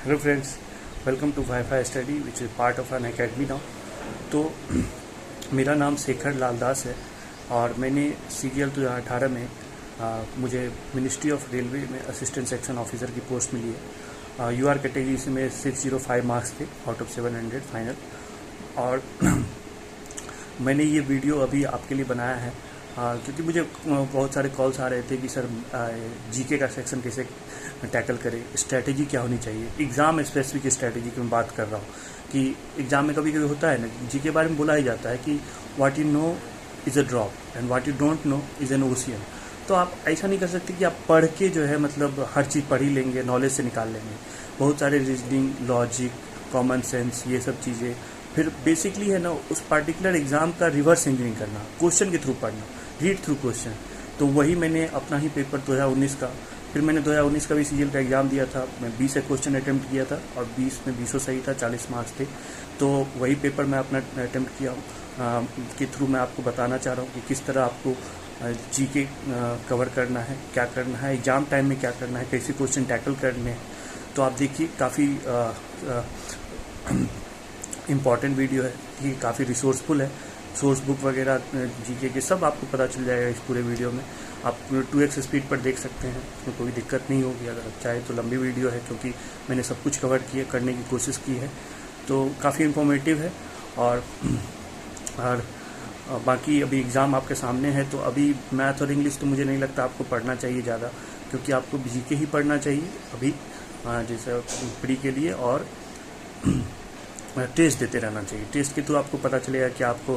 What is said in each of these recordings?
Hello friends, welcome to WiFi study which is part of Unacademy now. तो मेरा नाम शेखर लाल दास है और मैंने CGL 2018 में मुझे मिनिस्ट्री ऑफ रेलवे में असिस्टेंट सेक्शन ऑफिसर की पोस्ट मिली है। UR कैटेगरी से में 605 मार्क्स थे आउट ऑफ 700 फाइनल। और मैंने ये वीडियो अभी आपके लिए बनाया है क्योंकि मुझे बहुत सारे कॉल्स आ रहे थे कि सर GK का सेक्शन कैसे टैकल करें, स्ट्रैटेजी क्या होनी चाहिए। एग्ज़ाम स्पेसिफिक स्ट्रैटेजी की मैं बात कर रहा हूँ कि एग्ज़ाम में कभी कभी होता है ना, GK के बारे में बोला ही जाता है कि what you know is a drop and what you don't know is an ocean. तो आप ऐसा नहीं कर सकते कि आप पढ़ के जो है मतलब हर चीज़ पढ़ ही लेंगे, नॉलेज से निकाल लेंगे। बहुत सारे रीजनिंग, लॉजिक, कॉमन सेंस, ये सब चीज़ें फिर बेसिकली है ना उस पार्टिकुलर एग्ज़ाम का रिवर्स इंजीनियरिंग करना, क्वेश्चन के थ्रू पढ़ना, रीड थ्रू क्वेश्चन। तो वही मैंने अपना ही पेपर 2019 का, फिर मैंने 2019 का भी CGL का एग्ज़ाम दिया था। मैं 20 क्वेश्चन अटैम्प्ट किया था और 20 में 20 सही था, 40 मार्क्स थे। तो वही पेपर मैं अपना अटैम्प्ट किया हूँ के थ्रू मैं आपको बताना चाह रहा हूँ कि किस तरह आपको GK कवर करना है, क्या करना है, एग्ज़ाम टाइम में क्या करना है, कैसे क्वेश्चन टैकल करने हैं। तो आप देखिए, काफ़ी इम्पॉर्टेंट वीडियो है, ये काफ़ी रिसोर्सफुल है। सोर्स बुक वगैरह GK के सब आपको पता चल जाएगा इस पूरे वीडियो में। आप 2x स्पीड पर देख सकते हैं, उसमें कोई दिक्कत नहीं होगी। अगर आप चाहे तो लंबी वीडियो है क्योंकि मैंने सब कुछ कवर किया, करने की कोशिश की है। तो काफ़ी इन्फॉर्मेटिव है। और बाकी अभी एग्ज़ाम आपके सामने है, तो अभी मैथ और इंग्लिश तो मुझे नहीं लगता आपको पढ़ना चाहिए ज़्यादा, क्योंकि आपको GK ही पढ़ना चाहिए अभी जैसे प्री के लिए। और टेस्ट देते रहना चाहिए। टेस्ट के थ्रू आपको पता चलेगा कि आपको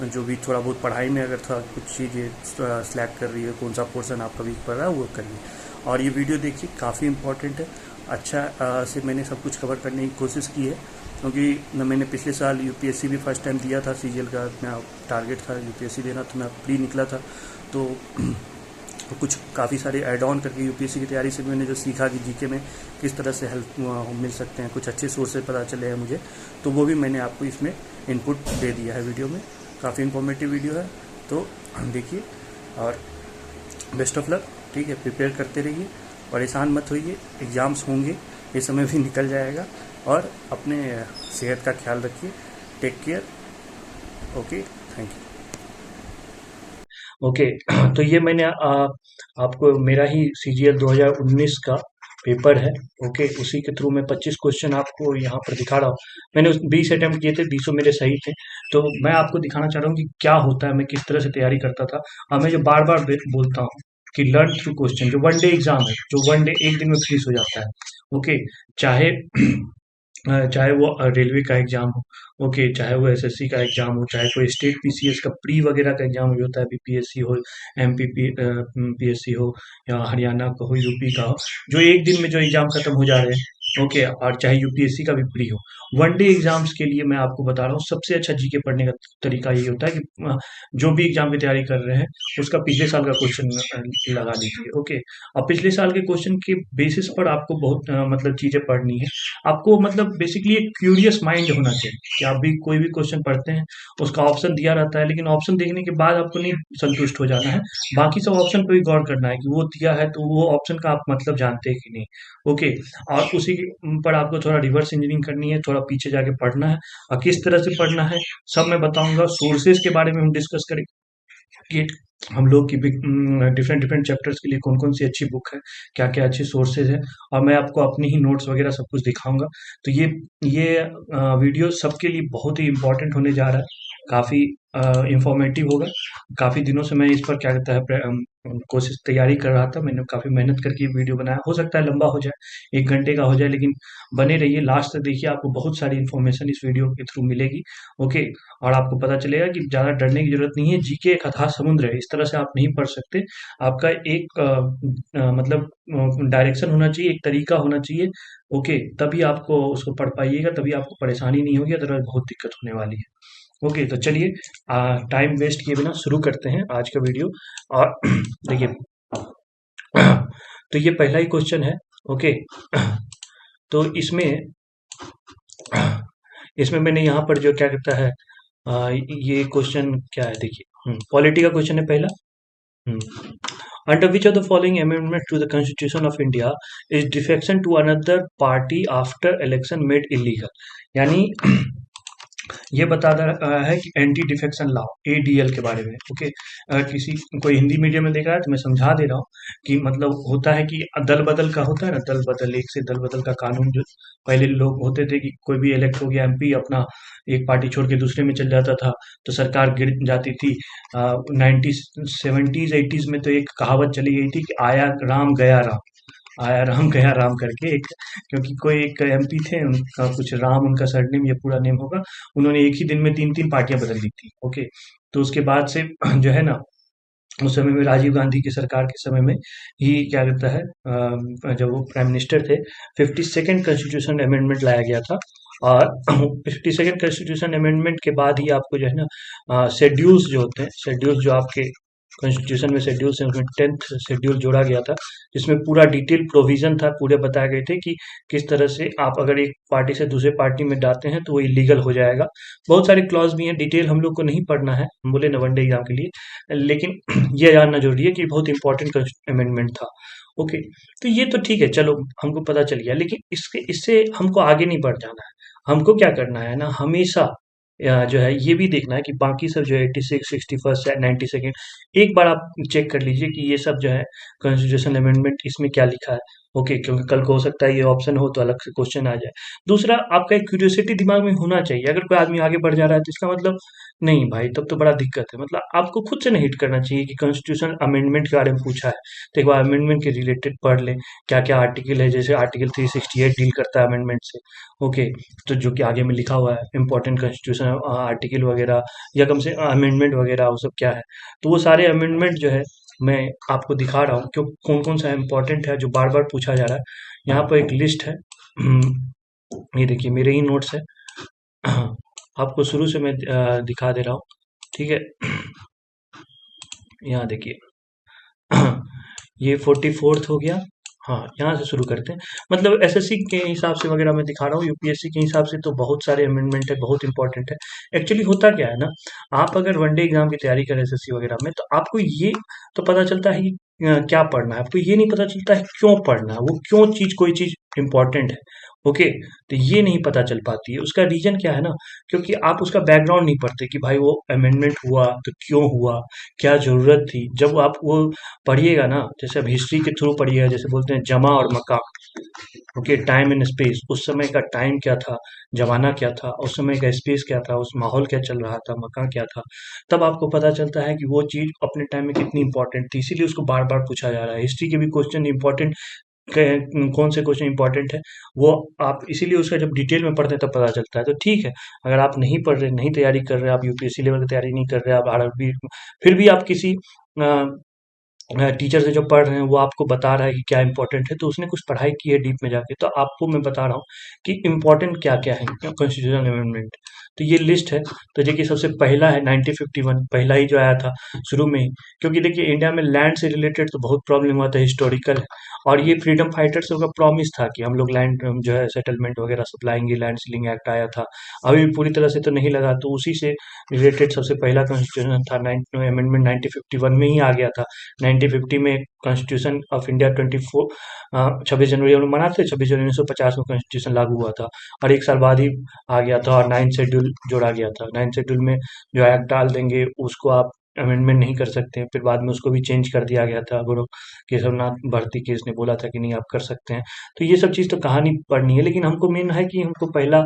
जो भी थोड़ा बहुत पढ़ाई में अगर थोड़ा कुछ चीज़ें स्लैक कर रही है, कौन सा पोर्शन आपका वीक पड़ रहा है, वो करिए। और ये वीडियो देखिए, काफ़ी इंपॉर्टेंट है। अच्छा से मैंने सब कुछ कवर करने की कोशिश की है, क्योंकि मैंने पिछले साल UPSC भी फर्स्ट टाइम दिया था। CGL का मेरा टारगेट था UPSC देना, तो मैं प्री निकला था। तो कुछ काफ़ी सारे ऐड ऑन करके UPSC की तैयारी से मैंने जो सीखा कि GK में किस तरह से हेल्प मिल सकते हैं, कुछ अच्छे सोर्सेज पता चले हैं मुझे, तो वो भी मैंने आपको इसमें इनपुट दे दिया है वीडियो में। काफ़ी इन्फॉर्मेटिव वीडियो है, तो देखिए। और बेस्ट ऑफ लक, ठीक है। प्रिपेयर करते रहिए, परेशान मत होइए, एग्ज़ाम्स होंगे, ये समय भी निकल जाएगा। और अपने सेहत का ख्याल रखिए। Take care. Okay, thank you. Okay तो ये मैंने आपको मेरा ही CGL 2019 का पेपर है। ओके, उसी के थ्रू मैं 25 क्वेश्चन आपको यहाँ पर दिखा रहा हूँ। मैंने 20 अटेम्प्ट किए थे, 20 मेरे सही थे। तो मैं आपको दिखाना चाह रहा हूँ कि क्या होता है, मैं किस तरह से तैयारी करता था। और मैं जो बार बार बोलता हूँ कि लर्न थ्रू क्वेश्चन, जो वन डे एग्जाम है, जो वन डे एक दिन में फिनिश हो जाता है। ओके, चाहे चाहे वो रेलवे का एग्जाम हो, ओके, चाहे वो SSC का एग्जाम हो, चाहे कोई स्टेट PCS का प्री वगैरह का एग्जाम जो होता है, BPSC हो, PSC हो, या हरियाणा का हो, UP का हो, जो एक दिन में जो एग्जाम खत्म हो जा रहे हैं। ओके, और चाहे UPSC का भी प्री हो, वन डे एग्जाम्स के लिए मैं आपको बता रहा हूँ, सबसे अच्छा GK पढ़ने का तरीका ये होता है कि जो भी एग्जाम की तैयारी कर रहे हैं उसका पिछले साल का क्वेश्चन लगा लीजिए। ओके, और पिछले साल के क्वेश्चन के बेसिस पर आपको बहुत मतलब चीजें पढ़नी है। आपको मतलब बेसिकली एक क्यूरियस माइंड होना चाहिए कि आप भी कोई भी क्वेश्चन पढ़ते हैं, उसका ऑप्शन दिया रहता है, लेकिन ऑप्शन देखने के बाद आपको नहीं संतुष्ट हो जाना है, बाकी सब ऑप्शन पे भी गौर करना है कि वो दिया है तो वो ऑप्शन का आप मतलब जानते हैं कि नहीं। ओके, और उसी पर आपको थोड़ा रिवर्स इंजीनियरिंग करनी है, थोड़ा पीछे जाके पढ़ना है। और किस तरह से पढ़ना है सब मैं बताऊंगा। सोर्सेज के बारे में हम डिस्कस करेंगे कि हम लोग की डिफरेंट डिफरेंट चैप्टर्स के लिए कौन कौन सी अच्छी बुक है, क्या क्या अच्छे सोर्सेज है, और मैं आपको अपनी ही नोट्स वगैरह सब कुछ दिखाऊंगा। तो ये वीडियो सबके लिए बहुत ही इंपॉर्टेंट होने जा रहा है, काफ़ी इंफॉर्मेटिव होगा। काफ़ी दिनों से मैं इस पर क्या कहता है कोशिश तैयारी कर रहा था, मैंने काफ़ी मेहनत करके वीडियो बनाया। हो सकता है लंबा हो जाए, 1 घंटे का हो जाए, लेकिन बने रहिए लास्ट तक, देखिए आपको बहुत सारी इन्फॉर्मेशन इस वीडियो के थ्रू मिलेगी। ओके, और आपको पता चलेगा कि ज़्यादा डरने की ज़रूरत नहीं है। GK एक अथाह समुद्र है, इस तरह से आप नहीं पढ़ सकते। आपका एक मतलब डायरेक्शन होना चाहिए, एक तरीका होना चाहिए। ओके, तभी आपको उसको पढ़ पाइएगा, तभी आपको परेशानी नहीं होगी, अदरवाइज़ बहुत दिक्कत होने वाली है। ओके, तो चलिए टाइम वेस्ट किए बिना शुरू करते हैं आज का वीडियो। और देखिए, तो ये पहला ही क्वेश्चन है। ओके, तो इसमें इसमें मैंने यहाँ पर जो क्या कहता है ये क्वेश्चन क्या है, देखिए पॉलिटी का क्वेश्चन है पहला। Under which of the following amendment to the constitution of India is defection to another party after election made illegal. यानी ये बता रहा है कि एंटी डिफेक्शन लॉ एडीएल के बारे में। ओके, अगर किसी कोई हिंदी मीडियम में देख रहा है तो मैं समझा दे रहा हूँ कि मतलब होता है कि दल बदल का होता है ना, दल बदल, एक से दल बदल का कानून जो पहले लोग होते थे कि कोई भी इलेक्ट हो गया एमपी, अपना एक पार्टी छोड़ के दूसरे में चल जाता था तो सरकार गिर जाती थी। 1970s 80s में तो एक कहावत चली गई थी कि आया राम गया राम, आया राम गया राम करके एक, क्योंकि कोई एक एमपी थे, उनका कुछ राम उनका सरनेम या पूरा नेम होगा, उन्होंने एक ही दिन में तीन तीन पार्टियां बदल दी थी। ओके, तो उसके बाद से जो है ना, उस समय में राजीव गांधी की सरकार के समय में ही क्या कहता है, जब वो प्राइम मिनिस्टर थे, 52nd कॉन्स्टिट्यूशन अमेंडमेंट लाया गया था। और 52nd कॉन्स्टिट्यूशन अमेंडमेंट के बाद ही आपको जो है ना शेड्यूल्स जो होते हैं, शेड्यूल्स जो आपके कॉन्स्टिट्यूशन में शेड्यूल्स हैं उसमें 10th शेड्यूल जोड़ा गया था, जिसमें पूरा डिटेल प्रोविजन था, पूरे बताए गए थे कि किस तरह से आप अगर एक पार्टी से दूसरे पार्टी में जाते हैं तो वो इलीगल हो जाएगा। बहुत सारे क्लॉज भी हैं, डिटेल हम लोग को नहीं पढ़ना है, हम बोले ना वनडे एग्जाम के लिए, लेकिन ये जानना जरूरी है कि बहुत इंपॉर्टेंट अमेंडमेंट था। ओके, तो ये तो ठीक है, चलो हमको पता चल गया, लेकिन इससे हमको आगे नहीं बढ़ जाना है। हमको क्या करना है ना, हमेशा जो है ये भी देखना है कि बाकी सब जो है 86, 61st या 92nd, एक बार आप चेक कर लीजिए कि ये सब जो है कॉन्स्टिट्यूशन अमेंडमेंट इसमें क्या लिखा है। ओके, क्योंकि कल को हो सकता है ये ऑप्शन हो तो अलग से क्वेश्चन आ जाए। दूसरा, आपका एक क्यूरियोसिटी दिमाग में होना चाहिए, अगर कोई आदमी आगे बढ़ जा रहा है तो इसका मतलब नहीं भाई, तब तो बड़ा दिक्कत है। मतलब आपको खुद से नहीं हिट करना चाहिए कि कॉन्स्टिट्यूशन अमेंडमेंट के बारे में पूछा है तो एक बार अमेंडमेंट के रिलेटेड पढ़ लें, क्या क्या आर्टिकल है, जैसे आर्टिकल 368 डील करता है अमेंडमेंट से। ओके, तो जो कि आगे में लिखा हुआ है इंपॉर्टेंट कॉन्स्टिट्यूशन आर्टिकल वगैरह, या कम से अमेंडमेंट वगैरह वो सब क्या है, तो वो सारे अमेंडमेंट जो है मैं आपको दिखा रहा हूँ क्यों, कौन कौन सा इम्पोर्टेंट है जो बार बार पूछा जा रहा है। यहाँ पर एक लिस्ट है, ये देखिए मेरे ही नोट्स है। आपको शुरू से मैं दिखा दे रहा हूँ, ठीक है। यहाँ देखिए, ये 44th हो गया। हाँ, यहाँ से शुरू करते हैं। मतलब एसएससी के हिसाब से वगैरह मैं दिखा रहा हूँ, यूपीएससी के हिसाब से तो बहुत सारे अमेंडमेंट है, बहुत इंपॉर्टेंट है। एक्चुअली होता क्या है ना, आप अगर वनडे एग्जाम की तैयारी करें एसएससी वगैरह में, तो आपको ये तो पता चलता है कि क्या पढ़ना है, आपको ये नहीं पता चलता है क्यों पढ़ना है, वो क्यों चीज, कोई चीज इंपॉर्टेंट है। ओके, तो ये नहीं पता चल पाती है। उसका रीजन क्या है ना, क्योंकि आप उसका बैकग्राउंड नहीं पढ़ते कि भाई वो अमेंडमेंट हुआ तो क्यों हुआ, क्या जरूरत थी। जब आप वो पढ़िएगा ना, जैसे अब हिस्ट्री के थ्रू पढ़िएगा, जैसे बोलते हैं जमा और मका। ओके, टाइम एंड स्पेस, उस समय का टाइम क्या था, जमाना क्या था, उस समय का स्पेस क्या था, उस माहौल क्या चल रहा था, मका क्या था, तब आपको पता चलता है कि वो चीज अपने टाइम में कितनी इंपॉर्टेंट थी। इसीलिए उसको बार बार पूछा जा रहा है। हिस्ट्री के भी क्वेश्चन इंपॉर्टेंट, कौन से क्वेश्चन इंपॉर्टेंट है वो आप इसीलिए उसका जब डिटेल में पढ़ते हैं तब पता चलता है। तो ठीक है, अगर आप नहीं पढ़ रहे, नहीं तैयारी कर रहे, आप यूपीएससी लेवल की तैयारी नहीं कर रहे, आप आरआरबी, फिर भी आप किसी टीचर से जो पढ़ रहे हैं वो आपको बता रहा है कि क्या इंपॉर्टेंट है, तो उसने कुछ पढ़ाई की है डीप में जाके, तो आपको मैं बता रहा हूँ कि इंपॉर्टेंट क्या क्या है कॉन्स्टिट्यूशन अमेंडमेंट। तो ये लिस्ट है। तो देखिए सबसे पहला है 1951, पहला ही जो आया था शुरू में ही, क्योंकि देखिए इंडिया में लैंड से रिलेटेड तो बहुत प्रॉब्लम हुआ था, हिस्टोरिकल है। और ये फ्रीडम फाइटर्स का प्रॉमिस था कि हम लोग लैंड जो है सेटलमेंट वगैरह सब लाएंगे, लैंड सीलिंग एक्ट आया था, अभी भी पूरी तरह से तो नहीं लगा, तो उसी से रिलेटेड सबसे पहला कॉन्स्टिट्यूशन था। अमेंडमेंट 1951 में ही आ गया था। 1950 में कॉन्स्टिट्यूशन ऑफ इंडिया 26 जनवरी हम लोग मनाते हैं, 26 जनवरी 1950 में कॉन्स्टिट्यूशन लागू हुआ था, और एक साल बाद ही आ गया था, और 9th शेड्यूल जोड़ा गया था। 9th शेड्यूल में जो एक्ट डाल देंगे उसको आप अमेंडमेंट नहीं कर सकते हैं, फिर बाद में उसको भी चेंज कर दिया गया था। गुरु केशवनाथ भारती केस ने बोला था कि नहीं आप कर सकते हैं। तो ये सब चीज़ तो कहानी पढ़नी है, लेकिन हमको मेन है कि हमको पहला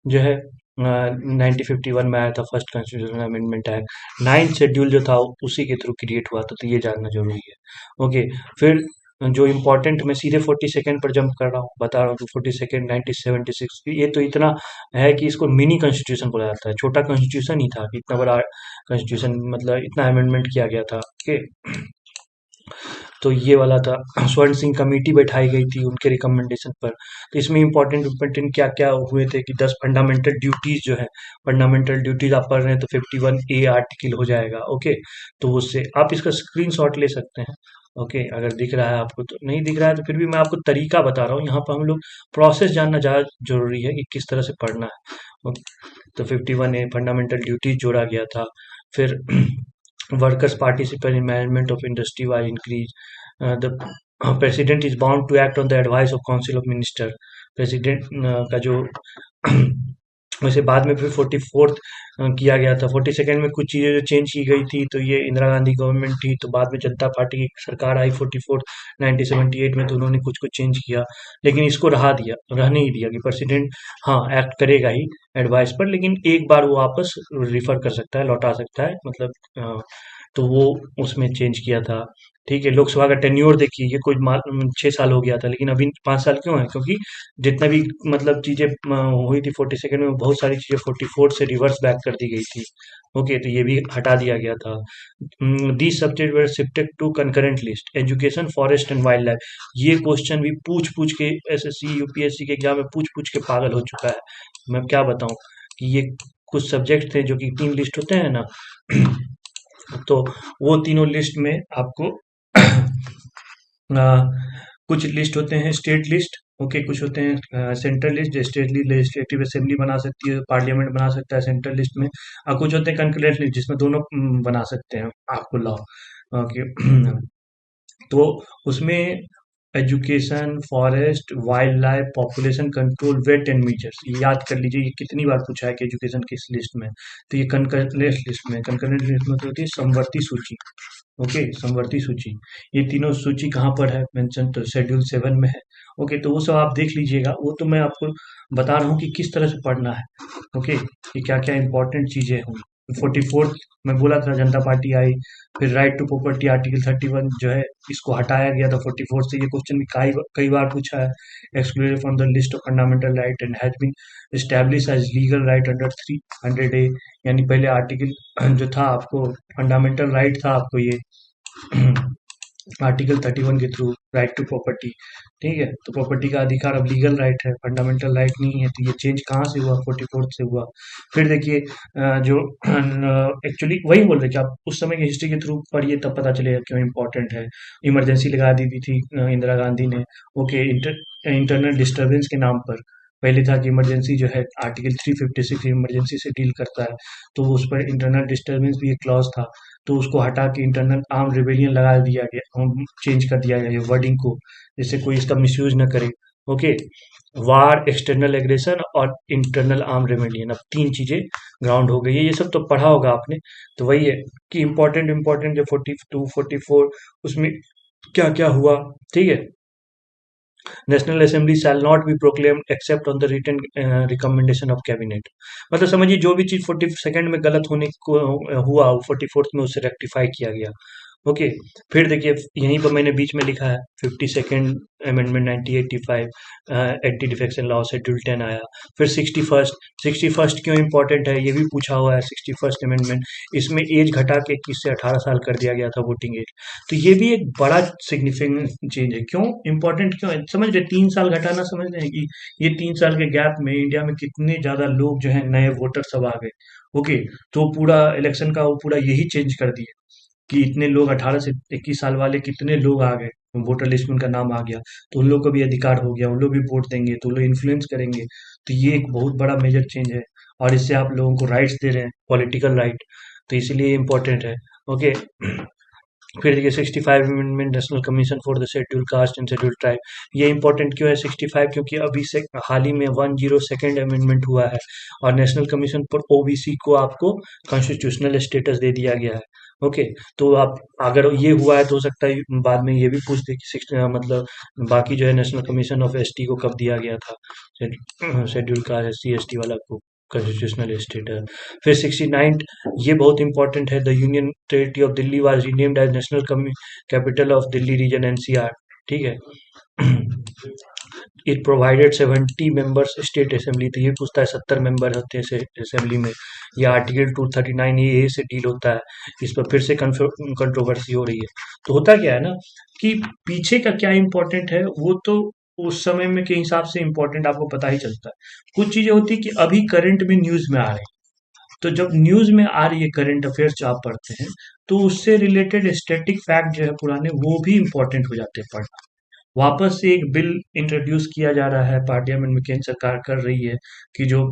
जो है 1951 में आया था first constitution amendment act, 9th schedule जो था उसी के थ्रू क्रिएट हुआ था, तो ये जानना जरूरी है। ओके, फिर जो इम्पोर्टेंट, मैं सीधे 42nd पर जंप कर रहा हूँ, बता रहा हूँ कि 42nd 1976, ये तो इतना है कि इसको मिनी कॉन्स्टिट्यूशन बोला जाता है, छोटा कॉन्स्टिट्यूशन ही था कि इतना बड़ा कॉन्स्टिट्यूशन, मतलब इतना अमेंडमेंट किया गया था। ओके, तो ये वाला था। स्वर्ण सिंह कमेटी बैठाई गई थी उनके रिकमेंडेशन पर। तो इसमें इंपॉर्टेंट इंपॉर्टेंट क्या क्या हुए थे कि 10 फंडामेंटल ड्यूटीज जो है, फंडामेंटल ड्यूटीज आप पढ़ रहे हैं तो 51A आर्टिकल हो जाएगा। ओके, तो उससे आप इसका स्क्रीनशॉट ले सकते हैं। ओके, अगर दिख रहा है आपको, तो नहीं दिख रहा है तो फिर भी मैं आपको तरीका बता रहा हूँ। यहाँ पर हम लोग प्रोसेस जानना ज़्यादा जरूरी है कि किस तरह से पढ़ना है। ओके, तो 51A फंडामेंटल ड्यूटीज जोड़ा गया था। फिर workers participate in management of industry while increase. The president is bound to act on the advice of council of minister. President का जो वैसे बाद में फिर 44th किया गया था। 42nd में कुछ चीज़ें जो चेंज की गई थी, तो ये इंदिरा गांधी गवर्नमेंट थी, तो बाद में जनता पार्टी की सरकार आई 1978 में, तो उन्होंने कुछ कुछ चेंज किया, लेकिन इसको रहने ही दिया कि प्रेसिडेंट हाँ एक्ट करेगा ही एडवाइस पर, लेकिन एक बार वो वापस रिफर कर सकता है, लौटा सकता है, मतलब तो वो उसमें चेंज किया था। ठीक है, लोकसभा का टेन्योर देखिए, ये कोई 6 साल हो गया था, लेकिन अभी 5 साल क्यों है? क्योंकि जितना भी मतलब चीजें हुई थी 42nd में, बहुत सारी चीजें 44 से रिवर्स बैक कर दी गई थी। ओके, तो ये भी हटा दिया गया था। These subject were shifted to concurrent list, education, forest and wild life. ये क्वेश्चन भी पूछ पूछ के एसएससी यूपीएससी के एग्जाम में पूछ पूछ के पागल हो चुका है। मैं क्या बताऊं कि ये कुछ सब्जेक्ट थे जो कि 3 लिस्ट होते हैं ना तो वो तीनों लिस्ट में आपको कुछ लिस्ट होते हैं स्टेट लिस्ट, ओके, कुछ होते हैं central list, state legislative assembly बना सकती है, पार्लियामेंट बना सकता है सेंट्रल लिस्ट में, और कुछ होते हैं कंकरेंट लिस्ट जिसमें दोनों बना सकते हैं आपको लॉ। ओके तो उसमें education, forest, wild life, population control, weight and measures, ये याद कर लीजिए, ये कितनी बार पूछा है कि एजुकेशन किस लिस्ट में, तो ये कंकरेंट लिस्ट में, कंकरेंट लिस्ट में तो होती है समवर्ती सूची। ओके, समवर्ती सूची, ये तीनों सूची कहाँ पर है मेंशन? तो शेड्यूल 7 में है। ओके, तो वो सब आप देख लीजिएगा, वो तो मैं आपको बता रहा हूँ कि किस तरह से पढ़ना है। ओके, कि क्या क्या इंपॉर्टेंट चीजें होंगी। 44th में बोला था जनता पार्टी आई, फिर राइट टू प्रॉपर्टी आर्टिकल 31 जो है इसको हटाया गया था 44 से। ये क्वेश्चन भी कई बार पूछा है। Excluded from the list of fundamental right and has been establish as legal right under 300A, यानी पहले आर्टिकल जो था आपको फंडामेंटल राइट था आपको ये आर्टिकल 31 के थ्रू राइट टू प्रॉपर्टी। ठीक है, तो प्रॉपर्टी का अधिकार अब लीगल राइट है, फंडामेंटल राइट नहीं है, तो ये चेंज कहाँ से हुआ? 44th से हुआ। फिर देखिए जो एक्चुअली वही बोल रहे कि आप उस समय की हिस्ट्री के थ्रू पढ़िए, तब पता चलेगा क्यों इंपॉर्टेंट है। इमरजेंसी लगा दी थी इंदिरा गांधी ने। ओके, इंटरनल डिस्टर्बेंस के नाम पर पहले था कि इमरजेंसी जो है आर्टिकल 356 इमरजेंसी से डील करता है, तो उस पर इंटरनल डिस्टर्बेंस भी एक क्लॉज था, तो उसको हटा के इंटरनल आर्म रिबेलियन लगा दिया गया, चेंज कर दिया गया ये वर्डिंग को, जिससे कोई इसका मिसयूज न करे। ओके, वार, एक्सटर्नल एग्रेशन और इंटरनल आर्म रिबेलियन, अब 3 चीजें ग्राउंड हो गई है। ये सब तो पढ़ा होगा आपने, तो वही है कि इंपॉर्टेंट जो 42 44 उसमें क्या क्या हुआ। ठीक है, national assembly shall not be proclaimed except on the written recommendation of cabinet. मतलब समझिए जो भी चीज 42nd में गलत होने को हुआ, 44th में उसे रेक्टिफाई किया गया। ओके, फिर देखिए यहीं पर मैंने बीच में लिखा है 52nd amendment 1985 anti defection law schedule 10 आया। फिर 61st क्यों इंपॉर्टेंट है ये भी पूछा हुआ है। 61st अमेंडमेंट, इसमें एज घटा के 21 से 18 साल कर दिया गया था वोटिंग एज, तो ये भी एक बड़ा सिग्निफिकेंट चेंज है। क्यों इंपॉर्टेंट क्यों है समझ रहे? 3 साल घटाना समझ रहे हैं कि ये 3 साल के गैप में इंडिया में कितने ज्यादा लोग जो है नए वोटर सब आ गए। ओके, तो पूरा इलेक्शन का वो पूरा यही चेंज कर दिया कि इतने लोग 18 से 21 साल वाले कितने लोग आ गए, वोटर लिस्ट में उनका नाम आ गया, तो उन लोग को भी अधिकार हो गया, उन लोग भी वोट देंगे, तो लोग इन्फ्लुएंस करेंगे। तो ये एक बहुत बड़ा मेजर चेंज है, और इससे आप लोगों को राइट्स दे रहे हैं, पॉलिटिकल राइट, तो इसीलिए इम्पोर्टेंट है। ओके, फिर देखिए 65 amendment national commission for the schedule caste and schedule tribe. ये इंपॉर्टेंट क्यों है 65? क्योंकि अभी से हाल ही में 102nd अमेंडमेंट हुआ है, और नेशनल कमीशन फॉर ओबीसी को आपको कॉन्स्टिट्यूशनल स्टेटस दे दिया गया है। ओके, तो आप अगर ये हुआ है तो हो सकता है बाद में ये भी पूछ दे कि मतलब बाकी जो है नेशनल कमीशन ऑफ एसटी को कब दिया गया था, शेड्यूल कास्ट एससी एसटी वाला को कॉन्स्टिट्यूशनल स्टेटस। फिर 69, ये बहुत इंपॉर्टेंट है, the union territory of Delhi was renamed as national capital of Delhi region NCR. ठीक है, it provided 70 members state assembly, तो ये पूछता है 70 मेंबर होते हैं असेंबली में। ये आर्टिकल 239 से डील होता है, इस पर फिर से कंट्रोवर्सी हो रही है। तो होता क्या है ना कि पीछे का क्या इंपॉर्टेंट है वो तो उस समय में के हिसाब से इंपॉर्टेंट आपको पता ही चलता है। कुछ चीजें होती है कि अभी करंट में न्यूज में आ रही है, तो जब न्यूज में आ रही है करंट अफेयर्स जो आप पढ़ते हैं, तो उससे रिलेटेड स्टैटिक फैक्ट जो है पुराने, वो भी इंपॉर्टेंट हो जाते हैं पढ़ना। वापस से एक बिल इंट्रोड्यूस किया जा रहा है, पार्लियामेंट में केंद्र सरकार कर रही है कि जो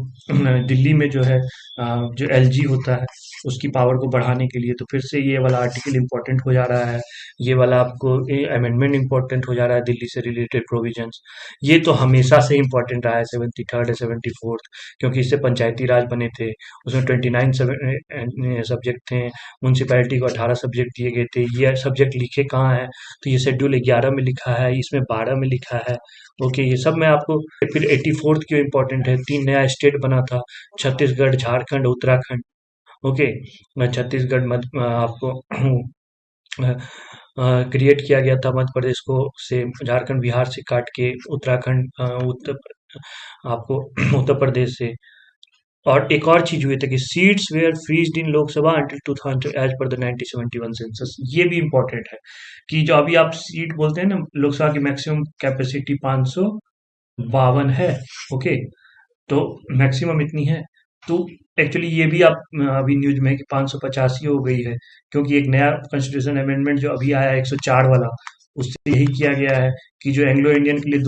दिल्ली में जो है जो एलजी होता है उसकी पावर को बढ़ाने के लिए, तो फिर से ये वाला आर्टिकल इम्पोर्टेंट हो जा रहा है। ये वाला आपको अमेंडमेंट इम्पोर्टेंट हो जा रहा है, दिल्ली से रिलेटेड प्रोविजंस। ये तो हमेशा से इम्पोर्टेंट रहा है, 73rd या 74th, क्योंकि इससे पंचायती राज बने थे। उसमें 29 सब्जेक्ट थे, म्यूनसिपैलिटी को 18 सब्जेक्ट दिए गए थे। ये सब्जेक्ट लिखे कहाँ हैं? तो ये शेड्यूल 11 में लिखा है, इसमें 12 में लिखा है। ओके, ये सब मैं आपको। फिर 84th क्यों इम्पोर्टेंट है? 3 नया स्टेट बना था, छत्तीसगढ़, झारखंड, उत्तराखंड। ओके, मैं छत्तीसगढ़ मध्य आपको क्रिएट किया गया था मध्य प्रदेश को से, झारखंड बिहार से काट के, उत्तराखंड आपको उत्तर प्रदेश से। और एक और चीज हुई थी कि seats were freezed in Lok Sabha until 2000 as per the 1971 census. ये भी इम्पोर्टेंट है कि जो अभी आप सीट बोलते हैं ना, लोकसभा की मैक्सिमम कैपेसिटी 552 है। ओके, तो मैक्सिमम इतनी है। तो एक्चुअली ये भी आप अभी न्यूज में है कि 585 हो गई है, क्योंकि एक नया कॉन्स्टिट्यूशन अमेंडमेंट जो अभी आया है 104 वाला, उससे यही किया गया है कि जो एंग्लो इंडियन के लिए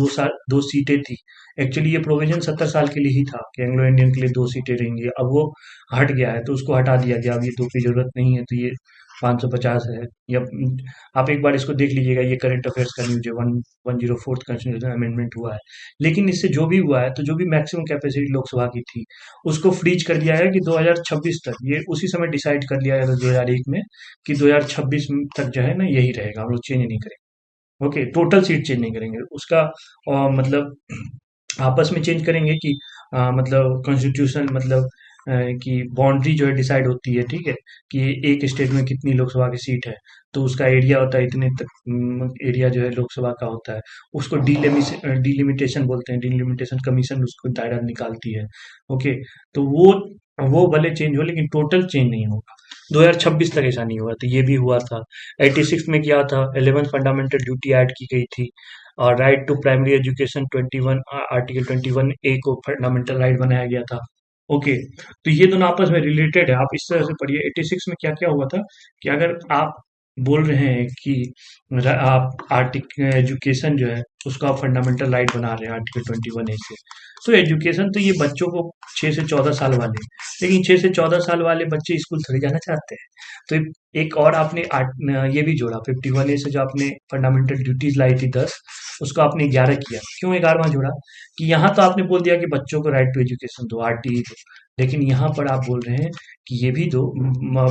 2 सीटें थी। एक्चुअली ये प्रोविजन 70 साल के लिए ही था कि एंग्लो इंडियन के लिए 2 सीटें रहेंगी। अब वो हट गया है, तो उसको हटा दिया गया, अब ये 2 की जरूरत नहीं है, तो ये 550 है। या आप एक बार इसको देख लीजिएगा, ये करंट अफेयर्स का न्यूज है, 104th कॉन्स्टिट्यूशन अमेंडमेंट हुआ है। लेकिन इससे जो भी हुआ है, तो जो भी मैक्सिमम कैपेसिटी लोकसभा की थी उसको फ्रीज कर दिया है कि 2026 तक। ये उसी समय डिसाइड कर लिया गया था 2001 में कि 2026 तक जो है ना यही रहेगा, हम लोग चेंज नहीं करेंगे। ओके, टोटल सीट चेंज नहीं करेंगे उसका। मतलब आपस में चेंज करेंगे कि मतलब कॉन्स्टिट्यूशन मतलब कि बाउंड्री जो है डिसाइड होती है, ठीक है, कि एक स्टेट में कितनी लोकसभा की सीट है, तो उसका एरिया होता है इतने तक, एरिया जो है लोकसभा का होता है, उसको डिलिमिटेशन बोलते हैं, डिलिमिटेशन कमीशन उसको दायरा निकालती है। ओके, तो वो भले चेंज हो, लेकिन टोटल चेंज नहीं होगा। 2026 तक ऐसा नहीं हुआ, तो ये भी हुआ था। 86 में क्या था? 11th फंडामेंटल ड्यूटी ऐड की गई थी, और right to primary education 21 article 21A को फंडामेंटल राइट बनाया गया था। ओके, तो ये दोनों आपस में रिलेटेड है, आप इस तरह से पढ़िए। 86 में क्या क्या हुआ था कि अगर आप बोल रहे हैं कि आप आर्टिकल एजुकेशन जो है उसका फंडामेंटल राइट बना रहे हैं आर्टिकल 21A से, तो एजुकेशन तो ये बच्चों को 6 से 14 साल वाले, लेकिन 6 से 14 साल वाले बच्चे स्कूल थोड़ी जाना चाहते हैं। तो एक और आपने ये भी जोड़ा 51A से, जो आपने फंडामेंटल ड्यूटीज लाई थी 10, उसको आपने 11 किया। क्यों 11वां जोड़ा? कि यहाँ तो आपने बोल दिया कि बच्चों को राइट टू एजुकेशन दो, आरटीई दो, लेकिन यहाँ पर आप बोल रहे हैं कि ये भी दो,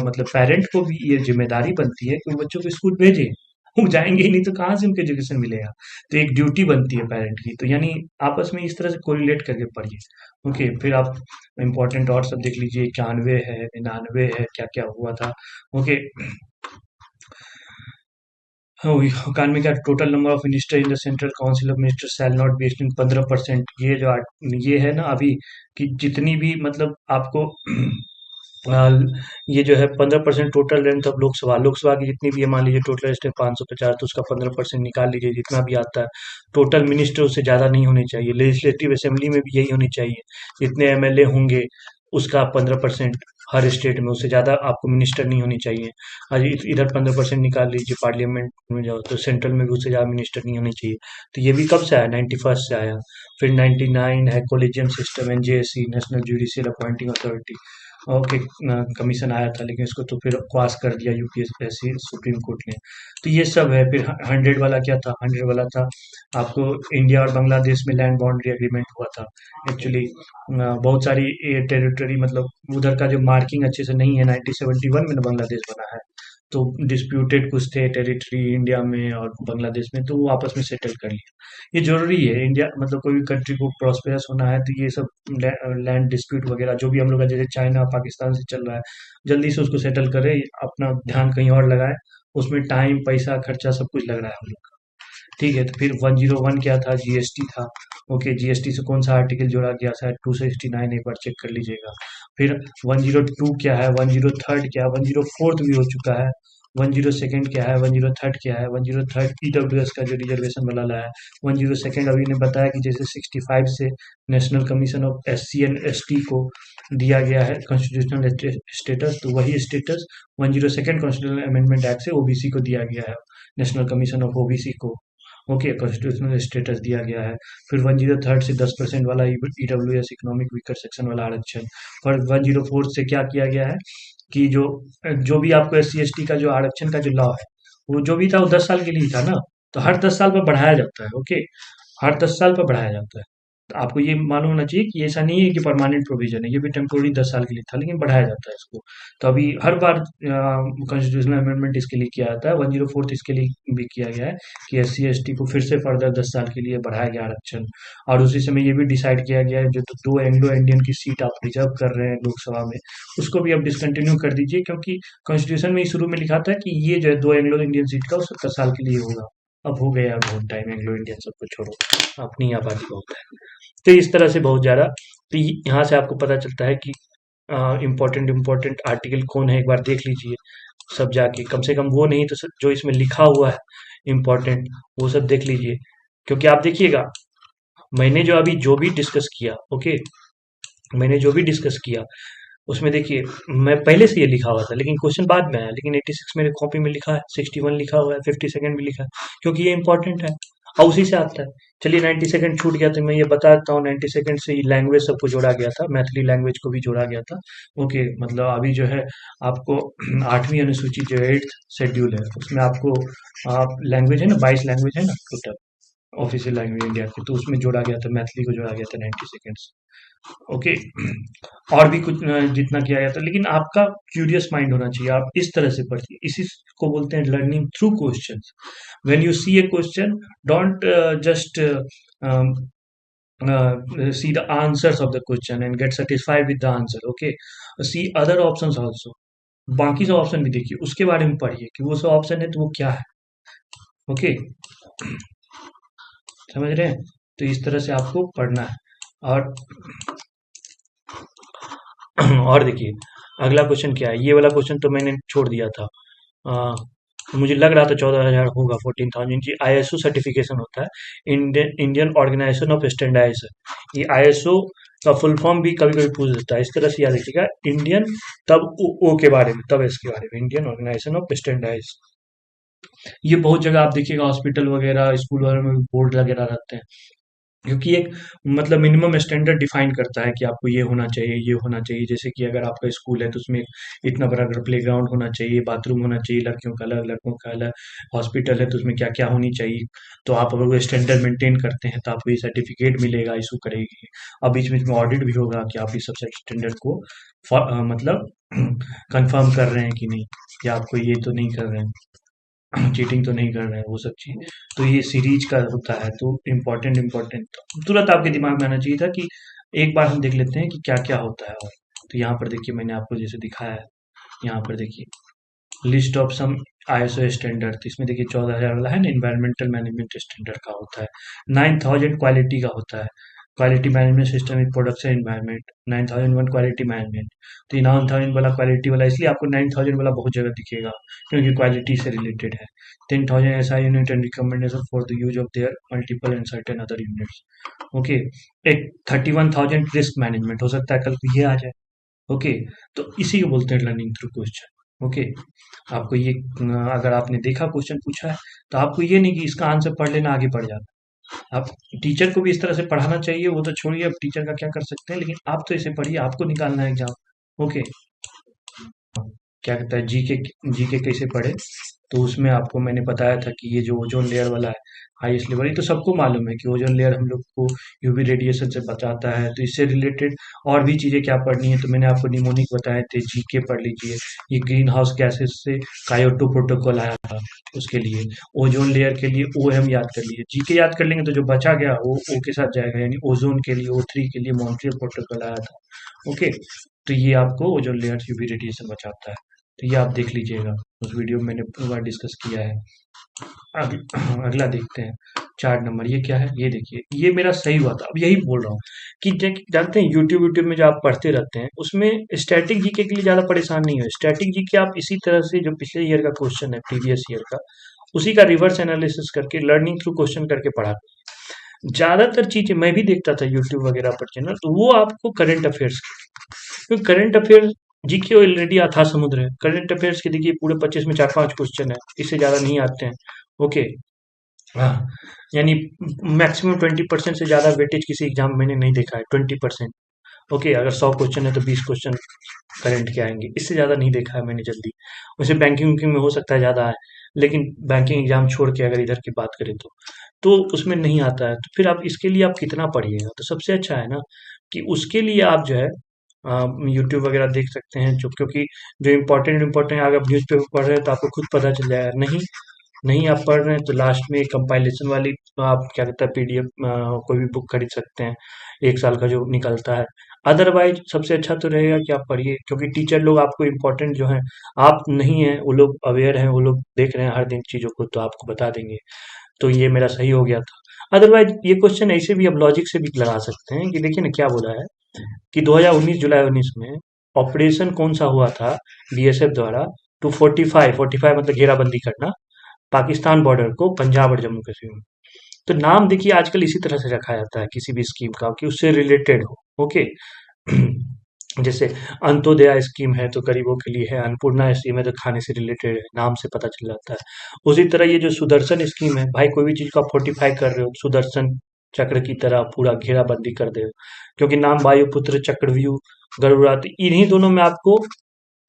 मतलब पेरेंट को भी ये जिम्मेदारी बनती है कि वो बच्चों को स्कूल भेजे। वो जाएंगे ही नहीं तो कहाँ से उनको एजुकेशन मिलेगा? तो एक ड्यूटी बनती है पेरेंट की, तो यानी आपस में इस तरह से कोरिलेट करके पढ़िए। ओके, फिर आप इम्पोर्टेंट और सब देख लीजिए, 91 है, 99 है, क्या क्या हुआ था। ओके, इकानवे का total number of minister in the central council of minister shell not be exceed 15%। ये जो ये है ना अभी, कि जितनी भी मतलब आपको अ, ये जो है 15% total length of Lok Sabha, Lok Sabha की जितनी भी है, मान लीजिए टोटल स्टेट 550, तो उसका 15% निकाल लीजिए, जितना भी आता है। टोटल मिनिस्टर उससे ज़्यादा नहीं होने चाहिए। लेजिस्लेटिव असेंबली में भी यही होनी चाहिए, जितने एमएलए होंगे उसका 15%, हर स्टेट में उससे ज़्यादा आपको मिनिस्टर नहीं होनी चाहिए। आज इधर 15% निकाल लीजिए, पार्लियामेंट में जाओ तो सेंट्रल में भी उससे ज़्यादा मिनिस्टर नहीं होने चाहिए। तो ये भी कब से आया? 91st से आया। फिर 99 है collegium system, NJSC, national judicial appointing authority. Okay, commission आया था, लेकिन इसको तो फिर क्वाश कर दिया यूपीएससी सुप्रीम कोर्ट ने। तो ये सब है। फिर 100 वाला क्या था? 100 वाला था आपको इंडिया और बांग्लादेश में लैंड बाउंड्री एग्रीमेंट हुआ था। एक्चुअली बहुत सारी टेरिटरी, मतलब उधर का जो मार्किंग अच्छे से नहीं है, 1971 में ना बांग्लादेश बना है, तो डिस्प्यूटेड कुछ थे टेरिटरी इंडिया में और बांग्लादेश में, तो वो आपस में सेटल कर लिया। ये जरूरी है, इंडिया मतलब कोई भी कंट्री को प्रॉस्पेरस होना है, तो ये सब लैंड डिस्प्यूट वगैरह जो भी हम लोग का जैसे चाइना पाकिस्तान से चल रहा है, जल्दी से उसको सेटल करे, अपना ध्यान कहीं और लगाए। उसमें टाइम पैसा खर्चा सब कुछ लग रहा है हम लोग का। ठीक है, तो फिर 101 क्या था? जीएसटी था। ओके, जीएसटी से कौन सा आर्टिकल जोड़ा गया? शायद 269, एक बार चेक कर लीजिएगा। फिर 102 क्या है? 103 क्या है? 104 भी हो चुका है। 102 क्या है? 103 क्या है? 103 ईडब्ल्यूएस का जो रिजर्वेशन वाला लाया है। 102 अभी ने बताया कि जैसे 65 से national commission of SC and ST को दिया गया है कॉन्स्टिट्यूशनल स्टेटस, तो वही स्टेटस 102 कॉन्स्टिट्यूशनल अमेंडमेंट एक्ट से ओबीसी को दिया गया है, नेशनल कमीशन ऑफ ओबीसी को। ओके, कॉन्स्टिट्यूशनल स्टेटस दिया गया है। फिर 103 से 10% वाला ईडब्ल्यूएस इकोनॉमिक वीकर सेक्शन वाला आरक्षण। और 104 से क्या किया गया है कि जो जो भी आपको एस सी एस टी का जो आरक्षण का जो लॉ है, वो जो भी था वो 10 साल के लिए ही था ना, तो हर 10 साल पर बढ़ाया जाता है। ओके, हर 10 साल पर बढ़ाया जाता है। तो आपको ये मालूम होना चाहिए कि ऐसा नहीं है कि परमानेंट प्रोविजन है, ये भी टेम्पोररी 10 साल के लिए था, लेकिन बढ़ाया जाता है इसको। तो अभी हर बार कॉन्स्टिट्यूशनल अमेंडमेंट इसके लिए किया जाता है। 104 इसके लिए भी किया गया है कि एस सी एस टी को फिर से फर्दर 10 साल के लिए बढ़ाया गया आरक्षण। और उसी समय ये भी डिसाइड किया गया है जो दो एंग्लो इंडियन की सीट आप रिजर्व कर रहे हैं लोकसभा में, उसको भी अब डिसकंटिन्यू कर दीजिए, क्योंकि कॉन्स्टिट्यूशन में ही शुरू में लिखा था कि ये जो है दो एंग्लो इंडियन सीट का वो 70 साल के लिए होगा। अब हो गया बहुत टाइम, एंग्लो इंडियन सबको छोड़ो, अपनी आबादी बहुत है। तो इस तरह से बहुत ज़्यादा, तो यहाँ से आपको पता चलता है कि इम्पोर्टेंट इम्पोर्टेंट आर्टिकल कौन है, एक बार देख लीजिए सब जाके, कम से कम वो नहीं तो जो इसमें लिखा हुआ है इम्पोर्टेंट, वो सब देख लीजिए। क्योंकि आप देखिएगा, मैंने जो भी डिस्कस किया, ओके, मैंने जो भी डिस्कस किया उसमें देखिए, मैं पहले से ये लिखा हुआ था, लेकिन क्वेश्चन बाद में आया, लेकिन 86 मेरे कॉपी में लिखा है, 61 लिखा हुआ है, 52 भी लिखा है, क्योंकि ये इंपॉर्टेंट है और उसी से आता है। चलिए 92 छूट गया तो मैं ये बता देता हूँ, 92 से लैंग्वेज सबको जोड़ा गया था, मैथिली लैंग्वेज को भी जोड़ा गया था। ओके, मतलब अभी जो है आपको 8वीं अनुसूची जो 8th शेड्यूल है उसमें आपको आप लैंग्वेज है ना, 22 लैंग्वेज है ना टोटल ऑफिशियल लैंग्वेज इंडिया की, तो उसमें जोड़ा गया था, मैथिली को जोड़ा गया था 92। ओके, और भी कुछ जितना किया गया था, लेकिन आपका क्यूरियस माइंड होना चाहिए, आप इस तरह से पढ़िए, इसी को बोलते हैं learning through questions. When you see a question, don't just see the answers of the question and get satisfied with the answer. Okay, see other options also, बाकी सब ऑप्शन भी देखिए, उसके बारे में पढ़िए कि वो सब ऑप्शन है तो वो क्या है। ओके, समझ रहे हैं? तो इस तरह से आपको पढ़ना है। और और देखिए अगला क्वेश्चन क्या है, ये वाला क्वेश्चन तो मैंने छोड़ दिया था। मुझे लग रहा था 14,000 होगा, 14,000 जी। आईएसओ सर्टिफिकेशन होता है, इंडियन ऑर्गेनाइजेशन ऑफ स्टैंडर्डाइजेशन। ये आईएसओ का फुल फॉर्म भी कभी कभी पूछ देता है, इस तरह से याद रखिएगा, इंडियन तब ओ के बारे में, तब इसके बारे में, इंडियन ऑर्गेनाइजेशन ऑफ स्टैंडर्डाइजेशन। ये बहुत जगह आप देखिएगा, हॉस्पिटल वगैरह, स्कूल वगैरह में बोर्ड वगैरह रहते हैं, क्योंकि एक मतलब मिनिमम स्टैंडर्ड डिफाइन करता है कि आपको ये होना चाहिए, ये होना चाहिए। जैसे कि अगर आपका स्कूल है तो उसमें इतना बड़ा अगर प्ले ग्राउंड होना चाहिए, बाथरूम होना चाहिए, लड़कियों का अलग, लड़कों का अलग। हॉस्पिटल है तो उसमें क्या क्या होनी चाहिए। तो आप अगर वो स्टैंडर्ड मेंटेन करते हैं तो आपको ये सर्टिफिकेट मिलेगा, इशू करेगी। अब बीच बीच में ऑडिट भी होगा कि आप इस सब स्टैंडर्ड को मतलब कंफर्म कर रहे हैं कि नहीं, या आपको ये तो नहीं कर रहे हैं, चीटिंग तो नहीं कर रहे हैं, वो सब चीज़। तो ये सीरीज का होता है, तो इम्पोर्टेंट इम्पोर्टेंट तुरंत आपके दिमाग में आना चाहिए था कि एक बार हम देख लेते हैं कि क्या क्या होता है। और तो यहाँ पर देखिए, मैंने आपको जैसे दिखाया है, यहाँ पर देखिए list of some ISO standard, तो इसमें देखिए 14,000 वाला है ना, इन्वायरमेंटल मैनेजमेंट स्टैंडर्ड का होता है। 9,000 क्वालिटी का होता है, quality management system in production environment. 9,001 quality management. तो ये 9,000 वाला क्वालिटी वाला, इसलिए आपको 9,000 वाला बहुत जगह दिखेगा, क्योंकि क्वालिटी से रिलेटेड है। 10,000 SI unit and recommendation for the use of their multiple and certain other units. Okay, एक 31,000 रिस्क मैनेजमेंट, हो सकता है कल को ये आ जाए। ओके, तो इसी को बोलते हैं लर्निंग थ्रू क्वेश्चन। ओके, आपको ये अगर आपने देखा क्वेश्चन पूछा है, तो आपको ये नहीं कि इसका आंसर पढ़ लेना आगे बढ़ जाना। आप टीचर को भी इस तरह से पढ़ाना चाहिए, वो तो छोड़िए, अब टीचर का क्या कर सकते हैं, लेकिन आप तो इसे पढ़िए, आपको निकालना है एग्जाम। ओके, क्या कहता है, जीके, जीके कैसे पढ़े, तो उसमें आपको मैंने बताया था कि ये जो ओजोन लेयर वाला है, हाईएस्ट लेवल, ये तो सबको मालूम है कि ओजोन लेयर हम लोग को यूवी रेडिएशन से बचाता है। तो इससे रिलेटेड और भी चीज़ें क्या पढ़नी है, तो मैंने आपको निमोनिक बताए थे, जीके पढ़ लीजिए। ये ग्रीन हाउस गैसेस से कायोटो प्रोटोकॉल आया था, उसके लिए ओजोन लेयर के लिए ओएम याद कर लीजिए। जीके याद कर लेंगे तो जो बचा गया वो ओ के साथ जाएगा, यानी ओजोन के लिए O3 के लिए मॉन्ट्रियल प्रोटोकॉल आया था। ओके, तो ये आपको ओजोन लेयर यूवी रेडिएशन बचाता है, तो ये आप देख लीजिएगा, उस वीडियो में मैंने पूरा डिस्कस किया है। अगला देखते हैं, 4 नंबर, ये क्या है, ये देखिए, ये मेरा सही हुआ था। अब यही बोल रहा हूँ कि जानते हैं यूट्यूब यूट्यूब में जो आप पढ़ते रहते हैं, उसमें स्टैटिक जीके के लिए ज़्यादा परेशान नहीं हो। स्टैटिक जीके आप इसी तरह से, जो पिछले ईयर का क्वेश्चन है, प्रीवियस ईयर का, उसी का रिवर्स एनालिसिस करके, लर्निंग थ्रू क्वेश्चन करके पढ़ा। ज़्यादातर चीज़ें मैं भी देखता था यूट्यूब वगैरह पर चैनल, तो वो आपको करंट अफेयर्स, क्योंकि करंट अफेयर जीके ऑलरेडी अथाह समुद्र है। करंट अफेयर्स के देखिए पूरे 25 में 4-5 क्वेश्चन है, इससे ज़्यादा नहीं आते हैं। ओके, हाँ, यानी मैक्सिमम 20% से ज़्यादा वेटेज किसी एग्जाम में मैंने नहीं देखा है, 20%। ओके, अगर 100 क्वेश्चन है तो 20 क्वेश्चन करंट के आएंगे, इससे ज़्यादा नहीं देखा है मैंने जल्दी। वैसे बैंकिंग वैकिंग में हो सकता है ज़्यादा है, लेकिन बैंकिंग एग्जाम छोड़ के अगर इधर की बात करें तो उसमें नहीं आता है। तो फिर आप इसके लिए आप कितना पढ़िएगा, तो सबसे अच्छा है ना कि उसके लिए आप जो है यूट्यूब वगैरह देख सकते हैं, जो क्योंकि जो इम्पोर्टेंट इम्पोर्टेंट अगर आप न्यूज़ पेपर पढ़ रहे हैं तो आपको खुद पता चल जाएगा। नहीं नहीं आप पढ़ रहे हैं तो लास्ट में कंपाइलेशन वाली आप क्या कहते हैं पीडीएफ कोई भी बुक खरीद सकते हैं, 1 साल का जो निकलता है। अदरवाइज सबसे अच्छा तो रहेगा कि आप पढ़िए, क्योंकि टीचर लोग आपको इम्पोर्टेंट जो है, आप नहीं हैं वो लोग अवेयर हैं, वो लोग देख रहे हैं हर दिन चीज़ों को, तो आपको बता देंगे। तो ये मेरा सही हो गया था। अदरवाइज ये क्वेश्चन ऐसे भी आप लॉजिक से भी लगा सकते हैं कि देखिए ना क्या बोला है कि 2019 जुलाई 19 में ऑपरेशन कौन सा हुआ था बीएसएफ द्वारा, टू 45 मतलब घेराबंदी करना पाकिस्तान बॉर्डर को, पंजाब और जम्मू कश्मीर में। तो नाम देखिए आजकल इसी तरह से रखा जाता है किसी भी स्कीम का कि उससे रिलेटेड हो। ओके। जैसे अंत्योदया स्कीम है तो गरीबों के लिए है, अन्नपूर्णा स्कीम है तो खाने से रिलेटेड है, नाम से पता चल जाता है। उसी तरह ये जो सुदर्शन स्कीम है, भाई कोई भी चीज को आप फोर्टिफाई कर रहे हो, सुदर्शन चक्र की तरह पूरा घेराबंदी कर दे, क्योंकि नाम वायुपुत्र चक्रव्यूह गरुड़ात इन्हीं दोनों में आपको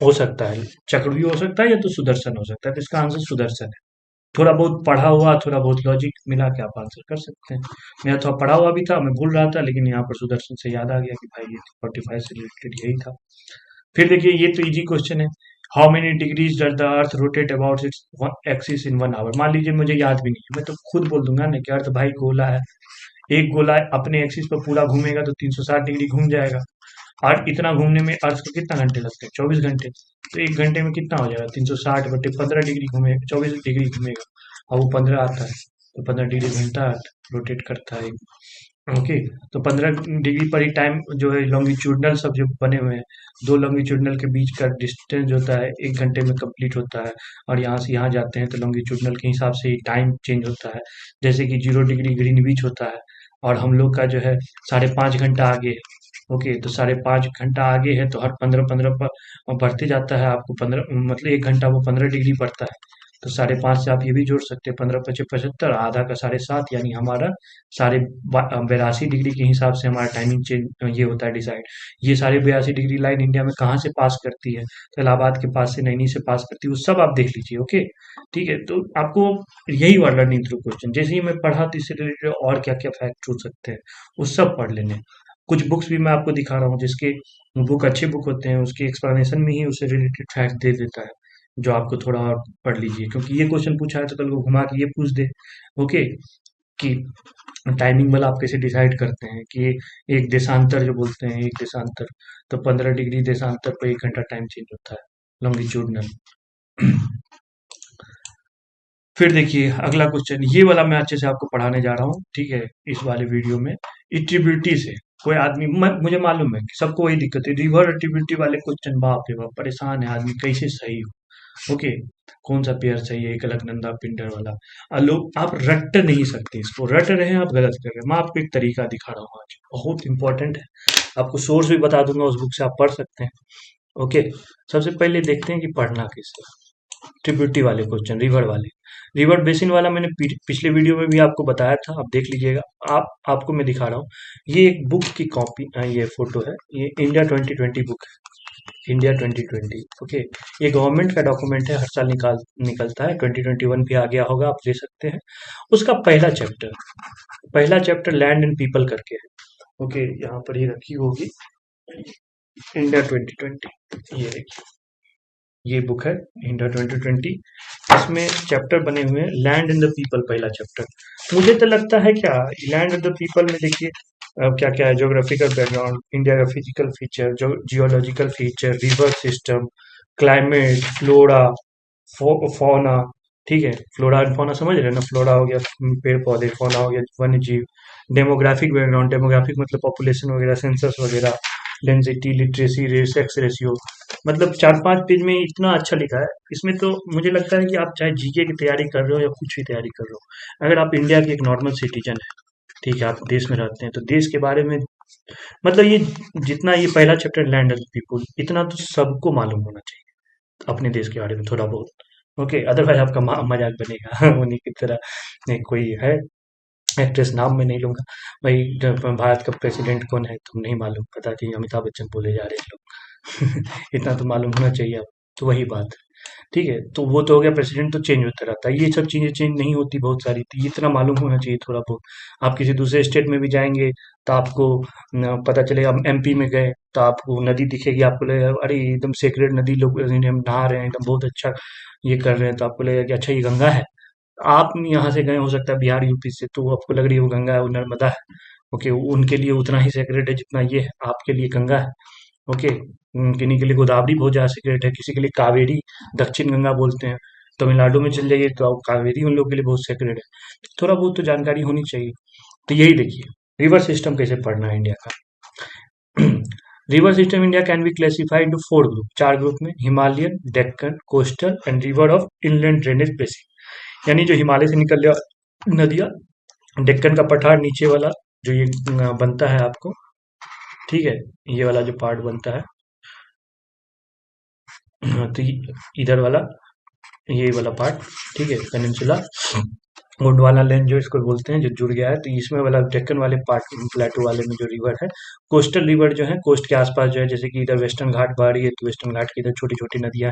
हो सकता है, चक्रव्यूह हो सकता है या तो सुदर्शन हो सकता है, तो इसका आंसर सुदर्शन है। थोड़ा बहुत पढ़ा हुआ, थोड़ा बहुत लॉजिक मिला के आप आंसर कर सकते हैं। मेरा थोड़ा पढ़ा हुआ भी था, मैं भूल रहा था, लेकिन यहाँ पर सुदर्शन से याद आ गया कि भाई ये 45 से रिलेटेड यही था। फिर देखिए ये तो इजी क्वेश्चन है। How many degrees does the earth rotate about its axis in 1 hour. मान लीजिए मुझे याद भी नहीं है, मैं तो खुद बोल दूंगा ना कि अर्थ भाई गोला है, एक गोला अपने एक्सिस पर पूरा घूमेगा तो 360 डिग्री घूम जाएगा। और इतना घूमने में अर्थ को कितना घंटे लगते हैं, 24 घंटे। तो 1 घंटे में कितना हो जाएगा, 360 बटे 15 डिग्री घूमेगा, 24 डिग्री घूमेगा, और वो 15 आता है, तो 15 डिग्री घंटा अर्थ रोटेट करता है। ओके। तो 15 डिग्री पर ही टाइम जो है, लॉन्गिट्यूडनल सब जो बने हुए हैं, दो लॉन्गिट्यूडनल के बीच का डिस्टेंस होता है 1 घंटे में कंप्लीट होता है। और यहाँ से यहाँ जाते हैं तो लॉन्गिट्यूडनल के हिसाब से ही टाइम चेंज होता है। जैसे कि 0 डिग्री ग्रीनविच होता है, और हम लोग का जो है 5.5 घंटा आगे है। ओके, तो 5.5 घंटा आगे है तो हर 15-15 पर बढ़ते जाता है, आपको 15 मतलब 1 घंटा वो 15 डिग्री बढ़ता है। तो 5.5 से आप ये भी जोड़ सकते हैं, 15 × 5 = 75, आधा का 7.5, यानी हमारा 82 डिग्री के हिसाब से हमारा टाइमिंग चेंज ये होता है डिसाइड। ये 82 डिग्री लाइन इंडिया में कहाँ से पास करती है, तो इलाहाबाद के पास से, नैनी से पास करती है, वो सब आप देख लीजिए। ओके, ठीक है। तो आपको यही हुआ लर्निंग थ्रू क्वेश्चन, जैसे ही मैं पढ़ा तो इससे रिलेटेड और क्या क्या फैक्ट हो सकते हैं वो सब पढ़ लेने। कुछ बुक्स भी मैं आपको दिखा रहा हूँ जिसके बुक अच्छे बुक होते हैं, उसके एक्सप्लेनेशन में ही उससे रिलेटेड फैक्ट दे देता है, जो आपको थोड़ा और पढ़ लीजिए, क्योंकि ये क्वेश्चन पूछा है तो कल को घुमा के ये पूछ दे। ओके, कि टाइमिंग वाला आप कैसे डिसाइड करते हैं कि एक देशांतर जो बोलते हैं, एक देशांतर, तो 15 डिग्री देशांतर पर 1 घंटा टाइम चेंज होता है, लॉन्गिट्यूडनल। फिर देखिए अगला क्वेश्चन, ये वाला मैं अच्छे से आपको पढ़ाने जा रहा हूँ, ठीक है, इस वाले वीडियो में। इट्रीबिलिटी से कोई आदमी, मुझे मालूम है कि सबको वही दिक्कत है, रिवर इट्रीबिलिटी वाले क्वेश्चन, बाप रे बाप परेशान है आदमी कैसे सही हो। ओके, कौन सा पेयर सही है, एक अलकनंदा पिंडर वाला। लोग आप रट नहीं सकते, इसको रट रहे हैं आप गलत कर रहे हैं। मैं आपको एक तरीका दिखा रहा हूँ आज, बहुत इंपॉर्टेंट है, आपको सोर्स भी बता दूंगा, उस बुक से आप पढ़ सकते हैं। ओके, सबसे पहले देखते हैं कि पढ़ना कैसे। ट्रिब्यूटी वाले क्वेश्चन, रिवर वाले, रिवर बेसिन वाला मैंने पिछले वीडियो में भी आपको बताया था, आप देख लीजिएगा। आपको मैं दिखा रहा हूँ, ये एक बुक की कॉपी, ये फोटो है, ये इंडिया 2020 बुक है, इंडिया 2020। ओके, ये गवर्नमेंट का डॉक्यूमेंट है, हर साल निकलता है, 2021 भी आ गया होगा, आप ले सकते हैं। उसका पहला चैप्टर लैंड एंड पीपल करके है। ओके, यहाँ पर ये रखी होगी, इंडिया 2020, ये देखिए, ये बुक है इंडिया 2020। इसमें चैप्टर बने हुए हैं, लैंड एंड द पीपल पहला चैप्टर। मुझे तो लगता है क्या, लैंड एंड द पीपल में देखिए क्या क्या है, ज्योग्राफिकल बैकग्राउंड, इंडिया का फिजिकल फीचर, जो geological feature, river system, climate, flora, fauna, ठीक है, फ्लोरा एंड फौना समझ रहे हैं ना, फ्लोरा हो गया पेड़ पौधे, फौना हो गया वन्य जीव, डेमोग्राफिक बैकग्राउंड, डेमोग्राफिक मतलब पॉपुलेशन वगैरह, सेंसस वगैरह, density, literacy rate, sex ratio. मतलब 4-5 पेज में इतना अच्छा लिखा है इसमें, तो मुझे लगता है कि आप चाहे जीके की तैयारी कर रहे हो या कुछ भी तैयारी कर रहे हो, अगर आप इंडिया के एक नॉर्मल सिटीजन है, ठीक है, आप देश में रहते हैं, तो देश के बारे में मतलब ये जितना ये पहला चैप्टर लैंड एंड पीपुल, इतना तो सबको मालूम होना चाहिए अपने देश के बारे में थोड़ा बहुत। ओके, अदरवाइज आपका मजाक बनेगा उन्हीं की तरह। नहीं, कोई है एक्ट्रेस, नाम मैं नहीं लूंगा भाई। जब भारत का प्रेसिडेंट कौन है तुम नहीं मालूम, पता नहीं अमिताभ बच्चन बोले जा रहे हैं लोग। इतना तो मालूम होना चाहिए आप। तो वही बात है। ठीक है, तो वो तो हो गया, प्रेसिडेंट तो चेंज होता रहता है, ये सब चीजें चेंज नहीं होती बहुत सारी, तो ये इतना मालूम होना चाहिए थोड़ा बहुत। आप किसी दूसरे स्टेट में भी जाएंगे तो आपको पता चलेगा। एमपी में गए तो आपको नदी दिखेगी, आपको लगेगा अरे एकदम सेक्रेट नदी, लोग हम नहा रहे हैं एकदम बहुत अच्छा ये कर रहे हैं, तो आपको लगेगा कि अच्छा ये गंगा है। आप यहाँ से गए हो सकता है बिहार यूपी से, तो आपको लग रही है वो गंगा है, वो नर्मदा है। ओके, उनके लिए उतना ही सेक्रेट है जितना ये है, आपके लिए गंगा है। ओके, किन्हीं के लिए गोदावरी बहुत ज्यादा सेक्रेट है, किसी के लिए कावेरी, दक्षिण गंगा बोलते हैं। तमिलनाडु में चल जाइए तो आप कावेरी उन लोगों के लिए बहुत सेक्रेट है। थोड़ा बहुत तो जानकारी होनी चाहिए। तो यही देखिए, रिवर सिस्टम कैसे पढ़ना है इंडिया का। River system India can be classified into 4 group, 4 group में, Himalayan, Deccan, coastal and river of inland drainage basin. यानी जो हिमालय से निकल नदियाँ, डेक्कन का पठार नीचे वाला जो ये बनता है आपको, ठीक है, ये वाला जो पार्ट बनता है, हाँ, तो इधर वाला, ये वाला पार्ट, ठीक है, पेनिनसुला, गोंडवाना लैंड जो इसको बोलते हैं, जो जुड़ गया है, तो इसमें वाला डेक्कन वाले पार्ट, प्लेटो वाले में जो रिवर है। कोस्टल रिवर जो है कोस्ट के आसपास जो है, जैसे कि इधर वेस्टर्न घाट बह रही है, तो वेस्टर्न घाट की इधर छोटी छोटी नदियां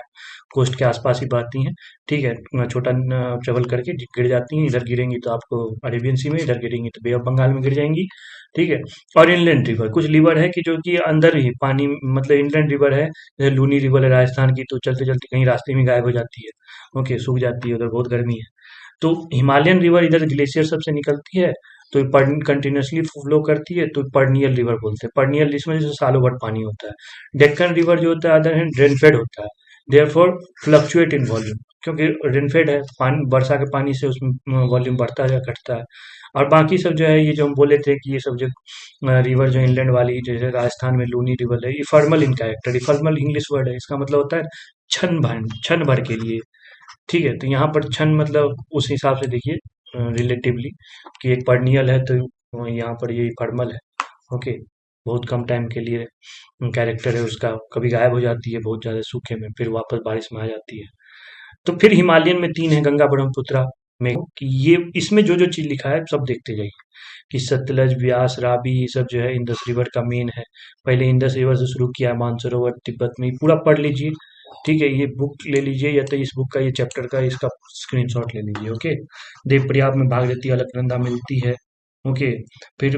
कोस्ट के आसपास ही बहती हैं। ठीक है, छोटा ट्रेवल करके गिर जाती हैं, इधर गिरेंगी तो आपको अरेबियन सी में, इधर गिरेंगी तो बे ऑफ बंगाल में गिर जाएंगी। ठीक है, और इनलैंड रिवर, कुछ रिवर है कि जो कि अंदर ही पानी, मतलब इनलैंड रिवर है, जैसे लूनी रिवर है राजस्थान की, तो चलते चलते कहीं रास्ते में गायब हो जाती है। ओके, सूख जाती है, उधर बहुत गर्मी है। तो हिमालयन रिवर इधर ग्लेशियर सबसे निकलती है, तो कंटिन्यूसली फ्लो करती है, तो पर्नियल रिवर बोलते हैं। पर्नियल इसमें जैसे सालों भर पानी होता है। डेक्कन रिवर जो होता है अदर हैंड रेनफेड होता है, देयरफॉर फ्लक्चुएट इन वॉल्यूम, क्योंकि रेनफेड है, पानी वर्षा के पानी से उसमें वॉल्यूम बढ़ता है या घटता है। और बाकी सब जो है, ये जो हम बोले थे कि ये सब जो रिवर जो इंलैंड वाली, जैसे राजस्थान में लूनी रिवर है, ये फॉर्मल इन कैरेक्टर, फॉर्मल इंग्लिश वर्ड है, इसका मतलब होता है क्षण भर के लिए। ठीक है, तो यहाँ पर छन मतलब उस हिसाब से देखिए रिलेटिवली, कि एक पर्नियल है तो यहाँ पर ये फॉर्मल है। ओके, बहुत कम टाइम के लिए कैरेक्टर है उसका, कभी गायब हो जाती है बहुत ज्यादा सूखे में, फिर वापस बारिश में आ जाती है। तो फिर हिमालयन में 3 है, गंगा, ब्रह्मपुत्रा में, कि ये इसमें जो जो चीज लिखा है सब देखते जाइए, कि सतलज, व्यास, रावी, ये सब जो है इंडस रिवर का मेन है। पहले इंडस रिवर से शुरू किया है, मानसरोवर तिब्बत में, ये पूरा पढ़ लीजिए। ठीक है, ये बुक ले लीजिए, या तो इस बुक का ये चैप्टर का इसका स्क्रीनशॉट ले लीजिए। ओके, देवप्रयाग में भागीरथी अलकनंदा मिलती है। ओके, फिर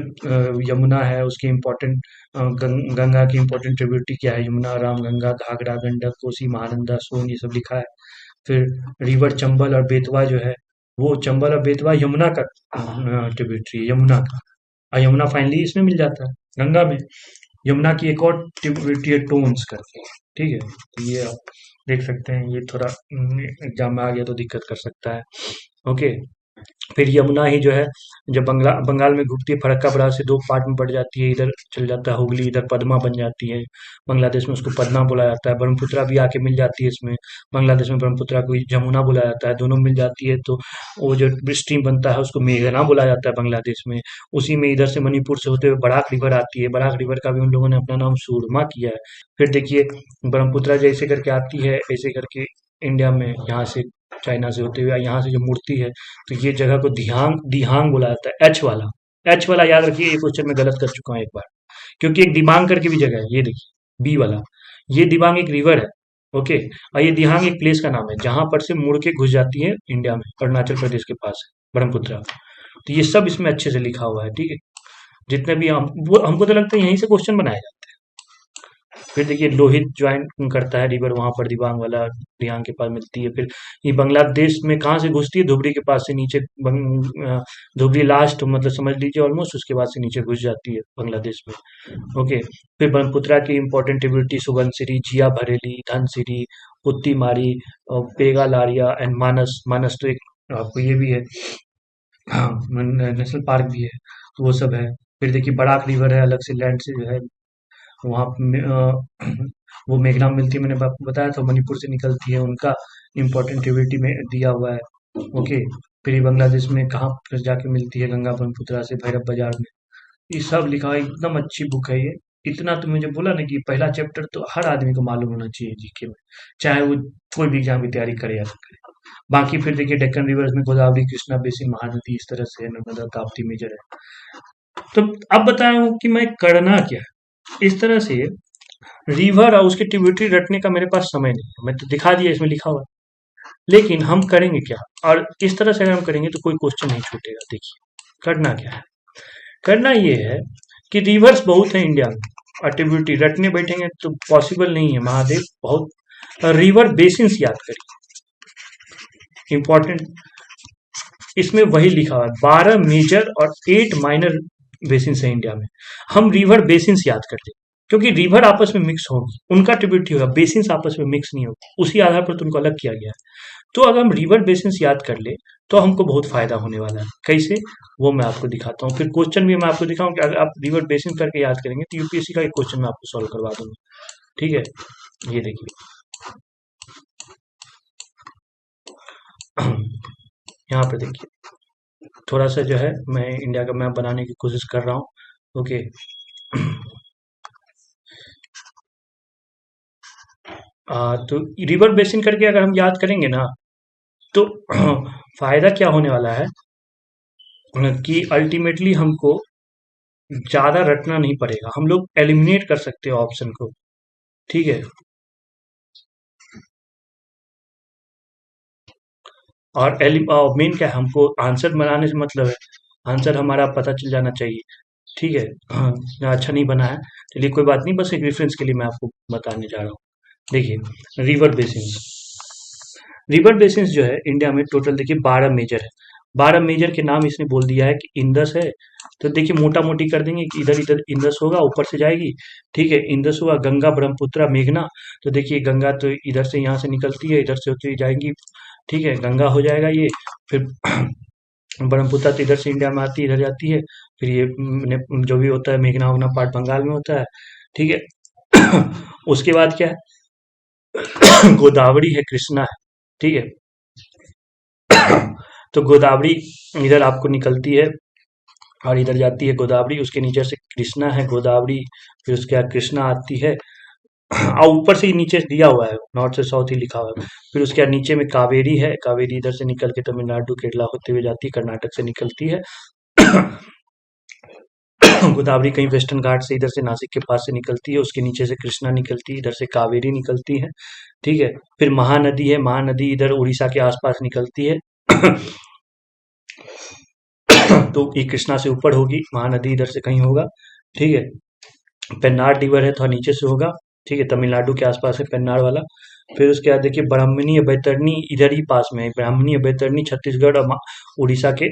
यमुना है, उसकी इम्पोर्टेंट, गंगा की इम्पोर्टेंट ट्रिब्यूटरी क्या है, यमुना, रामगंगा, घाघरा, गंडक, कोसी, महानंदा, सोन, ये सब लिखा है। फिर रिवर चंबल और बेतवा जो है, वो चंबल और बेतवा यमुना का ट्रिब्यूटरी है, यमुना का। और यमुना फाइनली इसमें मिल जाता है, गंगा में। यमुना की एक और ट्रिब्यूटरी है, टोन्स करके। ठीक है, तो ये आप देख सकते हैं, ये थोड़ा एग्जाम में आ गया तो दिक्कत कर सकता है। ओके, फिर यमुना ही जो है, जब बंगाल में घुसती है, फरक्का बराज से 2 पार्ट में बढ़ जाती है, इधर चल जाता है हुगली, इधर पद्मा बन जाती है। बांग्लादेश में उसको पद्मा बोला जाता है। ब्रह्मपुत्रा भी आके मिल जाती है इसमें, बांग्लादेश में ब्रह्मपुत्रा को जमुना बोला जाता है, दोनों मिल जाती है, तो वो जो स्ट्रीम बनता है उसको मेघना बोला जाता है बांग्लादेश में। उसी में इधर से मणिपुर से होते हुए बराक रिवर आती है, बराक रिवर का भी उन लोगों ने अपना नाम सूरमा किया है। फिर देखिए, ब्रह्मपुत्रा जैसे करके आती है, ऐसे करके इंडिया में, यहाँ से चाइना से होते हुए यहाँ से जो मूर्ति है, तो ये जगह को दिहांग दिहांग बोला जाता है, एच वाला। एच वाला याद रखिए, ये क्वेश्चन में गलत कर चुका हूँ एक बार, क्योंकि एक दिबांग करके भी जगह है, ये देखिए बी वाला, ये दिबांग एक रिवर है। ओके, और ये दिहांग एक प्लेस का नाम है, जहां पर से मुड़ के घुस जाती है इंडिया में, अरुणाचल प्रदेश के पास है ब्रह्मपुत्रा। तो ये सब इसमें अच्छे से लिखा हुआ है। ठीक है, जितने भी हमको तो लगता है यहीं से क्वेश्चन बनाए जाते हैं। फिर देखिए, लोहित ज्वाइन करता है रिवर, वहां पर दिबांग वाला, दिहांग के पास मिलती है। फिर ये बांग्लादेश में कहाँ से घुसती है, धुबरी के पास से नीचे, धुबरी लास्ट मतलब समझ लीजिए ऑलमोस्ट, उसके बाद से नीचे घुस जाती है बांग्लादेश में। ओके, फिर ब्रह्मपुत्रा की इंपॉर्टेंट ट्रिब्यूटरी सुबनसिरी, जिया भरेली, धनसिरी, पुत्तीमारी, और पेगा लारिया एंड मानस। मानस तो एक आपको ये भी है, हाँ, नेशनल पार्क भी है, तो वो सब है। फिर देखिए, बराक रिवर है, अलग से लैंड से जो है, वहाँ वो मेघना में मिलती है, मैंने आपको बताया था, मणिपुर से निकलती है, उनका इम्पोर्टेंट ट्रिब्यूटरी में दिया हुआ है। ओके, फिर ये बांग्लादेश में कहाँ फिर जाके मिलती है, गंगा ब्रह्मपुत्रा से भैरव बाजार में। ये सब लिखा है, एकदम अच्छी बुक है ये। इतना तो मुझे बोला ना कि पहला चैप्टर तो हर आदमी को मालूम होना चाहिए जीके में, चाहे वो कोई भी एग्जाम की तैयारी करे या ना करे। बाकी फिर देखिए डेक्कन रिवर्स में गोदावरी, कृष्णा बेसिन, महानदी, इस तरह से नर्मदा, ताप्ती मेजर है। तो अब बताया हूँ कि मैं करना क्या है। इस तरह से रिवर और उसके ट्रिब्यूटरी रटने का मेरे पास समय नहीं है, मैं तो दिखा दिया इसमें लिखा हुआ है। लेकिन हम करेंगे क्या, और इस तरह से अगर हम करेंगे तो कोई क्वेश्चन नहीं छूटेगा। देखिए करना क्या है, करना ये है कि रिवर्स बहुत है इंडिया में, और ट्रिब्यूटरी रटने बैठेंगे तो पॉसिबल नहीं है। महादेव बहुत, रिवर बेसिन्स याद करिए, इंपॉर्टेंट। इसमें वही लिखा हुआ है, 12 मेजर और 8 माइनर बेसिन्स है इंडिया में। हम रिवर बेसिन्स याद करते हैं, क्योंकि रिवर आपस में मिक्स होगी, उनका ट्रिब्यूटरी होगा, बेसिन्स आपस में मिक्स नहीं होगी, उसी आधार पर तो उनको अलग किया गया है। तो अगर हम रिवर बेसिन्स याद कर ले तो हमको बहुत फायदा होने वाला है। कैसे, वो मैं आपको दिखाता हूँ। फिर क्वेश्चन भी मैं आपको दिखाऊँ कि अगर आप रिवर बेसिन करके याद करेंगे तो यूपीएससी का एक क्वेश्चन मैं आपको सॉल्व करवा दूंगा। ठीक है, ये देखिए यहाँ पे देखिए, थोड़ा सा जो है मैं इंडिया का मैप बनाने की कोशिश कर रहा हूँ। ओके, तो रिवर बेसिन करके अगर हम याद करेंगे ना तो फायदा क्या होने वाला है कि अल्टीमेटली हमको ज्यादा रटना नहीं पड़ेगा, हम लोग एलिमिनेट कर सकते हैं ऑप्शन को। ठीक है, और मेन क्या है, हमको आंसर बनाने से मतलब है, आंसर हमारा पता चल जाना चाहिए। ठीक है, हाँ, अच्छा नहीं बना है, चलिए कोई बात नहीं, बस एक रेफरेंस के लिए मैं आपको बताने जा रहा हूँ। देखिए रिवर बेसिन, रिवर बेसिन्स जो है इंडिया में टोटल देखिए 12 मेजर है। 12 मेजर के नाम इसने बोल दिया है कि इंदस है, तो देखिए मोटा मोटी कर देंगे कि इधर इधर इंदस होगा, ऊपर से जाएगी। ठीक है, इंदस हुआ, गंगा, ब्रह्मपुत्रा, मेघना। तो देखिए गंगा तो इधर से यहाँ से निकलती है, इधर से होती जाएंगी। ठीक है, गंगा हो जाएगा ये। फिर ब्रह्मपुत्रा तो इधर से इंडिया में आती है, इधर जाती है। फिर ये जो भी होता है मेघना उगना पार्ट बंगाल में होता है। ठीक है, उसके बाद क्या है, गोदावरी है, कृष्णा है। ठीक है, तो गोदावरी इधर आपको निकलती है और इधर जाती है गोदावरी, उसके नीचे से कृष्णा है, गोदावरी, फिर उसके बाद कृष्णा आती है। और ऊपर से ही नीचे दिया हुआ है, नॉर्थ से साउथ ही लिखा हुआ है। फिर उसके बाद नीचे में कावेरी है, कावेरी इधर से निकल के तमिलनाडु केरला होते हुए जाती है, कर्नाटक से निकलती है। गोदावरी कहीं वेस्टर्न घाट से इधर से नासिक के पास से निकलती है, उसके नीचे से कृष्णा निकलती है, इधर से कावेरी निकलती है। ठीक है, फिर महानदी है, महानदी इधर उड़ीसा के आसपास निकलती है। तो ये कृष्णा से ऊपर होगी, महानदी इधर से कहीं होगा। ठीक है, पेन्नार रिवर है, थोड़ा नीचे से होगा। ठीक है, तमिलनाडु के आसपास है पेन्नार वाला। फिर उसके बाद देखिए ब्राह्मणी या बैतरणी इधर ही पास में है, ब्राह्मणी या बैतरणी छत्तीसगढ़ और उड़ीसा के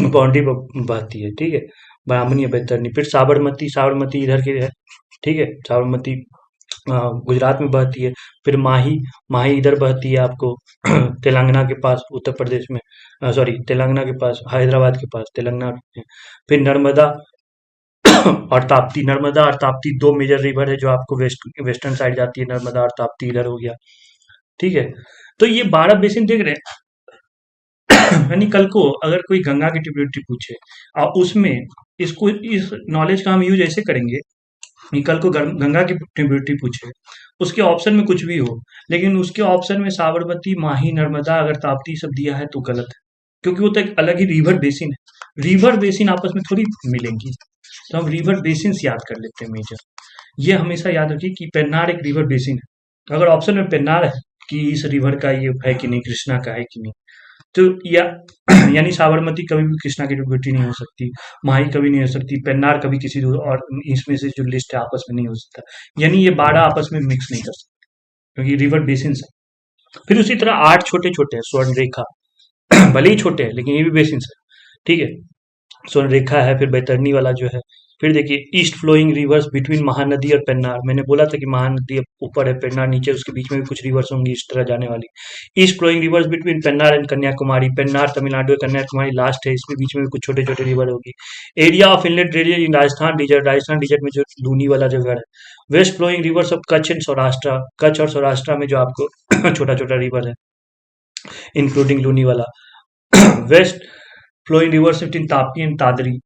बाउंड्री पर बहती है। ठीक है, ब्राह्मणी या बैतरणी। फिर साबरमती, साबरमती इधर के है। ठीक है, साबरमती गुजरात में बहती है। फिर माही, माही इधर बहती है आपको तेलंगाना के पास, उत्तर प्रदेश में, सॉरी तेलंगाना के पास, हैदराबाद के पास, तेलंगाना में। फिर नर्मदा और ताप्ती, नर्मदा और ताप्ती दो मेजर रिवर है जो आपको वेस्टर्न साइड जाती है, नर्मदा और ताप्ती इधर हो गया। ठीक है, तो ये 12 बेसिन देख रहे हैं। यानी कल को अगर कोई गंगा की ट्रिब्यूटरी पूछे और उसमें इसको, इस नॉलेज का हम यूज ऐसे करेंगे कि कल को गंगा की ट्रिब्यूटरी पूछे, उसके ऑप्शन में कुछ भी हो, लेकिन उसके ऑप्शन में साबरमती, माही, नर्मदा अगर ताप्ती सब दिया है तो गलत है, क्योंकि वो तो एक अलग ही रिवर बेसिन है। रिवर बेसिन आपस में थोड़ी मिलेंगी, तो हम रिवर बेसिन याद कर लेते हैं मेजर। ये हमेशा याद रखिए कि पेन्नार एक रिवर बेसिन है। अगर ऑप्शन में पेन्नार है कि इस रिवर का ये है कि नहीं, कृष्णा का है कि नहीं, तो या यानी साबरमती कभी भी कृष्णा की ट्रिब्यूटरी नहीं हो सकती, माही कभी नहीं हो सकती, पेन्नार कभी किसी और इसमें से जो लिस्ट है आपस में नहीं हो सकता। यानी ये 12 आपस में मिक्स नहीं कर सकते, क्योंकि रिवर बेसिन है। फिर उसी तरह 8 छोटे छोटे हैं, स्वर्ण रेखा, भले ही छोटे हैं लेकिन ये भी बेसिन है। ठीक है, स्वर्ण रेखा है, फिर बैतरणी वाला जो है। फिर देखिए east flowing rivers between Mahanadi और पेन्नार, मैंने बोला था कि महानदी ऊपर है, पेन्नार नीचे, उसके बीच में भी कुछ रिवर्स होंगी इस तरह जाने वाली। East flowing rivers between Pennar and Kanyakumari, Pennar Tamil Nadu है, कन्याकुमारी लास्ट है, इसमें बीच में भी कुछ छोटे छोटे रिवर होगी। Area of inlet radius in Rajasthan desert, Rajasthan desert में जो लूनी वाला जगह है। West flowing rivers of Kutch and Saurashtra, Kutch और सौराष्ट्र में जो आपको छोटा छोटा रिवर है, इंक्लूडिंग लूनी वाला। West flowing rivers between Tapti and Tadri,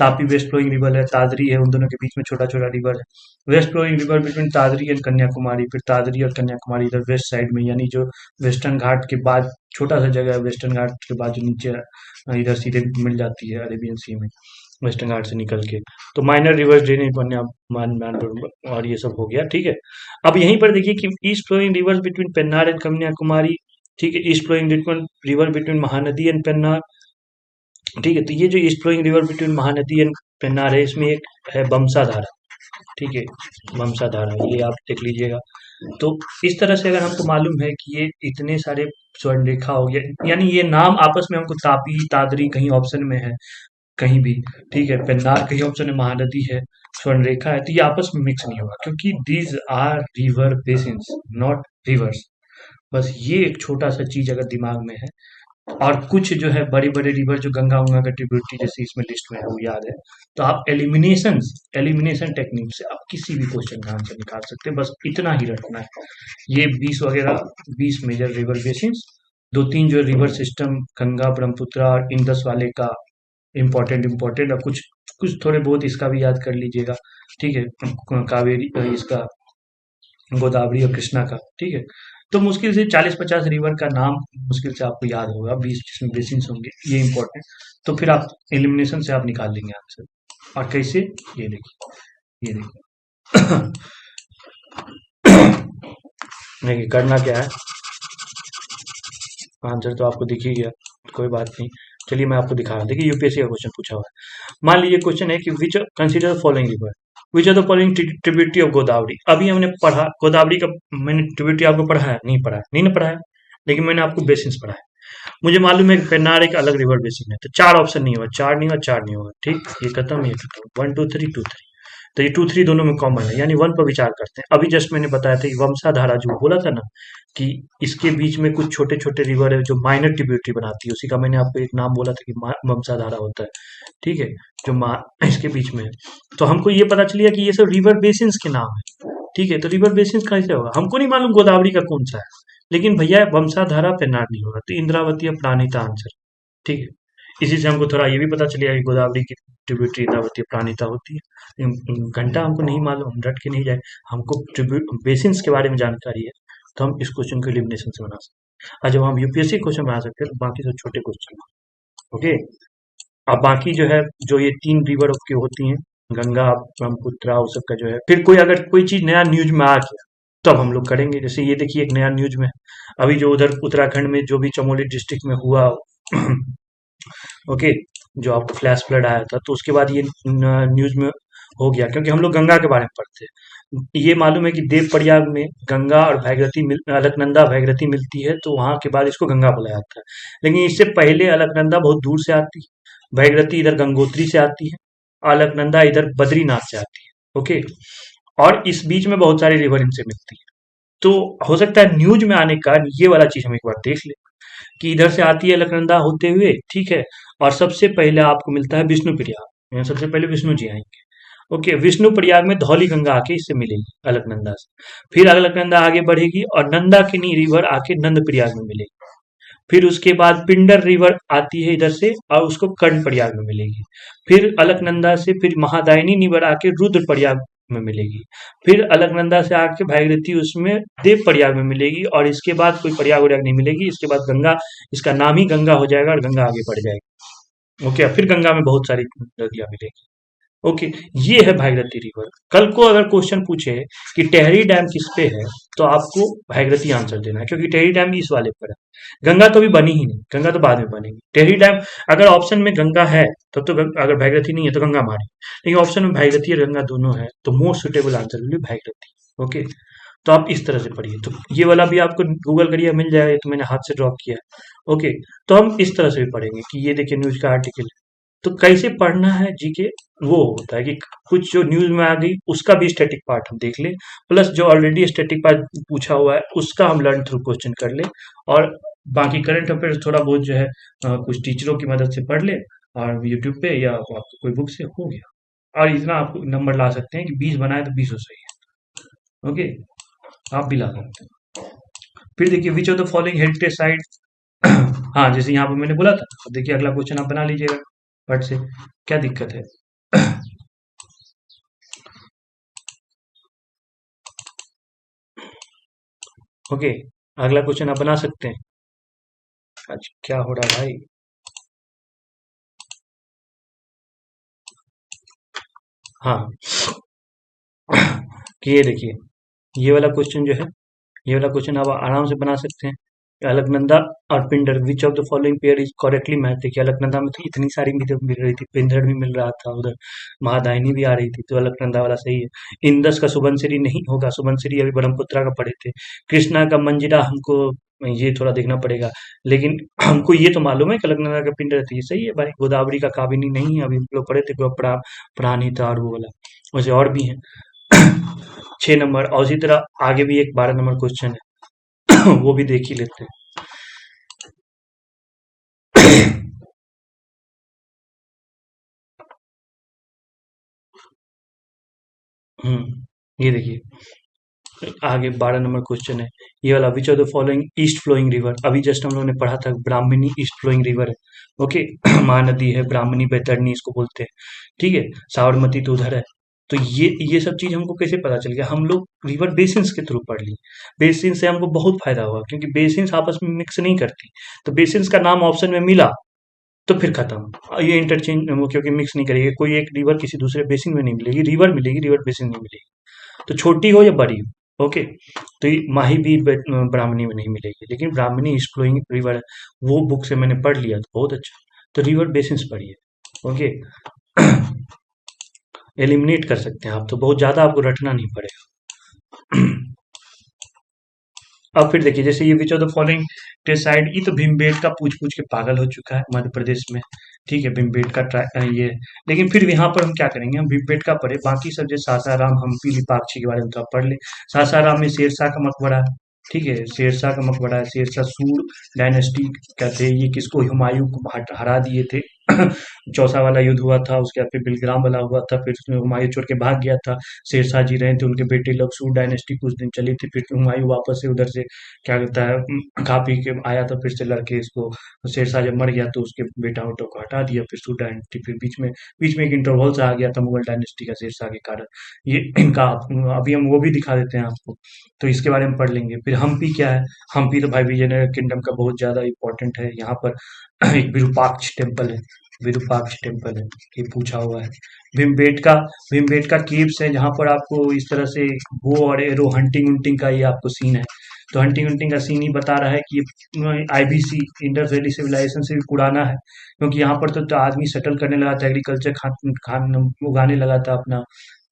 Tapi west flowing river है, तादरी है, उन दोनों के बीच में छोटा छोटा रिवर है। West flowing river between Tadri and Kanyakumari, फिर तादरी और कन्याकुमारी इधर वेस्ट साइड में, यानी जो वेस्टर्न घाट के बाद छोटा सा जगह है, वेस्टर्न घाट के बाद जो नीचे इधर सीधे मिल जाती है अरेबियन सी में, वेस्टर्न घाट से निकल के। तो माइनर रिवर्स ड्रेनेज और ये सब हो गया, ठीक है। अब यहीं पर देखिए कि east flowing rivers between Pennar and Kanyakumari, ठीक है, east flowing river between Mahanadi and Pennar, ठीक है। तो ये जो east flowing river between Mahanadi and Pennar है, इसमें एक है बमसा धारा, ठीक है, बमसा धारा, ये आप देख लीजिएगा। तो इस तरह से अगर हमको मालूम है कि ये इतने सारे स्वर्णरेखा हो गया, यानी ये नाम आपस में हमको तापी तादरी कहीं ऑप्शन में है, कहीं भी, ठीक है, पेन्नार कहीं ऑप्शन में, महानदी है, स्वर्णरेखा है, तो ये आपस में मिक्स नहीं होगा, क्योंकि these are river basins, not rivers. बस ये एक छोटा सा चीज अगर दिमाग में है, और कुछ जो है बड़े बड़े रिवर जो गंगा उंगा का ट्रिब्यूटरी जैसे इसमें लिस्ट में है वो याद है, तो आप एलिमिनेशन टेक्निक से आप किसी भी क्वेश्चन का आंसर निकाल सकते हैं, बस इतना ही रखना है। ये 20 वगैरह 20 मेजर रिवर बेसिन्स, दो तीन जो रिवर सिस्टम गंगा ब्रह्मपुत्र और इंडस वाले का इम्पोर्टेंट, और कुछ कुछ थोड़े बहुत इसका भी याद कर लीजिएगा, ठीक है, कावेरी इसका, गोदावरी और कृष्णा का, ठीक है। तो मुश्किल से 40-50 रिवर का नाम मुश्किल से आपको याद होगा, 20 जिसमें बेसिन्स होंगे, ये इंपॉर्टेंट। तो फिर आप एलिमिनेशन से आप निकाल लेंगे आंसर। और कैसे, ये देखिए, ये देखिए देखिए करना क्या है, आंसर तो आपको दिख ही गया, कोई बात नहीं। चलिए मैं आपको दिखा रहा हूँ, देखिए यूपीएससी का क्वेश्चन पूछा हुआ है। मान लीजिए क्वेश्चन है कि which consider following river, which are the following tributary of Godavari. अभी हमने पढ़ा गोदावरी का, मैंने ट्रिब्यूटरी आपको पढ़ा है, नहीं पढ़ा है, नहीं ना पढ़ा है, लेकिन मैंने आपको बेसिन्स पढ़ा है। मुझे मालूम है कि पेन्नार एक अलग रिवर बेसिन है, तो 4 ऑप्शन नहीं होगा, 4 नहीं होगा, 4 नहीं होगा, ठीक, ये खत्म, ये खत्म, 1 2 3 2 3। तो ये 2 3 दोनों में कॉमन है, यानी 1 पर विचार करते हैं। अभी जस्ट मैंने बताया था कि वमसा धारा जो बोला था ना, कि इसके बीच में कुछ छोटे छोटे रिवर है जो माइनर ट्रिब्यूटरी बनाती है, उसी का मैंने आपको एक नाम बोला था कि वमसा धारा होता है, ठीक है, जो इसके बीच में है। तो हमको ये पता चल गया कि ये सब रिवर बेसिन्स के नाम है, ठीक है। तो रिवर बेसिन्स कैसे होगा, हमको नहीं मालूम गोदावरी का कौन सा है, लेकिन भैया वमसाधारा पेन्नार नहीं होगा, तो इंद्रावती और प्राणिता आंसर, ठीक है। इसी से हमको थोड़ा ये भी पता चलेगा कि गोदावरी की ट्रिब्यूटरी इंद्रावती और प्राणिता होती है। घंटा हमको नहीं मालूम, हम डट के नहीं जाए, हमको ट्रिब्यूट बेसिन्स के बारे में जानकारी है, तो हम इस क्वेश्चन को एलिमिनेशन से बना सकते हैं। और जब हम यूपीएससी क्वेश्चन बना सकते हैं, तो बाकी सब छोटे क्वेश्चन, ओके। अब बाकी जो है, जो ये 3 रिवर की होती हैं, गंगा ब्रह्मपुत्र, उस सब का जो है, फिर कोई अगर कोई चीज नया न्यूज में आ गया, तब हम लोग करेंगे। जैसे ये देखिए एक नया न्यूज में अभी जो उधर उत्तराखंड में जो भी चमोली डिस्ट्रिक्ट में हुआ ओके, जो आपको फ्लैश फ्लड आया था, तो उसके बाद ये न्यूज में हो गया, क्योंकि हम लोग गंगा के बारे में पढ़ते हैं। ये मालूम है कि देव प्रयाग में गंगा और भागीरथी अलकनंदा भागीरथी मिलती है, तो वहां के बाद इसको गंगा बुलाया जाता है। लेकिन इससे पहले अलकनंदा बहुत दूर से आती है, भागीरथी इधर गंगोत्री से आती है, अलकनंदा इधर बद्रीनाथ से आती है, ओके। और इस बीच में बहुत सारी रिवर इनसे मिलती है। तो हो सकता है न्यूज में आने का ये वाला चीज हम एक बार देख ले, कि इधर से आती है अलकनंदा होते हुए, ठीक है, और सबसे पहले आपको मिलता है विष्णु प्रयाग, यहाँ सबसे पहले विष्णु जी आएंगे, ओके। विष्णु प्रयाग में धौली गंगा आके इससे मिलेगी अलकनंदा से, फिर अलकनंदा आगे बढ़ेगी और नंदाकिनी रिवर आके नंद प्रयाग में मिलेगी, फिर उसके बाद पिंडर रिवर आती है इधर से और उसको कर्ण प्रयाग में मिलेगी, फिर अलकनंदा से फिर महादायिनी रिवर आके रुद्र प्रयाग में मिलेगी, फिर अलकनंदा से आके भागीरथी उसमें देव प्रयाग में मिलेगी, और इसके बाद कोई प्रयाग उर्याग नहीं मिलेगी। इसके बाद गंगा, इसका नाम ही गंगा हो जाएगा और गंगा आगे बढ़ जाएगी, ओके। फिर गंगा में बहुत सारी नदियां मिलेगी, ओके। ये है भागीरथी रिवर। कल को अगर क्वेश्चन पूछे कि टेहरी डैम किस पे है, तो आपको भागीरथी आंसर देना है, क्योंकि टेहरी डैम भी इस वाले पर है। गंगा तो अभी बनी ही नहीं, गंगा तो बाद में बनेगी। टेहरी डैम अगर ऑप्शन में गंगा है तब तो अगर भागीरथी नहीं है तो गंगा मारी, लेकिन ऑप्शन में भागीरथी और गंगा दोनों है, तो most suitable answer will be Bhagirathi, okay. तो आप इस तरह से पढ़िए, तो ये वाला भी आपको गूगल करिए मिल जाएगा, ये तो मैंने हाथ से ड्रॉप किया है, ओके। तो हम इस तरह से भी पढ़ेंगे कि ये देखिए न्यूज का आर्टिकल, तो कैसे पढ़ना है जीके, वो होता है कि कुछ जो न्यूज में आ गई उसका भी स्टैटिक पार्ट हम देख ले, प्लस जो ऑलरेडी स्टैटिक पार्ट पूछा हुआ है उसका हम लर्न थ्रू क्वेश्चन कर ले, और बाकी करंट अफेयर थोड़ा बहुत जो है कुछ टीचरों की मदद से पढ़ ले, और यूट्यूब पे या आपको कोई बुक से हो गया, और इतना आप नंबर ला सकते हैं कि 20 बनाए तो 20 सही है, ओके, आप भी ला सकते हैं। फिर देखिए विच of the following heritage site, हाँ जैसे यहाँ पे मैंने बोला था, अब देखिए अगला क्वेश्चन आप बना लीजिएगा फट से, क्या दिक्कत है। ओके, अगला क्वेश्चन आप बना सकते हैं। आज क्या हो रहा है भाई? हाँ, कि ये देखिए, ये वाला क्वेश्चन जो है, ये वाला क्वेश्चन आप आराम से बना सकते हैं। अलकनंदा और पिंडर, विच of the following pair is correctly match? देखिए, अलकनंदा में तो इतनी सारी मिल रही थी, पिंडर भी मिल रहा था, उधर महादायिनी भी आ रही थी, तो अलकनंदा वाला सही है। इंदस का सुबनसिरी नहीं होगा, सुबनसिरी अभी ब्रह्मपुत्रा का पढ़े थे। कृष्णा का मंजिरा हमको ये थोड़ा देखना पड़ेगा, लेकिन हमको ये तो मालूम है कि अलकनंदा का पिंडर थी, सही है भाई। गोदावरी का काबिनी नहीं है, अभी हम लोग पढ़े थे प्राणी था, और वो वाला, वैसे और भी है। 6 नंबर, और इसी तरह आगे भी एक 12 नंबर क्वेश्चन है, वो भी देख ही लेते हैं। ये देखिए, आगे 12 नंबर क्वेश्चन है, ये वाला, which of the following east flowing river? अभी जस्ट हम लोगों ने पढ़ा था, ब्राह्मणी ईस्ट फ्लोइंग रिवर है। ओके, महानदी है, ब्राह्मणी बैतरणी इसको बोलते हैं। ठीक है, साबरमती तो उधर है। तो ये सब चीज हमको कैसे पता चल गया? हम लोग रिवर बेसिन्स के थ्रू पढ़ लिए। बेसिन से हमको बहुत फायदा हुआ, क्योंकि बेसिन्स आपस में मिक्स नहीं करती। तो बेसिन्स का नाम ऑप्शन में मिला, तो फिर खत्म, ये इंटरचेंज, क्योंकि मिक्स नहीं करेगी, कोई एक रिवर किसी दूसरे बेसिन में नहीं मिलेगी, रिवर मिलेगी, रिवर बेसिन नहीं मिलेगी। तो छोटी हो या बड़ी हो, ओके। तो ये माही भी ब्राह्मणी में नहीं मिलेगी, लेकिन ब्राह्मणी ईस्ट फ्लोइंग रिवर है, वो बुक से मैंने पढ़ लिया, तो बहुत अच्छा। तो रिवर बेसिन्स पढ़िए, ओके। एलिमिनेट कर सकते हैं आप, तो बहुत ज्यादा आपको रटना नहीं पड़ेगा। अब फिर देखिए, जैसे ये which of the following test site, ये तो भीमबेटका पूछ पूछ के पागल हो चुका है मध्य प्रदेश में। ठीक है, भीमबेटका ये, लेकिन फिर भी यहाँ पर हम क्या करेंगे, हम भीमबेटका पढ़े, बाकी सब जैसे सासाराम, हम्पी, लिपाक्षी के बारे में तो आप पढ़ ले। सासाराम में शेरशाह का मकबरा है। ठीक है, शेरशाह का मकबरा है, शेरशाह सूर डायनेस्टी कहते हैं, ये किसको, हुमायूं को हरा दिए थे। चौसा वाला युद्ध हुआ था, उसके बाद फिर बिलग्राम वाला हुआ था, फिर उसमें हुमायूं छोड़ के भाग गया था। शेरशाह जी रहे थे, उनके बेटे लोग, सूर डायनेस्टी कुछ दिन चली थी, फिर हुमायूं वापस से उधर से क्या कहता है, खा पी के आया था, फिर से लड़के इसको, शेरशाह जब मर गया तो उसके बेटा उटो को हटा दिया, फिर सूर डायनेस्टी, फिर बीच में एक इंटरवल सा आ गया था मुगल डायनेस्टी का शेरशाह के कारण। ये इनका अभी हम वो भी दिखा देते हैं आपको, तो इसके बारे में पढ़ लेंगे। फिर हम्पी क्या है? हम्पी तो भाई विजयनगर किंगडम का बहुत ज्यादा इंपॉर्टेंट है। यहाँ पर एक विरूपाक्ष टेम्पल है, विरूपाक्ष टेम्पल है, ये पूछा हुआ है। भीमबेटका, भीमबेटका केव्स है, जहाँ पर आपको इस तरह से बो और एरो हंटिंग उंटिंग का ये आपको सीन है। तो हंटिंग उंटिंग का सीन ही बता रहा है कि ये आईबीसी, इंडस वैली सिविलाइजेशन से भी पुराना है, क्योंकि यहाँ पर तो आदमी सेटल करने लगा था, एग्रीकल्चर खान खान उगाने लगा था अपना।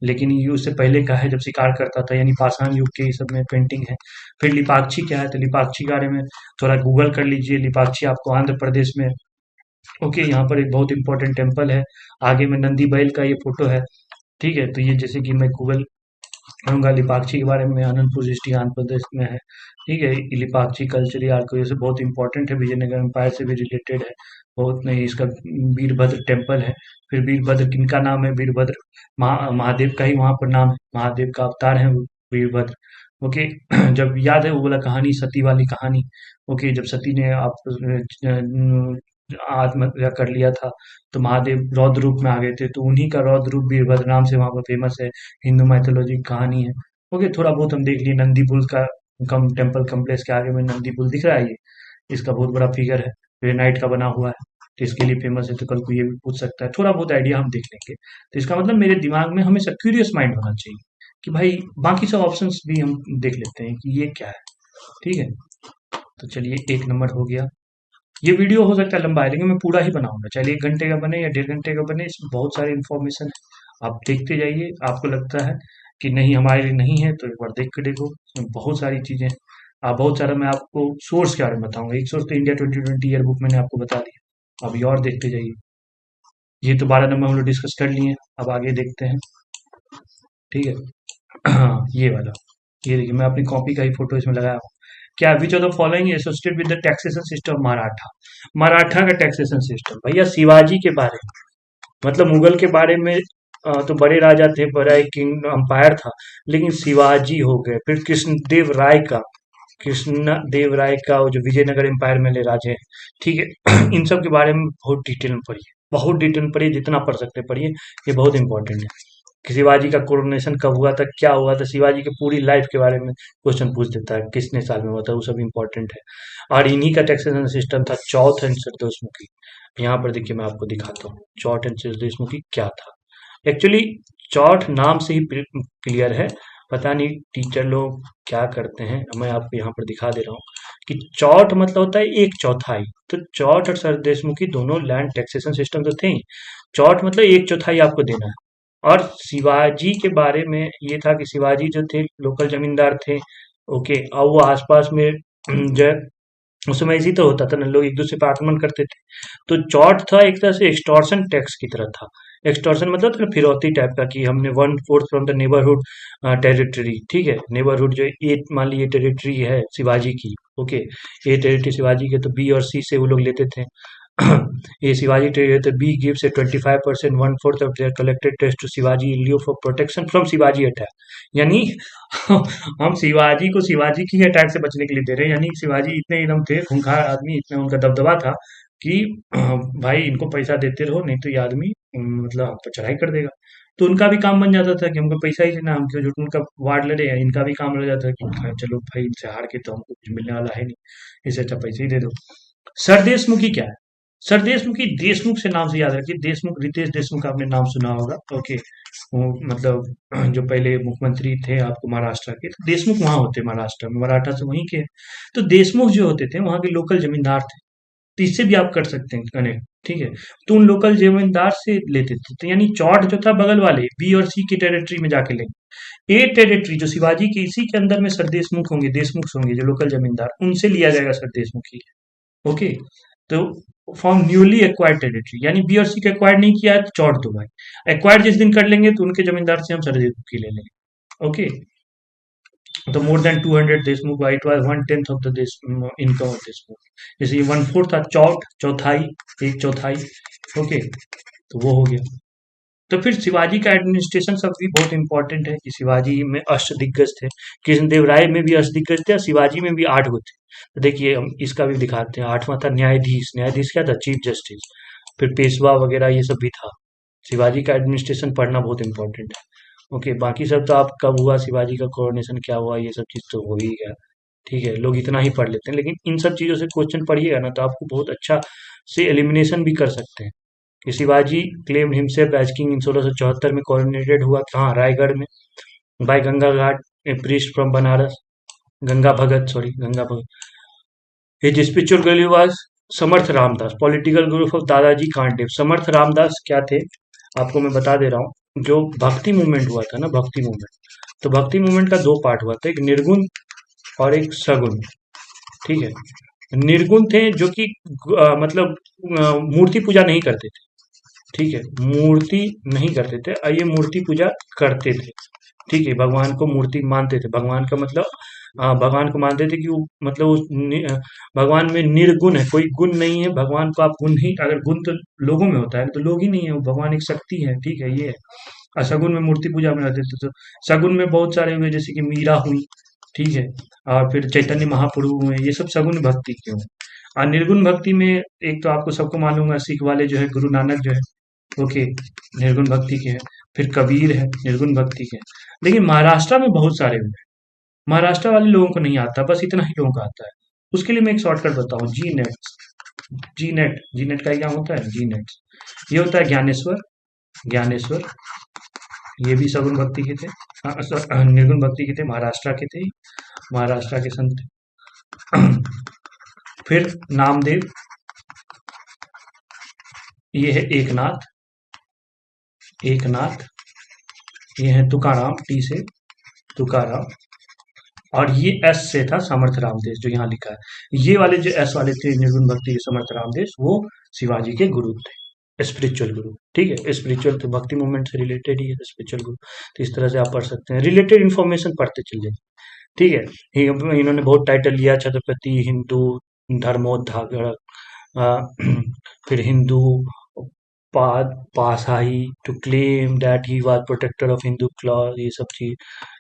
लेकिन ये उससे पहले का है, जब शिकार करता था, यानी पाषाण युग के ये सब में पेंटिंग है। फिर लिपाक्षी क्या है? तो लिपाक्षी के बारे में थोड़ा गूगल कर लीजिए। लिपाक्षी आपको आंध्र प्रदेश में, ओके, यहाँ पर एक बहुत इंपॉर्टेंट टेम्पल है। आगे में नंदी बैल का ये फोटो है। ठीक है, तो ये जैसे कि मैं गूगल करूंगा लिपाक्षी के बारे में, अनंतपुर डिस्ट्रिक्ट आंध्र प्रदेश में है। ठीक है, ये लिपाक्षी कल्चर आर्ट को, जैसे बहुत इंपॉर्टेंट है, विजयनगर एम्पायर से भी रिलेटेड है बहुत। नहीं, इसका वीरभद्र टेम्पल है। फिर वीरभद्र किनका नाम है? वीरभद्र महादेव का ही वहां पर नाम है, महादेव का अवतार है वो, वीरभद्र। ओके। जब याद है वो वाला कहानी, सती वाली कहानी, ओके, जब सती ने आप आत्महत्या कर लिया था, तो महादेव रौद्र रूप में आ गए थे, तो उन्हीं का रौद्र रूप वीरभद्र नाम से वहां पर फेमस है। हिंदू माइथोलॉजी की कहानी है। ओके, थोड़ा बहुत हम देख लिए। नंदी बुल का कम टेम्पल कम्प्लेक्स के आगे में नंदी बुल दिख रहा है, ये इसका बहुत बड़ा फिगर है, ग्रेनाइट का बना हुआ है, तो इसके लिए फेमस है। तो कल को ये भी पूछ सकता है, थोड़ा बहुत आइडिया हम देख लेंगे। तो इसका मतलब मेरे दिमाग में हमेशा क्यूरियस माइंड होना चाहिए कि भाई बाकी सब ऑप्शंस भी हम देख लेते हैं कि ये क्या है। ठीक है, तो चलिए, 1 नंबर हो गया। ये वीडियो हो सकता है लंबा है, लेकिन मैं पूरा ही बनाऊंगा, चाहे 1 घंटे का बने या 1.5 घंटे का बने, इसमें बहुत सारी इन्फॉर्मेशन है। आप देखते जाइए, आपको लगता है कि नहीं हमारे लिए नहीं है, तो एक बार देख के देखो, इसमें बहुत सारी चीजें हैं। आप बहुत सारा, मैं आपको सोर्स के बारे में बताऊंगा। एक सोर्स तो इंडिया 2020 ईयर बुक मैंने आपको बता दिया, अभी और देखते जाइए। ये तो 12 नंबर हम लोग डिस्कस कर लिए हैं, अब आगे देखते हैं। ठीक है। हाँ, ये वाला, ये देखिए, मैं अपनी कॉपी का ही फोटो इसमें लगाया हूँ। क्या विच of the following associated with the taxation system Maratha? Maratha का टैक्सेशन सिस्टम, भैया शिवाजी के बारे में, मतलब मुगल के बारे में तो बड़े राजा थे, बड़ा एक किंग अंपायर था, लेकिन शिवाजी हो गए। फिर कृष्णदेव राय का, कृष्णदेव राय का वो जो विजयनगर एम्पायर में ले राजे हैं। ठीक है। इन सब के बारे में बहुत डिटेल में पढ़िए। बहुत डिटेल में पढ़िए, जितना पढ़ सकते हैं पढ़िए, ये बहुत इंपॉर्टेंट है। कि शिवाजी का कोरोनेशन कब हुआ था, क्या हुआ था, शिवाजी की पूरी लाइफ के बारे में क्वेश्चन पूछ देता है, किसने साल में हुआ था, वो सब इंपॉर्टेंट है। और इन्हीं का टैक्सेशन सिस्टम था चौथ एंड सरदेशमुखी। यहाँ पर देखिए मैं आपको दिखाता हूँ चौथ एंड सरदेशमुखी क्या था। एक्चुअली चौथ नाम से ही क्लियर है, पता नहीं टीचर लोग क्या करते हैं। मैं आपको यहाँ पर दिखा दे रहा हूँ कि चौथ मतलब होता है एक चौथाई। तो चौथ और सरदेशमुखी दोनों लैंड टैक्सेशन सिस्टम तो थे ही। चौथ मतलब एक चौथाई आपको देना है। और शिवाजी के बारे में ये था कि शिवाजी जो थे लोकल जमींदार थे। ओके, और वो आसपास में जो उस समय इसी तो होता था ना, लोग एक दूसरे पर आक्रमण करते थे। तो चॉट था एक तरह से एक्सटॉर्शन टैक्स की तरह था। एक्सटॉर्शन मतलब था ना फिरौती टाइप का, कि हमने 1/4 फ्रॉम द नेबरहुड टेरिटरी, ठीक है। नेबरहुड जो ये मान लीजिए टेरिटरी है शिवाजी की। ओके, ये टेरिटरी शिवाजी के, तो बी और सी से वो लोग लेते थे। ये शिवाजी टेरिटरी, तो B gives a 25%, 1/4 of their collected tax to Shivaji in lieu for protection from Shivaji attack. यानी हम शिवाजी को शिवाजी की अटैक से बचने के लिए दे रहे हैं। यानी शिवाजी इतने एकदम थे खूंखार आदमी, इतना उनका दबदबा था कि भाई इनको पैसा देते रहो, नहीं तो ये आदमी मतलब हम पर चढ़ाई कर देगा। तो उनका भी काम बन जाता था कि हमको पैसा ही देना, हम क्यों झूठ उनका वार्ड लड़े। इनका भी काम लग जाता था कि हाँ, चलो भाई इनसे हार के तो हमको कुछ मिलने वाला है नहीं, इससे अच्छा पैसे ही दे दो। सरदेशमुखी क्या है? सरदेशमुखी देशमुख से नाम से याद रखिए, देशमुख रितेश देशमुख आपने नाम सुना होगा। ओके, वो मतलब जो पहले मुख्यमंत्री थे आपको महाराष्ट्र के, तो देशमुख वहां होते महाराष्ट्र में, मराठा से वहीं के हैं। तो देशमुख जो होते थे वहां के लोकल जमींदार थे। तो इससे भी आप कर सकते हैं कनेक्ट, ठीक है। तो उन लोकल जमींदार से लेते थे, तो यानी चौट जो था बगल वाले बी और सी की टेरिटरी में जाके लेंगे। ए टेरिटरी जो शिवाजी की, इसी के अंदर में सरदेशमुख होंगे, देशमुख होंगे जो लोकल जमींदार, उनसे लिया जाएगा सरदेशमुखी। ओके, तो फ्रॉम न्यूली एक्वायर्ड टेरिटरी, यानी बी और सी को एक्वायर्ड नहीं किया है तो चौड़ दो भाई। एक्वायर्ड जिस दिन कर लेंगे तो उनके जमींदार से हम सरदेशमुखी ले लेंगे। ओके, तो more than 200 Deshmukh, it was 1/10 of the देश इनकम ऑफ देशमुख। जैसे ये 1/4 था, चौथ चौथाई, एक चौथाई। ओके, तो वो हो गया। तो फिर शिवाजी का एडमिनिस्ट्रेशन सब भी बहुत इंपॉर्टेंट है कि शिवाजी में अष्टदिग्गज थे। कृष्णदेव राय में भी अष्टदिग्गज थे और शिवाजी में भी 8 गो थे। तो देखिए हम इसका भी दिखाते हैं। 8वां था न्यायाधीश। न्यायाधीश क्या था? Chief justice. फिर पेशवा वगैरह ये सब भी था। शिवाजी का एडमिनिस्ट्रेशन पढ़ना बहुत इंपॉर्टेंट है। ओके, बाकी सब तो आप कब हुआ शिवाजी का कोरोनेशन, क्या हुआ, ये सब चीज़ तो हो ही गया। ठीक है, लोग इतना ही पढ़ लेते हैं, लेकिन इन सब चीज़ों से क्वेश्चन पढ़िएगा ना तो आपको बहुत अच्छा से एलिमिनेशन भी कर सकते हैं। कि Shivaji claimed himself as king in 1674 में, कोरोनेटेड हुआ कहाँ? रायगढ़ में, by Ganga Ghat, a priest from Banaras, Ganga Bhagat, sorry Ganga Bhagat. His spiritual गैली was Samarth Ramdas, political guru of Dadaji Kondev. Samarth Ramdas क्या थे आपको मैं बता दे रहा हूँ। जो भक्ति मूवमेंट हुआ था ना, भक्ति मूवमेंट, तो भक्ति मूवमेंट का दो पार्ट हुआ था, एक निर्गुण और एक सगुण। ठीक है, निर्गुण थे जो कि मतलब मूर्ति पूजा नहीं करते थे। ठीक है, मूर्ति नहीं करते थे और ये मूर्ति पूजा करते थे। ठीक है, भगवान को मूर्ति मानते थे। भगवान का मतलब भगवान को मानते थे कि वो मतलब भगवान में निर्गुण है, कोई गुण नहीं है। भगवान को आप गुण ही, अगर गुण तो लोगों में होता है तो लोग ही नहीं है, वो भगवान एक शक्ति है। ठीक है, ये है। और सगुन में मूर्ति पूजा में रहते थे। तो सगुन में बहुत सारे हुए, जैसे कि मीरा हुई, ठीक है, और फिर चैतन्य महाप्रभु हुए, ये सब सगुन भक्ति के हुए। और निर्गुण भक्ति में एक तो आपको सबको मालूम है, सिख वाले जो है गुरु नानक जो है, ओके, निर्गुण भक्ति के हैं। फिर कबीर है, निर्गुण भक्ति के हैं। लेकिन महाराष्ट्र में बहुत सारे हुए हैं। महाराष्ट्र वाले लोगों को नहीं आता, बस इतना ही लोगों को आता है। उसके लिए मैं एक शॉर्टकट बताऊं, जी नेट। जी नेट, जी नेट का एग्जाम होता है, जी नेट। ये होता है ज्ञानेश्वर, ज्ञानेश्वर, ये भी सगुण भक्ति के थे, निर्गुण भक्ति के थे, महाराष्ट्र के थे, महाराष्ट्र के संत। फिर नामदेव, ये है एकनाथ, एकनाथ, ये है तुकाराम, टी से तुकाराम। और ये एस से था समर्थ रामदेव, जो यहाँ लिखा है। ये वाले जो एस वाले थे निर्गुण भक्ति के समर्थ रामदेव, वो शिवाजी के गुरु थे, स्पिरिचुअल गुरु। ठीक है, स्पिरिचुअल तो भक्ति मूवमेंट से रिलेटेड ही है, स्पिरिचुअल गुरु। तो इस तरह से आप पढ़ सकते हैं, रिलेटेड इन्फॉर्मेशन पढ़ते चलिए। ठीक है, इन्होंने बहुत टाइटल लिया, छत्रपति हिंदू धर्मोद्धारक, फिर हिंदू पासाही, to claim that he was protector of Hindu clause, ये सब चीज।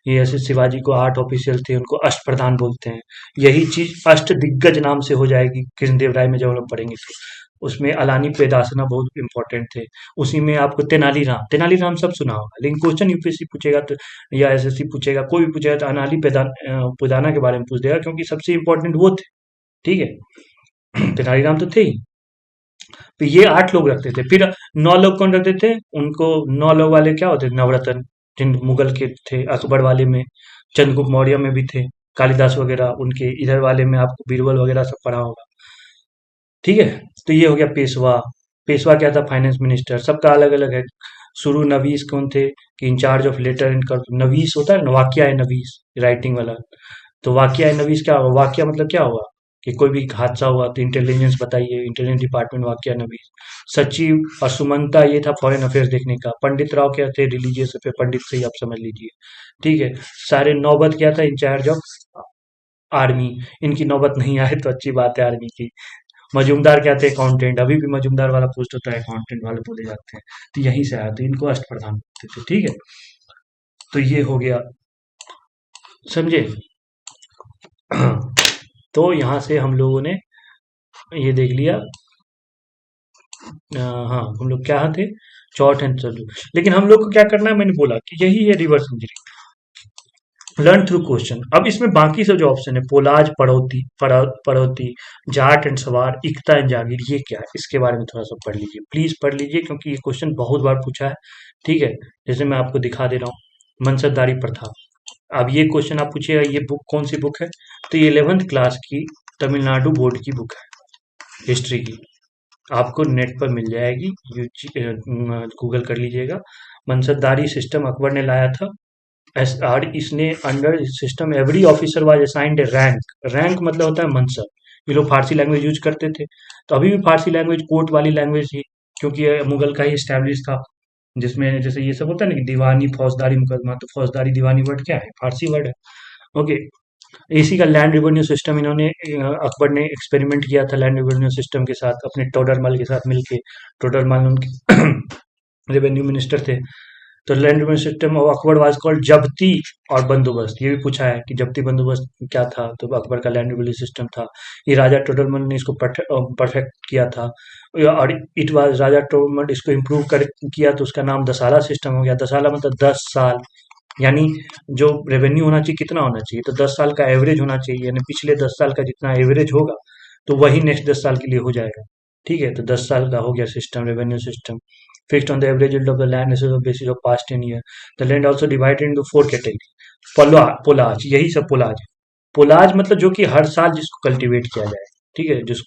ये ऐसे शिवाजी को 8 ऑफिशियल थे, उनको अष्ट प्रधान बोलते हैं। यही चीज अष्ट दिग्गज नाम से हो जाएगी कृष्णदेव राय में जब हम लोग पढ़ेंगे तो। उसमें अलानी पेदासना बहुत इंपॉर्टेंट थे। उसी में आपको तेनालीराम सब सुना होगा, लेकिन क्वेश्चन यूपीएससी पूछेगा तो या एसएससी पूछेगा, कोई भी पूछेगा तो पेदाना के बारे में पूछ देगा, क्योंकि सबसे इंपॉर्टेंट वो थे। ठीक है। तेनालीराम तो थे ही। तो ये 8 लोग रखते थे। फिर 9 लोग कौन रखते थे? उनको 9 लोग वाले क्या होते थे? नवरत्न, जिन मुगल के थे। अकबर वाले में चंद्रगुप्त मौर्य में भी थे, कालिदास वगैरह। उनके इधर वाले में आपको बीरबल वगैरह सब पढ़ा होगा। ठीक है। तो ये हो गया पेशवा। पेशवा क्या था? Finance minister. सबका अलग अलग है। शुरू नवीस कौन थे? कि इंचार्ज ऑफ लेटर एंड कर, नवीस होता है ना, वाक्या है नवीस, राइटिंग वाला। तो वाक्या है नवीस क्या होगा? वाक्या मतलब क्या होगा? कि कोई भी हादसा हुआ तो इंटेलिजेंस बताइए, इंटेलिजेंस डिपार्टमेंट, वाक्या नवीस। सचिव और सुमंता ये था फॉरेन अफेयर्स देखने का। पंडित राव क्या थे? रिलीजियस पे, पंडित से ही आप समझ लीजिए। ठीक है। सारे नौबत क्या था? Incharge of army. इनकी नौबत नहीं आए तो अच्छी बात है आर्मी की। मजूमदार क्या थे? अकाउंटेंट। अभी भी मजूमदार वाला पोस्ट होता है, अकाउंटेंट वाले बोले जाते हैं। तो यहीं से आया, तो इनको अष्टप्रधान बोलते थे। ठीक है। तो ये हो गया, समझे? तो यहाँ से हम लोगों ने ये देख लिया। हाँ, हम लोग क्या थे? Short and serve. लेकिन हम लोग को क्या करना है? मैंने बोला कि यही है reverse engineering, learn through question. अब इसमें बाकी सब जो ऑप्शन है, पोलाज, पड़ौती, जाट एंड सवार, इक्ता एंड जागीर, ये क्या है? इसके बारे में थोड़ा सा पढ़ लीजिए, प्लीज पढ़ लीजिए, क्योंकि ये क्वेश्चन बहुत बार पूछा है। ठीक है। जैसे मैं आपको दिखा दे रहा हूँ, मनसबदारी प्रथा। अब ये क्वेश्चन आप पूछिएगा, ये बुक कौन सी बुक है? तो ये 11th क्लास की तमिलनाडु बोर्ड की बुक है, हिस्ट्री की। आपको नेट पर मिल जाएगी, गूगल कर लीजिएगा। मनसबदारी सिस्टम अकबर ने लाया था। और इसने under system every officer was assigned A rank. Rank मतलब होता है मनसब। ये लोग फारसी लैंग्वेज यूज करते थे, तो अभी भी फारसी लैंग्वेज कोर्ट वाली लैंग्वेज थी, क्योंकि ये मुगल का ही स्टैब्लिश था। जिसमें जैसे ये सब होता है ना कि दीवानी, फौजदारी, मुकदमा, तो फौजदारी दीवानी वर्ड क्या है? फारसी वर्ड है। ओके। इसी का लैंड रेवेन्यू सिस्टम इन्होंने अकबर ने एक्सपेरिमेंट किया था लैंड रेवेन्यू सिस्टम के साथ, अपने टोडरमल के साथ मिलके। टोडरमल उनके रेवेन्यू मिनिस्टर थे। तो land revenue system of Akbar was called जब्ती और बंदोबस्त। ये भी पूछा है कि जब्ती बंदोबस्त क्या था? तो अकबर का लैंड रेवेन्यू सिस्टम था। ये राजा टोडरमल ने इसको परफेक्ट किया था। और इट वाज राजा टोडरमल इसको इम्प्रूव कर किया, तो उसका नाम दसाला सिस्टम हो गया। दसाला मतलब 10 साल, यानी जो रेवेन्यू होना चाहिए कितना होना चाहिए? तो 10 साल का एवरेज होना चाहिए, यानी पिछले 10 साल का जितना एवरेज होगा तो वही नेक्स्ट 10 साल के लिए हो जाएगा। ठीक है। तो 10 साल का हो गया system, revenue system. Fixed on the average yield of the land basis of past 10 year. The land also divided into 4 categories. पोलाज, यही सब पोलाज है। पोलाज मतलब जो कि हर साल जिसको कल्टीवेट किया जाए। ठीक है। जिस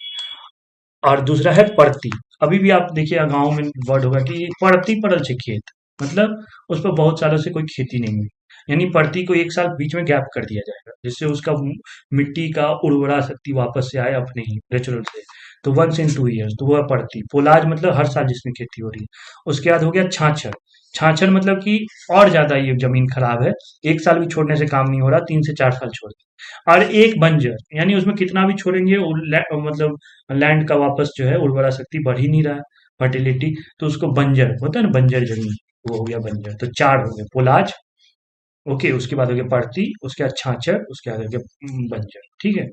और दूसरा है पड़ती। अभी भी आप देखिए गाँव में वर्ड होगा कि पड़ती पड़ल से खेत, मतलब उस पर बहुत सालों से कोई खेती नहीं हुई, यानी पड़ती को 1 साल बीच में गैप कर दिया जाएगा, जिससे उसका मिट्टी का उर्वरा शक्ति वापस से आए अपने ही नेचुरल से। तो 1 in 2 years, तो वह पड़ती। पोलाज मतलब हर साल जिसमें खेती हो रही है। उसके बाद हो गया छाछर। छाछर मतलब कि और ज्यादा ये जमीन खराब है, 1 साल भी छोड़ने से काम नहीं हो रहा, 3 से 4 साल छोड़ के। और एक बंजर, यानी उसमें कितना भी छोड़ेंगे मतलब लैंड का वापस जो है उर्वरा शक्ति बढ़ ही नहीं रहा है, फर्टिलिटी। तो उसको बंजर होता है ना, बंजर जमीन, वो हो गया बंजर। तो 4 हो गए, पोलाज, ओके। उसके बाद हो गया पड़ती, उसके बाद छाछर, उसके बाद हो गया बंजर। ठीक है।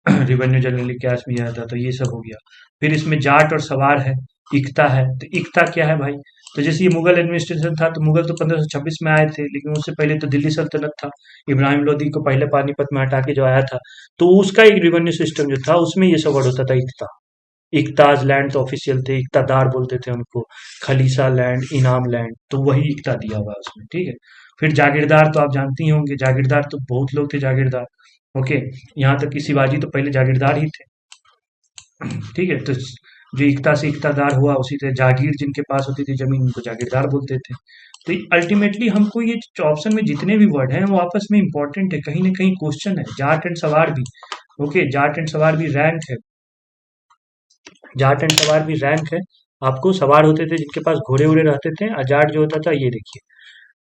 रेवेन्यू जनरली कैश में आया था, तो ये सब हो गया। फिर इसमें जाट और सवार है, इक्ता है। तो इक्ता क्या है भाई? तो जैसे ये मुगल एडमिनिस्ट्रेशन था, तो मुगल तो 1526 में आए थे, लेकिन उससे पहले तो दिल्ली सल्तनत था। इब्राहिम लोदी को पहले पानीपत में हटा के जो आया था, तो उसका एक रेवेन्यू सिस्टम जो था उसमें ये सब वर्ड होता था, इक्ता। इकताज लैंड तो ऑफिशियल थे, इकतादार बोलते थे उनको। खलीसा लैंड, इनाम लैंड, तो वही इकता दिया हुआ है उसमें। ठीक है। फिर जागीरदार तो आप जानती ही होंगे, जागीरदार तो बहुत लोग थे जागीरदार। ओके। यहाँ तक कि शिवाजी तो पहले जागीरदार ही थे। ठीक है। तो जो इकता से इकतादार हुआ, उसी तरह जागीर जिनके पास होती थी जमीन, उनको जागीरदार बोलते थे। तो अल्टीमेटली हमको ये ऑप्शन में जितने भी वर्ड हैं वो आपस में इंपॉर्टेंट है, कहीं ना कहीं क्वेश्चन है। जाट एंड सवार भी, ओके, जाट एंड सवार भी रैंक है। जाट एंड सवार भी रैंक है। आपको सवार होते थे जिनके पास घोड़े वोड़े रहते थे, और जाट जो होता था, ये देखिए,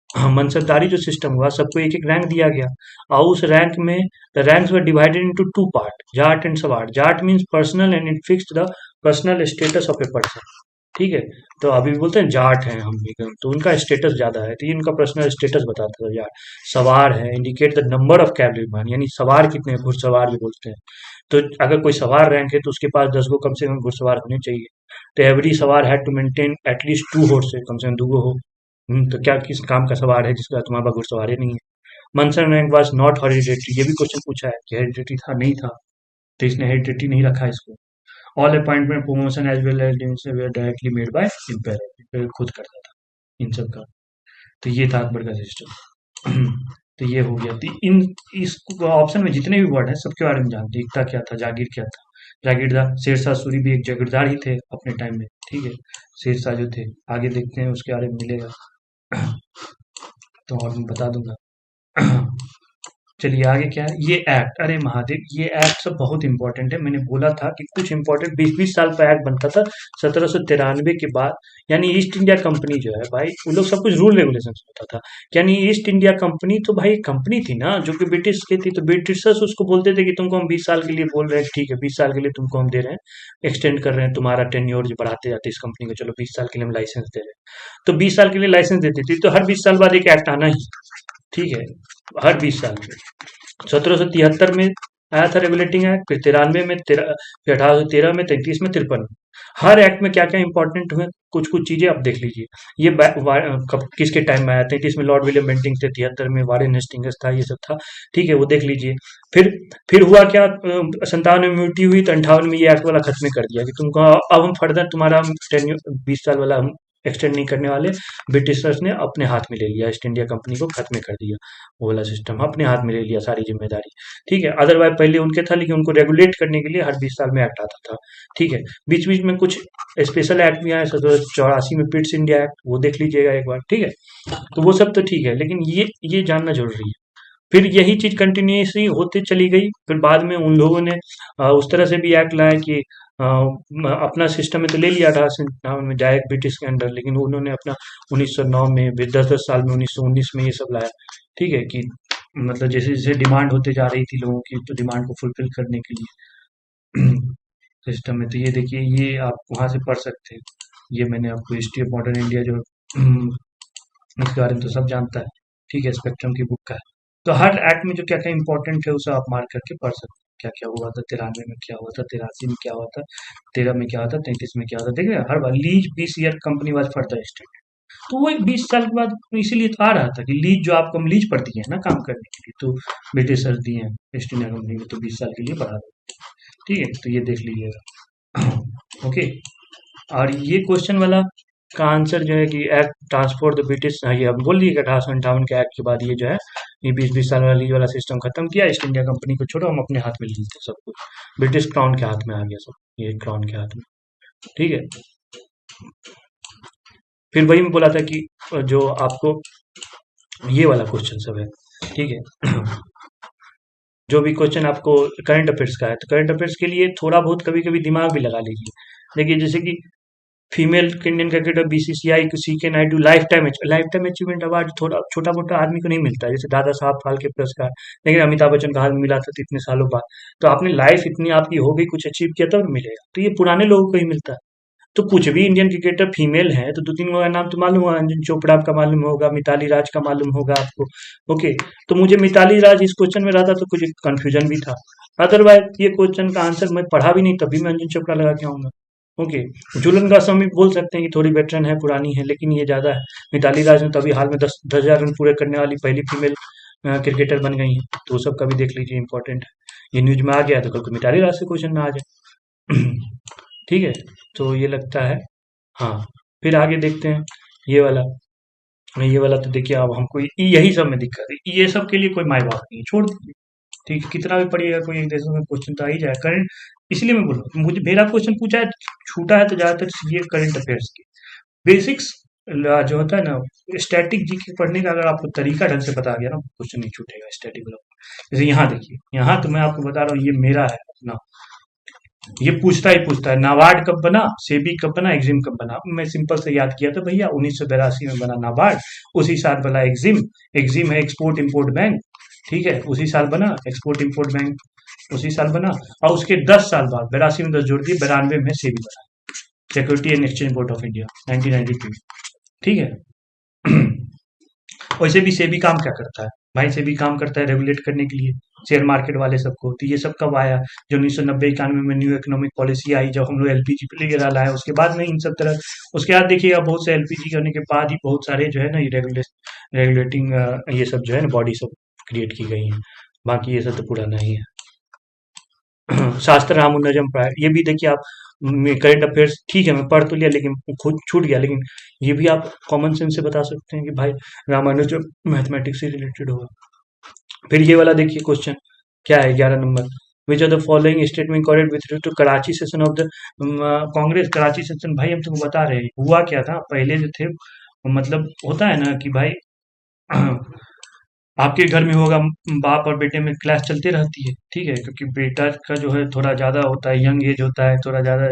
हाँ, मनसबदारी जो सिस्टम हुआ, सबको एक एक रैंक दिया गया। और उस रैंक में the ranks were divided into 2 part, जाट एंड सवार। जाट means personal and it fixed the personal status of a person. ठीक है। तो अभी भी बोलते हैं जाट हैं हम भी, तो उनका स्टेटस ज्यादा है, तो ये उनका पर्सनल स्टेटस बताता था जाट। सवार है, इंडिकेट द नंबर ऑफ कैवलरीमैन, यानी सवार कितने हैं, घुड़सवार भी बोलते हैं। तो अगर कोई सवार रैंक है तो उसके पास 10 गो कम से कम घुड़सवार होने चाहिए। तो एवरी सवार had to maintain at least 2 horse, कम से कम 2 हो। तो क्या किस काम का सवार है जिसका तुम्हारे पास घुड़सवार ही नहीं है। मनसन रैंक वाज नॉट हेरिडेटरी, ये भी क्वेश्चन पूछा है कि हेरिडेटरी था नहीं था, तो इसने हेरिडेटरी नहीं रखा इसको। All appointment promotion as well as directly made by emperor, खुद करता था इन सब का। तो ये था अकबर का सिस्टम। तो ये हो गया। तो इन इस ऑप्शन में जितने भी वर्ड हैं सबके बारे में जानते हैं। एकता क्या था, जागीर क्या था, जागीरदार। शेरशाह सूरी भी एक जागीरदार ही थे अपने टाइम में, ठीक है। शेरशाह जो थे, आगे देखते हैं उसके बारे में मिलेगा। तो और मैं बता दूंगा। चलिए आगे क्या है, ये एक्ट, अरे महादेव, ये एक्ट सब बहुत इंपॉर्टेंट है। मैंने बोला था कि कुछ इंपॉर्टेंट 20-20 साल का एक्ट बनता था 1793 के बाद। यानी ईस्ट इंडिया कंपनी जो है भाई, वो लोग सब कुछ रूल रेगुलेशन होता था। यानी ईस्ट इंडिया कंपनी तो भाई कंपनी थी ना जो कि ब्रिटिश की थी, तो ब्रिटिशर्स उसको बोलते थे कि तुमको हम 20 साल के लिए बोल रहे हैं, ठीक है 20 साल के लिए तुमको हम दे रहे हैं, एक्सटेंड कर रहे हैं तुम्हारा टेन्योर जो बढ़ाते जाते इस कंपनी को, चलो 20 साल के लिए हम लाइसेंस दे रहे हैं। तो 20 साल के लिए लाइसेंस देती थी, तो हर 20 साल बाद एक एक्ट आना ही, ठीक है, हर 20 साल में। 1773 में आया था रेगुलेटिंग एक्ट, फिर 93 में, फिर 1813 में, 33 में, 53 में। हर एक्ट में क्या क्या इंपॉर्टेंट हुए, कुछ कुछ चीजें आप देख लीजिए। ये किसके टाइम में आया, 33 में लॉर्ड विलियम बेंटिंग थे, 73 में वारेन हेस्टिंग्स था, ये सब था, ठीक है, वो देख लीजिए। फिर फिर हुआ क्या, 57 में म्यूटी हुई, तो 58 में ये एक्ट वाला खत्म कर दिया कि तुमको अब हम फर्दर तुम्हारा 20 साल वाला हम एक्सटेंड नहीं करने वाले। ब्रिटिशर्स ने अपने हाथ में ले लिया, ईस्ट इंडिया कंपनी को खत्म कर दिया, वो वाला सिस्टम अपने हाथ में ले लिया, सारी जिम्मेदारी, ठीक है। अदरवाइज पहले उनके था, लेकिन उनको रेगुलेट करने के लिए हर 20 साल में एक्ट आता था, ठीक है। बीच बीच में कुछ स्पेशल एक्ट भी आए, 1784 में पिट्स इंडिया एक्ट, वो देख लीजिएगा एक बार, ठीक है। तो वो सब तो ठीक है, लेकिन ये जानना जरूरी है। फिर यही चीज कंटिन्यूसली होती चली गई। फिर बाद में उन लोगों ने उस तरह से भी एक्ट लाया कि अपना सिस्टम में तो ले लिया 1857 में डायरेक्ट ब्रिटिश के अंडर, लेकिन उन्होंने अपना 1909 में, फिर 10-10 साल में 1919 में ये सब लाया, ठीक है, कि मतलब जैसे जैसे डिमांड होते जा रही थी लोगों की, तो डिमांड को फुलफिल करने के लिए सिस्टम में। तो ये देखिए, ये आप वहाँ से पढ़ सकते हैं। ये मैंने आपको हिस्ट्री ऑफ मॉडर्न इंडिया जो इसके बारे में तो सब जानता है, ठीक है, स्पेक्ट्रम की बुक का है। तो हर एक्ट में जो क्या क्या इंपॉर्टेंट है उसे आप मार्क करके पढ़ सकते हैं। क्या क्या हुआ था 93 में, क्या हुआ था 83 में, क्या हुआ था 13 में, क्या हुआ था 33 में, क्या हुआ था, देखिए हर बार lease 20 year company was further extend. तो वो एक 20 साल के बाद, तो इसीलिए तो आ रहा था कि लीज जो आपको हम लीज पर दिए हैं ना काम करने के लिए, तो ब्रिटिशर्स दिए हैं ईस्ट इंडिया कंपनी में, तो 20 साल के लिए बढ़ा दो, ठीक है। तो ये देख लीजिएगा। ओके। और ये क्वेश्चन वाला का आंसर जो है कि एक्ट ट्रांसपोर्ट द ब्रिटिश, ये अब बोल दिए कि 1858 के एक्ट के बाद ये जो है, ये 20-20 साल वाला लीज वाला सिस्टम खत्म किया, ईस्ट इंडिया कंपनी को छोड़ो, हम अपने हाथ में लीज थे सब कुछ, ब्रिटिश क्राउन के हाथ में आ गया सब, ये क्राउन के हाथ में, ठीक है। फिर वही मैं बोला था कि जो आपको ये वाला क्वेश्चन सब है, ठीक है। जो भी क्वेश्चन आपको करंट अफेयर्स का है, तो करंट अफेयर्स के लिए थोड़ा बहुत कभी कभी दिमाग भी लगा लीजिए। देखिए जैसे कि फीमेल इंडियन क्रिकेटर बीसीसीआई को C K Naidu lifetime achievement award थोड़ा छोटा मोटा आदमी को नहीं मिलता है, जैसे दादा साहब फाल्के पुरस्कार, लेकिन अमिताभ बच्चन का हाल में मिला था, तो इतने सालों बाद। तो आपने लाइफ इतनी आपकी हो गई, कुछ अचीव किया तब मिलेगा, तो ये पुराने लोगों को ही मिलता है। तो कुछ भी इंडियन क्रिकेटर फीमेल है तो 2-3 का नाम तो मालूम होगा, अंजन चोपड़ा का मालूम होगा, मिताली राज का मालूम होगा आपको। ओके। तो मुझे मिताली राज इस क्वेश्चन में रहा था तो कुछ कंफ्यूजन भी था। अदरवाइज ये क्वेश्चन का आंसर मैं पढ़ा भी नहीं, तभी मैं अंजन चोपड़ा लगा के आऊंगा। ओके। झूलन गोस्वामी बोल सकते हैं कि थोड़ी वेटरन है, पुरानी है, लेकिन ये ज्यादा है। मिताली राज ने तो अभी हाल में 10,000 रन पूरे करने वाली पहली फीमेल क्रिकेटर बन गई है, तो वो सब का भी देख लीजिए, इंपॉर्टेंट है। ये न्यूज में आ गया तो कल को मिताली राज से क्वेश्चन में आ जाए। ठीक है। तो ये लगता है। हाँ। फिर आगे देखते हैं ये वाला तो देखिए, अब हमको यही सब में दिक्कत है, ये सब के लिए कोई माई बाप नहीं है, छोड़ दीजिए। ठीक है, कितना भी पढ़िएगा कोई एक देशों में क्वेश्चन तो आ ही जाए करंट। इसलिए मैं बोल रहा हूँ, मुझे मेरा क्वेश्चन पूछा है, छूटा है तो ज्यादातर ये करंट अफेयर्स की बेसिक्स जो होता है ना, स्टैटिक जीके पढ़ने का अगर आपको तरीका ढंग से बता गया ना, क्वेश्चन नहीं छूटेगा स्टैटिक वाला। जैसे यहाँ देखिए, यहाँ तो मैं आपको बता रहा हूँ, ये मेरा है अपना, ये पूछता ही पूछता है नाबार्ड कब बना, सेबी कब बना, एग्जिम कब बना। मैं सिंपल से याद किया था भैया, 1982 में बना नाबार्ड, उसी साल बना एग्जिम। एग्जिम है एक्सपोर्ट इंपोर्ट बैंक, ठीक है, उसी साल बना एक्सपोर्ट इंपोर्ट बैंक, उसी साल बना। और उसके 10 साल बाद 82 में 10 जोड़ दिए, 92 में सेबी बना। Security and exchange board of India 1992। ठीक है। वैसे भी सेबी काम क्या करता है भाई? सेबी काम करता है रेगुलेट करने के लिए शेयर मार्केट वाले सबको। तो ये सब कब आया? जो 1990-91 में न्यू इकोनॉमिक पॉलिसी आई, जब हम लोग एलपीजी वगैरह लाए, उसके बाद में इन सब तरह। उसके बाद देखिएगा बहुत से एलपीजी करने के बाद ही बहुत सारे जो है ना ये रेगुलेटिंग ये सब जो है ना बॉडी सब क्रिएट की गई है। बाकी ये सब तो पुराना ही है। शास्त्र रामानुजम प्राय, ये भी देखिए आप, करंट अफेयर्स ठीक है मैं पढ़ तो लिया लेकिन खुद छूट गया, लेकिन ये भी आप कॉमन सेंस से बता सकते हैं कि भाई रामानुजम मैथमेटिक्स से रिलेटेड होगा। फिर ये वाला देखिए क्वेश्चन क्या है, 11 number. Which are the following statement correct with related to Karachi session of the Congress? Karachi session भाई हम तुमको बता रहे हैं हुआ क्या था पहले जो थे, मतलब होता है ना कि भाई आपके घर में होगा, बाप और बेटे में क्लैश चलती रहती है, ठीक है, क्योंकि बेटा का जो है थोड़ा ज्यादा होता है, यंग एज होता है, थोड़ा ज्यादा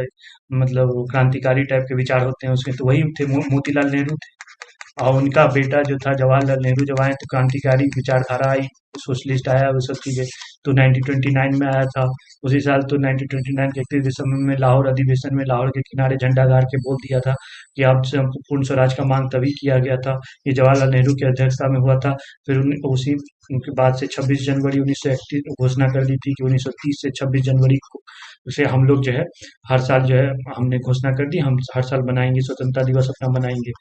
मतलब क्रांतिकारी टाइप के विचार होते हैं उसके, तो वही थे मोतीलाल नेहरू थे। और उनका बेटा जो था जवाहरलाल नेहरू, जब आए तो क्रांतिकारी विचारधारा आई, सोशलिस्ट आया, वो सब चीजें। तो 1929 में आया था। उसी साल तो 1929 के 31 दिसंबर में लाहौर अधिवेशन में लाहौर के किनारे झंडा गाड़ के बोल दिया था कि आपसे हमको पूर्ण स्वराज का मांग तभी किया गया था, ये जवाहरलाल नेहरू की अध्यक्षता में हुआ था। फिर उसी उनके बाद से 26 जनवरी 1931 घोषणा कर दी थी कि 1930 से 26 जनवरी को उसे हम लोग जो है हर साल जो है हमने घोषणा कर दी, हम हर साल बनाएंगे स्वतंत्रता दिवस अपना मनाएंगे।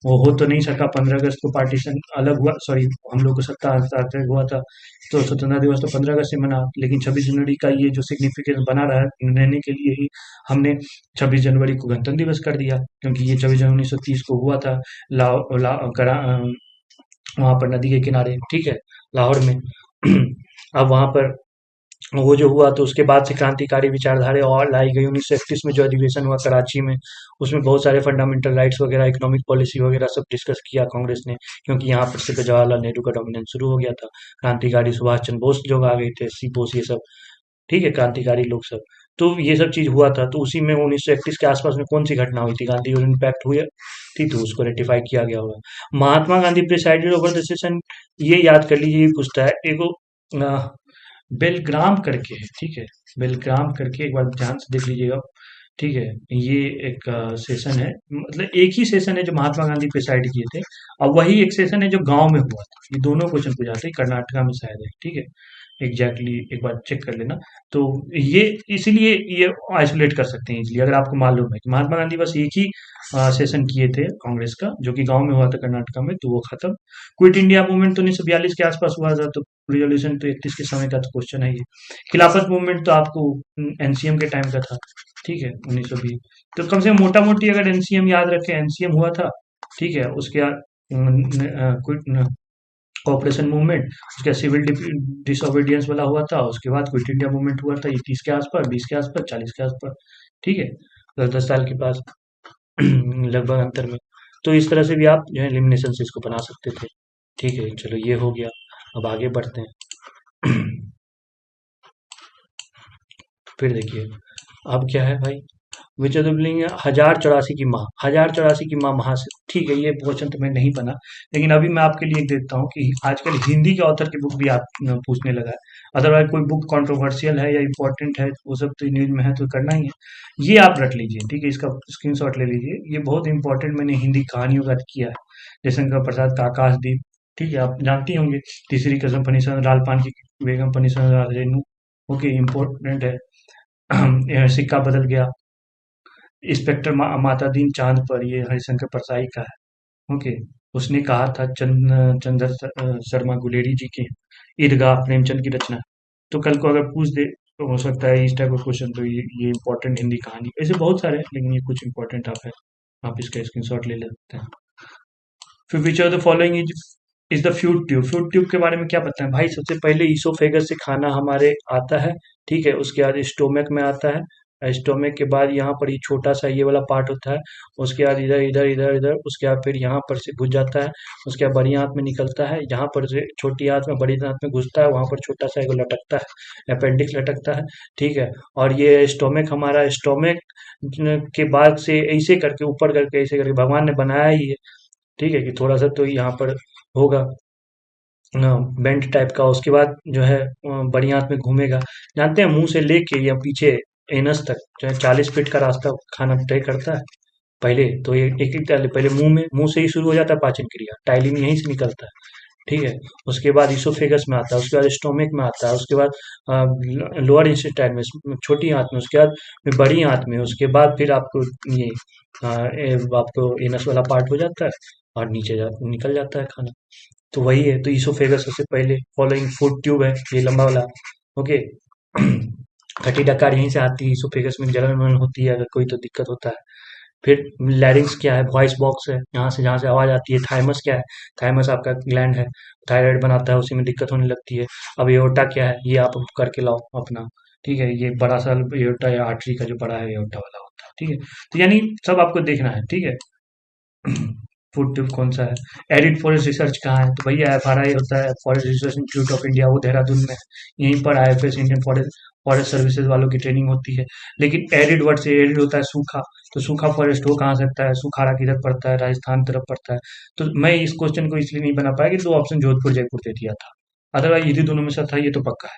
वो हो तो नहीं सका, 15 अगस्त को पार्टीशन अलग हुआ, सॉरी हम लोग को सत्ता हस्तांतरण हुआ था, तो स्वतंत्रता दिवस तो 15 अगस्त से मना, लेकिन 26 जनवरी का ये जो सिग्निफिकेंस बना रहा रहने के लिए ही हमने 26 जनवरी को गणतंत्र दिवस कर दिया, क्योंकि ये 26 जनवरी 1930 को हुआ था। लाहौर वहां पर नदी के किनारे, ठीक है, लाहौर में। अब वहां पर वो जो हुआ तो उसके बाद से क्रांतिकारी विचारधारा और लाई गई। 1931 में जो अधिवेशन हुआ कराची में, उसमें बहुत सारे फंडामेंटल राइट्स वगैरह, इकोनॉमिक पॉलिसी वगैरह सब डिस्कस किया कांग्रेस ने, क्योंकि यहाँ पर से जवाहरलाल नेहरू का डोमिनेंस शुरू हो गया था। क्रांतिकारी सुभाष चंद्र बोस लोग आ गए थे, सी बोस ये सब, ठीक है, क्रांतिकारी लोग सब। तो ये सब चीज हुआ था। तो उसी में 1931 के आसपास में कौन सी घटना हुई थी? गांधी और इम्पैक्ट हुई थी, तो उसको रेटिफाई किया गया होगा। Mahatma Gandhi presided over the session, ये याद कर लीजिए, ये पूछता है एगो बेलग्राम करके है, ठीक है, बेलग्राम करके, एक बार ध्यान से देख लीजिएगा, ठीक है। ये एक सेशन है, मतलब एक ही सेशन है जो महात्मा गांधी प्रिसाइड किए थे, और वही एक सेशन है जो गांव में हुआ था। ये दोनों क्वेश्चन पूछाते हैं, कर्नाटका में शायद है, ठीक है, एग्जैक्टली एक बार चेक कर लेना। तो ये इसीलिए ये आइसोलेट कर सकते हैं इजीली, अगर आपको मालूम है कि महात्मा गांधी बस एक ही सेशन किए थे कांग्रेस का, जो कि गांव में हुआ था कर्नाटका में, तो वो खत्म। क्विट इंडिया मूवमेंट तो 1942 के आसपास हुआ था, तो रिजोल्यूशन तो 31 के समय का तो क्वेश्चन है ये। खिलाफत मूवमेंट तो आपको एनसीएम के टाइम का था, ठीक है, 1920। तो कम से कम मोटा मोटी अगर एनसीएम याद रखें, एनसीएम हुआ था, ठीक है, उसके बाद कॉपरेशन मूवमेंट, उसके बाद सिविल डिसोबीडियंस वाला हुआ था, उसके बाद क्विट इंडिया मूवमेंट हुआ था, ये 30 के आसपास, 20 के आसपास, 40 के आसपास, ठीक है, 10-10 साल के पास लगभग अंतर में। तो इस तरह से भी आप जो है एलिमिनेशन से इसको बना सकते थे, ठीक है। चलो ये हो गया, अब आगे बढ़ते हैं। फिर देखिए अब क्या है भाई, विच ऑफ द फॉलोइंग 1084 की माँ, 1084 की माँ महा से, ठीक है, ये क्वेश्चन तो मैं नहीं बना, लेकिन अभी मैं आपके लिए देता हूँ कि आजकल हिंदी के ऑथर की बुक भी आप पूछने लगा है। अदरवाइज कोई बुक कंट्रोवर्शियल है या इंपॉर्टेंट है, वो सब तो न्यूज में है, तो करना ही है। ये आप रख लीजिए, ठीक है, इसका स्क्रीनशॉट ले लीजिए, ये बहुत इंपॉर्टेंट, मैंने हिंदी कहानियों का किया है। जयशंकर प्रसाद का आकाशदीप, ठीक है, आप जानती होंगे। तीसरी कसम फनीसन लाल पान की बेगम फनीसन रेनू, ओके, इम्पोर्टेंट है। सिक्का बदल गया, इंस्पेक्टर माता दीन चांद पर, ये हरिशंकर परसाई का है, ओके। उसने कहा था चंद्र शर्मा गुलेरी जी की ईदगाह प्रेमचंद की रचना। तो कल को अगर पूछ दे तो हो सकता है इस टाइप का क्वेश्चन, तो ये इंपॉर्टेंट हिंदी कहानी, ऐसे बहुत सारे हैं, लेकिन ये कुछ इंपॉर्टेंट आप है, आप इसका स्क्रीनशॉट ले लेते हैं। फिर which of the following is the food tube? Food tube के बारे में क्या पता है भाई? सबसे पहले ईसोफेगस से खाना हमारे आता है, ठीक है, उसके बाद स्टोमक में आता है, स्टोमक के बाद यहाँ पर ये छोटा सा ये वाला पार्ट होता है, उसके बाद इधर इधर इधर इधर, उसके बाद फिर यहाँ पर से घुस जाता है, उसके बाद बड़ी आंत में निकलता है, यहाँ पर से छोटी आंत में बड़ी आंत में घुसता है, वहां पर छोटा सा एक लटकता है, अपेंडिक्स लटकता है, ठीक है। और ये स्टोमक हमारा, स्टोमक के बाद से ऐसे करके ऊपर करके ऐसे करके भगवान ने बनाया ही है, ठीक है, कि थोड़ा सा तो यहाँ पर होगा बेंट टाइप का। उसके बाद जो है बड़ी आंत में घूमेगा, जानते हैं, मुंह से लेके या पीछे एनस तक चाहे 40 फीट का रास्ता खाना तय करता है। पहले तो ये एक एक पहले मुंह से ही शुरू हो जाता है पाचन क्रिया, टाइलिन यहीं से निकलता है। ठीक है, उसके बाद इसोफेगस में आता है, उसके बाद स्टोमिक में आता है, उसके बाद लोअर इंटेस्टाइन में, छोटी आंत में, उसके बाद बड़ी आंत में, उसके बाद फिर आपको ये आपको एनस वाला पार्ट हो जाता है और नीचे निकल जाता है खाना। तो वही है, तो इसोफेगस सबसे पहले फॉलोइंग फूड ट्यूब है ये लंबा वाला। ओके। खट्टी डकार यहीं से आती है, इसोफेगस में जलन वलन होती है अगर कोई तो दिक्कत होता है। फिर लैरिंक्स क्या है, वॉइस बॉक्स है, यहाँ से जहाँ से आवाज आती है। थाइमस क्या है, थाइमस आपका ग्लैंड है, थायराइड बनाता है, उसी में दिक्कत होने लगती है। अब एओर्टा क्या है, ये आप करके लाओ अपना। ठीक है, ये बड़ा सा एओर्टा या आर्टरी का जो बड़ा है एओर्टा वाला होता है। ठीक है, तो यानी सब आपको देखना है। ठीक है। फूड ट्यूब कौन सा है, एरिड फॉरेस्ट रिसर्च कहाँ है, तो भैया एफआरआई होता है, forest research institute of India, वो देहरादून में है। यहीं पर IFS Indian forest forest services वालों की ट्रेनिंग होती है। लेकिन एरिड वर्ड से, एरिड होता है सूखा, तो सूखा फॉरेस्ट हो कहाँ सकता है, सुखाड़ा किधर पड़ता है, राजस्थान तरफ पड़ता है। तो मैं इस क्वेश्चन को इसलिए नहीं बना पाया कि दो ऑप्शन जोधपुर जयपुर दे दिया था, अदरवाइज यदि दोनों में से था ये तो पक्का है।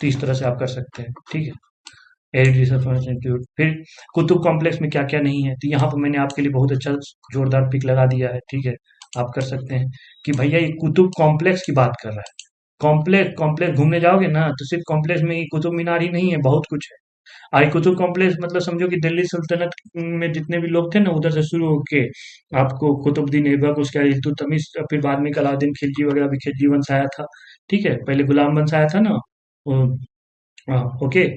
तो इस तरह से आप कर सकते हैं। ठीक है, एरिड रिसर्च इंस्टीट्यूट। फिर कुतुब कॉम्प्लेक्स में क्या क्या नहीं है, तो यहाँ पर मैंने आपके लिए बहुत अच्छा जोरदार पिक लगा दिया है। ठीक है, आप कर सकते हैं कि भैया ये कुतुब कॉम्प्लेक्स की बात कर रहा है। कॉम्प्लेक्स कॉम्प्लेक्स घूमने जाओगे ना तो सिर्फ कॉम्प्लेक्स में ही कुतुब मीनार ही नहीं है, बहुत कुछ है। आई कुतुब कॉम्प्लेक्स मतलब समझो कि दिल्ली सल्तनत में जितने भी लोग थे ना, उधर से शुरू होके आपको कुतुबुद्दीन ऐबक, उसके बाद इल्तुतमिश, फिर बाद में अलाउद्दीन खिलजी वगैरह भी खिलजी वंश आया था। ठीक है, पहले गुलाम वंश आया था ना। हाँ, ओके।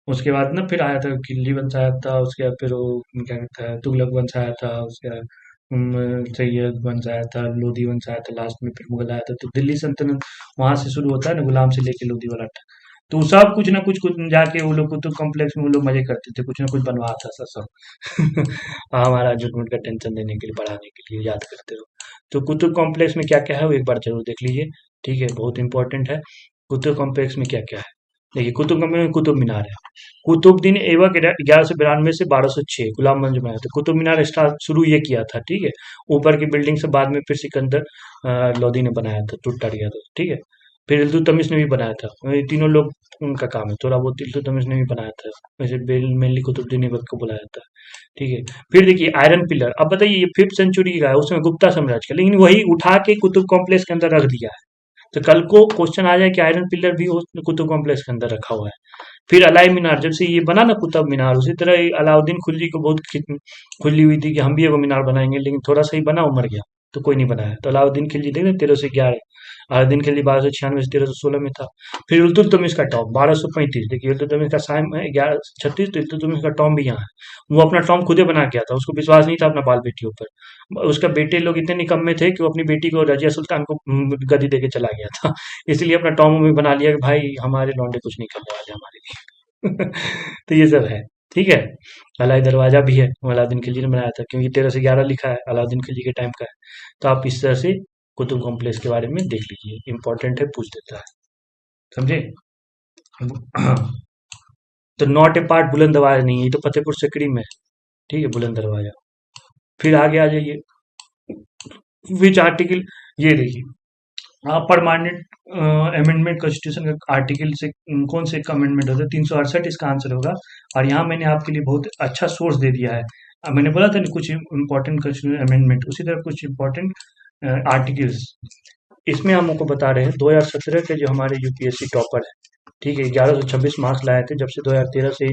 उसके बाद ना फिर आया था खिलजी वंश आया था, उसके बाद फिर वो क्या कहता है तुगलक वंश आया था, उसके बाद सैयद वंश आया था, लोधी वंश आया था, लास्ट में फिर मुगल आया था। तो दिल्ली सल्तनत वहां से शुरू होता है ना, गुलाम से लेके लोधी वाला। तो सब कुछ ना कुछ जाके वो लोग कुतुब कॉम्प्लेक्स में वो लोग मजे करते थे, कुछ ना कुछ बनवाता था सब। हाँ, हमारा झुटमुट का टेंशन देने के लिए, बढ़ाने के लिए याद करते हो। तो कुतुब कॉम्प्लेक्स में क्या क्या है वो एक बार जरूर देख लीजिए। ठीक है, बहुत इंपॉर्टेंट है। कुतुब कॉम्प्लेक्स में क्या क्या है, देखिए कुतुब कॉम्प्लेक्स में कुतुब मीनार है। कुतुबुद्दीन ऐबक 1192 से 1206 गुलाम मंज बनाया था। कुतुब मीनार स्टार्ट शुरू ये किया था। ठीक है, ऊपर की बिल्डिंग से बाद में फिर सिकंदर लोदी ने बनाया था, टूटा गया था। ठीक है, फिर इल्तुतमिश ने भी बनाया था। ये तीनों लोग उनका काम है, थोड़ा बहुत इल्तुतमिश ने भी बनाया था। वैसे मेनली कुतुबुद्दीन ऐबक को बुलाया था। ठीक है, फिर देखिए आयरन पिलर, अब बताइए ये 5th सेंचुरी का है, उसमें गुप्ता साम्राज्य का, लेकिन वही उठा के कुतुब कॉम्प्लेक्स के अंदर रख दिया है। तो कल को क्वेश्चन आ जाए कि आयरन पिलर भी कुतुब कॉम्प्लेक्स के अंदर रखा हुआ है। फिर अलाई मीनार, जब से ये बना ना कुतुब मीनार, उसी तरह ही अलाउद्दीन खिलजी को बहुत खुली हुई थी कि हम भी एगो मीनार बनाएंगे, लेकिन थोड़ा सा ही बना, वो मर गया, तो कोई नहीं बनाया। तो अलाउद्दीन खिलजी देख रहे 1311, अलाउद्दीन खिलजी 1296 से 1316 में था। फिर इल्तुतमिश का टॉम 1235, देखिए इल्तुतमिश का साइम है 1136, तो इल्तुतमिश का टॉम भी यहाँ है। वो अपना टॉम खुदे बना के आता, उसको विश्वास नहीं था अपना बाल बेटियों पर। उसका बेटे लोग इतने निकम्मे थे कि वो अपनी बेटी को रजिया सुल्तान को गद्दी दे के चला गया था। इसलिए अपना टॉम भी बना लिया कि भाई हमारे लौंडे कुछ नहीं करने वाले हमारे लिए। तो ये सब है। ठीक है, अलाई दरवाजा भी है, वो अलाउद्दीन खिलजी ने बनाया था, क्योंकि 13 से 11 लिखा है, अलाउद्दीन खिलजी के टाइम का है। तो आप इस तरह से कुतुब कॉम्प्लेक्स के बारे में देख लीजिए, इंपॉर्टेंट है, पूछ देता है। समझे? हाँ, तो नॉट ए पार्ट बुलंद दरवाजा नहीं है, ये तो फतेहपुर सिकरी में है। ठीक है, बुलंद दरवाजा। फिर आगे आ जाइए, विच आर्टिकल, ये देखिए परमानेंट अमेंडमेंट कॉन्स्टिट्यूशन का आर्टिकल से कौन से अमेंडमेंट होता है, 368 इसका आंसर होगा। और यहाँ मैंने आपके लिए बहुत अच्छा सोर्स दे दिया है। अब मैंने बोला था ना कुछ इंपॉर्टेंट कॉन्स्टिट्यूशन अमेंडमेंट, उसी तरह कुछ इंपॉर्टेंट आर्टिकल्स इसमें हम आपको बता रहे हैं। 2017 के जो हमारे यूपीएससी टॉपर है, ठीक है, 1126 मार्क्स लाए थे, जब से 2013 से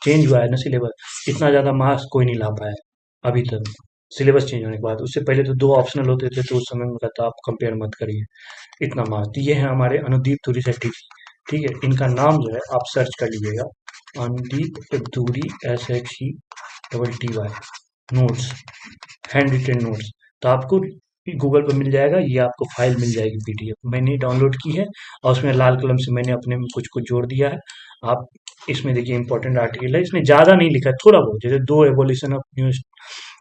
चेंज हुआ है ना सिलेबस, इतना ज़्यादा मार्क्स कोई नहीं ला पाया अभी तक। सिलेबस चेंज होने के बाद, उससे पहले तो 2 ऑप्शनल होते थे, तो उस समय में कहता आप कंपेयर मत करिए इतना मार्क्स। तो ये है हमारे अनुदीप धुरी सेट्टी जी। ठीक है, इनका नाम जो है आप सर्च कर लीजिएगा, अनुदीप धुरी, SHE TTY, notes, hand retain notes. तो आपको गूगल पर मिल जाएगा, ये आपको फाइल मिल जाएगी PDF, मैंने डाउनलोड की है और उसमें लाल कलम से मैंने अपने में कुछ कुछ जोड़ दिया है। आप इसमें देखिए इंपॉर्टेंट आर्टिकल है, इसमें ज़्यादा नहीं लिखा है, थोड़ा बहुत, जैसे 2 abolition of new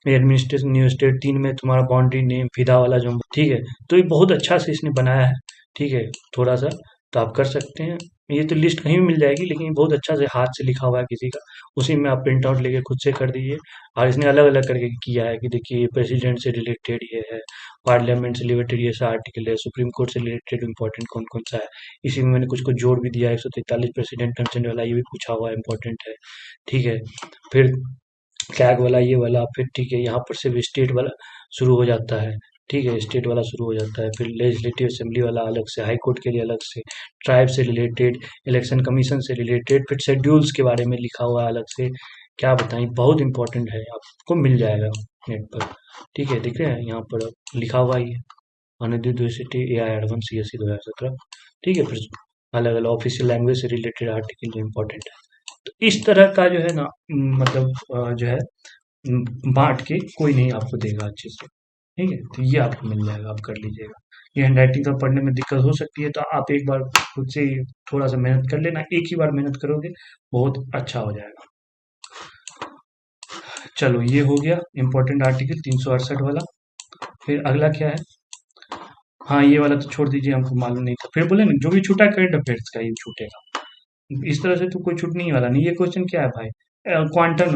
administration new state, 3 में तुम्हारा बाउंड्री नेम फिदा वाला जो, ठीक है, तो ये बहुत अच्छा से इसने बनाया है। ठीक है, थोड़ा सा तो आप कर सकते हैं। ये तो लिस्ट कहीं भी मिल जाएगी, लेकिन ये बहुत अच्छा से हाथ से लिखा हुआ है किसी का, उसी में आप प्रिंट आउट लेके खुद से कर दीजिए। और इसने अलग अलग करके किया है कि देखिए ये प्रेसिडेंट से रिलेटेड ये है, पार्लियामेंट से रिलेटेड ये सा आर्टिकल है, सुप्रीम कोर्ट से रिलेटेड इंपॉर्टेंट कौन कौन सा है। इसी में मैंने कुछ कुछ जोड़ भी दिया है, 143 प्रेसिडेंट कंसेंट वाला ये भी पूछा हुआ है, इंपॉर्टेंट है। ठीक है, फिर फ्लैग वाला ये वाला, फिर ठीक है यहाँ पर सिर्फ स्टेट वाला शुरू हो जाता है। ठीक है, स्टेट वाला शुरू हो जाता है, फिर लेजिस्लेटिव असेंबली वाला अलग से, हाई कोर्ट के लिए अलग से, ट्राइब से रिलेटेड, इलेक्शन कमीशन से रिलेटेड, फिर शेड्यूल्स के बारे में लिखा हुआ है अलग से। क्या बताएं, बहुत इंपॉर्टेंट है, आपको मिल जाएगा नेट पर। ठीक है, दिख रहे हैं यहाँ पर लिखा हुआ ही है, अनुदित university A I advance C S C 2017। ठीक है, फिर अलग अलग ऑफिशियल लैंग्वेज से रिलेटेड आर्टिकल जो इम्पोर्टेंट है। तो इस तरह का जो है ना, मतलब जो है बांट के कोई नहीं आपको देगा अच्छे से। ठीक है, तो ये आपको मिल जाएगा, आप कर लीजिएगा। ये हैंडराइटिंग का पढ़ने में दिक्कत हो सकती है, तो आप एक बार खुद से ही थोड़ा सा मेहनत कर लेना, एक ही बार मेहनत करोगे बहुत अच्छा हो जाएगा। चलो ये हो गया इंपॉर्टेंट आर्टिकल 368 वाला। फिर अगला क्या है, हाँ ये वाला तो छोड़ दीजिए, हमको मालूम नहीं था। फिर बोले ना जो भी छूटा करंट अफेयर्स का ही छूटेगा, इस तरह से तो कोई छूटने वाला नहीं। ये क्वेश्चन क्या है भाई, क्वांटम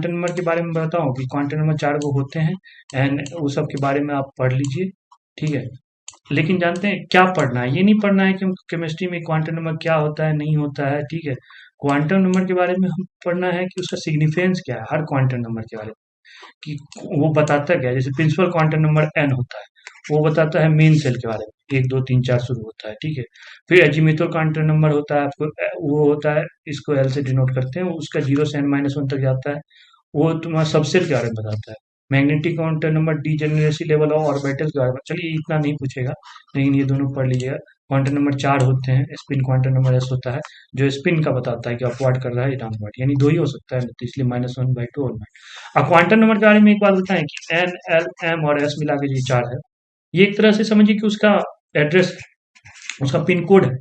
नंबर के बारे में बताओ कि क्वांटम नंबर 4 गो होते हैं, एंड वो सब के बारे में आप पढ़ लीजिए। ठीक है, लेकिन जानते हैं क्या पढ़ना है, ये नहीं पढ़ना है कि केमिस्ट्री में क्वांटम नंबर क्या होता है नहीं होता है। ठीक है, क्वांटम नंबर के बारे में हम पढ़ना है कि उसका सिग्निफिकेंस क्या है, हर क्वांटम नंबर के बारे में कि वो बताता क्या है। जैसे प्रिंसिपल क्वांटम नंबर एन होता है, वो बताता है मेन सेल के बारे में, 1 2 3 4 शुरू होता है। ठीक है, फिर अजीमुथल क्वांटम नंबर होता है आपको वो होता है, इसको एल से डिनोट करते हैं, उसका 0 से n-1 तक जाता है, वो तुम्हारा सबसेल के बारे में बताता है। Magnetic counter number degeneracy level of orbital के बारे में, चलिए इतना नहीं पूछेगा, लेकिन ये दोनों पढ़ लीजिएगा। क्वांटम नंबर 4 होते हैं, स्पिन क्वांटम नंबर एस होता है, जो स्पिन का बताता है कि अपवार्ड कर रहा है या डाउनवर्ड, यानी दो ही हो सकता है, तो इसलिए -1/2 और अब क्वांटम नंबर के बारे में एक बात बताएं कि एन एल एम और एस मिला के जो 4 है, ये एक तरह से समझिए कि उसका एड्रेस, उसका पिन कोड है।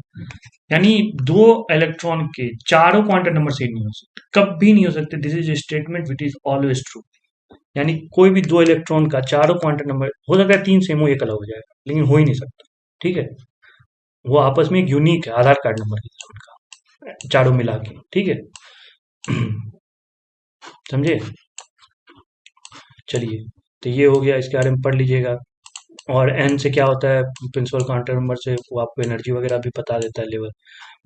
यानी दो इलेक्ट्रॉन के चारों क्वांटम नंबर सेम नहीं हो सकते, कभी नहीं हो सकते। This is statement which is always true. यानी कोई भी दो इलेक्ट्रॉन का चारों क्वांटम नंबर हो सकता है, 3 सेम हो, एक अलग हो जाएगा, लेकिन हो ही नहीं सकता। ठीक है, वो आपस में एक यूनिक है, आधार कार्ड नंबर की तरह उनका, चारों मिला के। ठीक है, समझे। चलिए, तो ये हो गया, इसके बारे में पढ़ लीजिएगा। और एन से क्या होता है, प्रिंसिपल काउंटर नंबर से वो आपको एनर्जी वगैरह भी बता देता है, लेवल।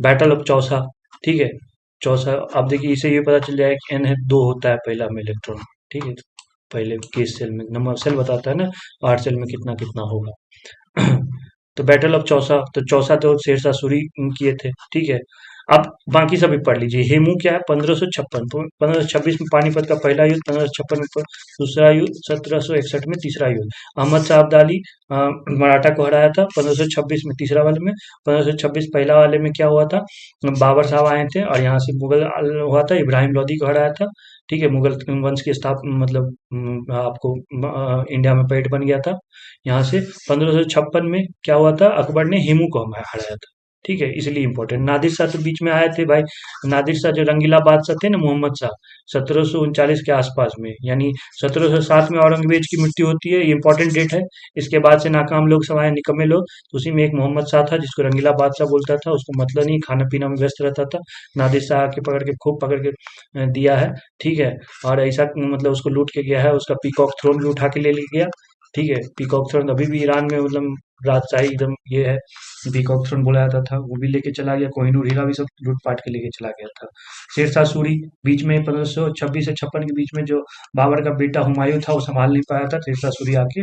Battle of Chausa. ठीक है, चौसा, अब देखिए इसे ये पता चल जाएगा कि एन है 2 होता है पहला में इलेक्ट्रॉन। ठीक है, पहले केस सेल में नंबर सेल बताता है ना, आर सेल में कितना कितना होगा। तो बैटल ऑफ चौसा, तो चौसा तो शेरशाह सूरी किए थे। ठीक है, अब बाकी सभी पढ़ लीजिए। हेमू क्या है, 1556, 1526 में पानीपत का पहला युद्ध, 1556 में दूसरा युद्ध, 1761 में तीसरा युद्ध। अहमद शाह अब्दाली मराठा को हराया था 1526 में, तीसरा वाले में। 1526 पहला वाले में क्या हुआ था, बाबर साहब आए थे और यहाँ से मुगल हुआ था, इब्राहिम लोदी को हराया था। ठीक है, मुगल वंश की स्थापना, मतलब आपको इंडिया में पेट बन गया था यहाँ से। 1556 में क्या हुआ था, अकबर ने हेमू को हराया था। ठीक है, इसलिए इंपॉर्टेंट। नादिर शाह तो बीच में आए थे भाई, नादिर शाह जो रंगीला बादशाह थे ना, मोहम्मद शाह, 1739 के आसपास में, यानी 1707 में औरंगजेब की मृत्यु होती है, ये इंपॉर्टेंट डेट है। इसके बाद से नाकाम लोग सब आए, निकम्मे लोग, तो उसी में एक मोहम्मद शाह था जिसको रंगीला बादशाह बोलता था, उसको मतलब नहीं, खाना पीना में व्यस्त रहता था। नादिर शाह के पकड़ के, खूब पकड़ के दिया है। ठीक है, और ऐसा मतलब उसको लूट के गया है, उसका पीकॉक थ्रोन भी उठा के ले गया। ठीक है, पीकॉक थ्रोन अभी भी ईरान में मतलब राजशाही एकदम ये है, पीकॉक थ्रोन बोला जाता था, वो भी लेके चला गया। कोहिनूर हीरा भी सब लूट पाट के लेके चला गया था। शेरशाह सूरी बीच में 1526 से 56 के बीच में जो बाबर का बेटा हुमायूं था, वो संभाल नहीं पाया था, शेरशाह सूरी आके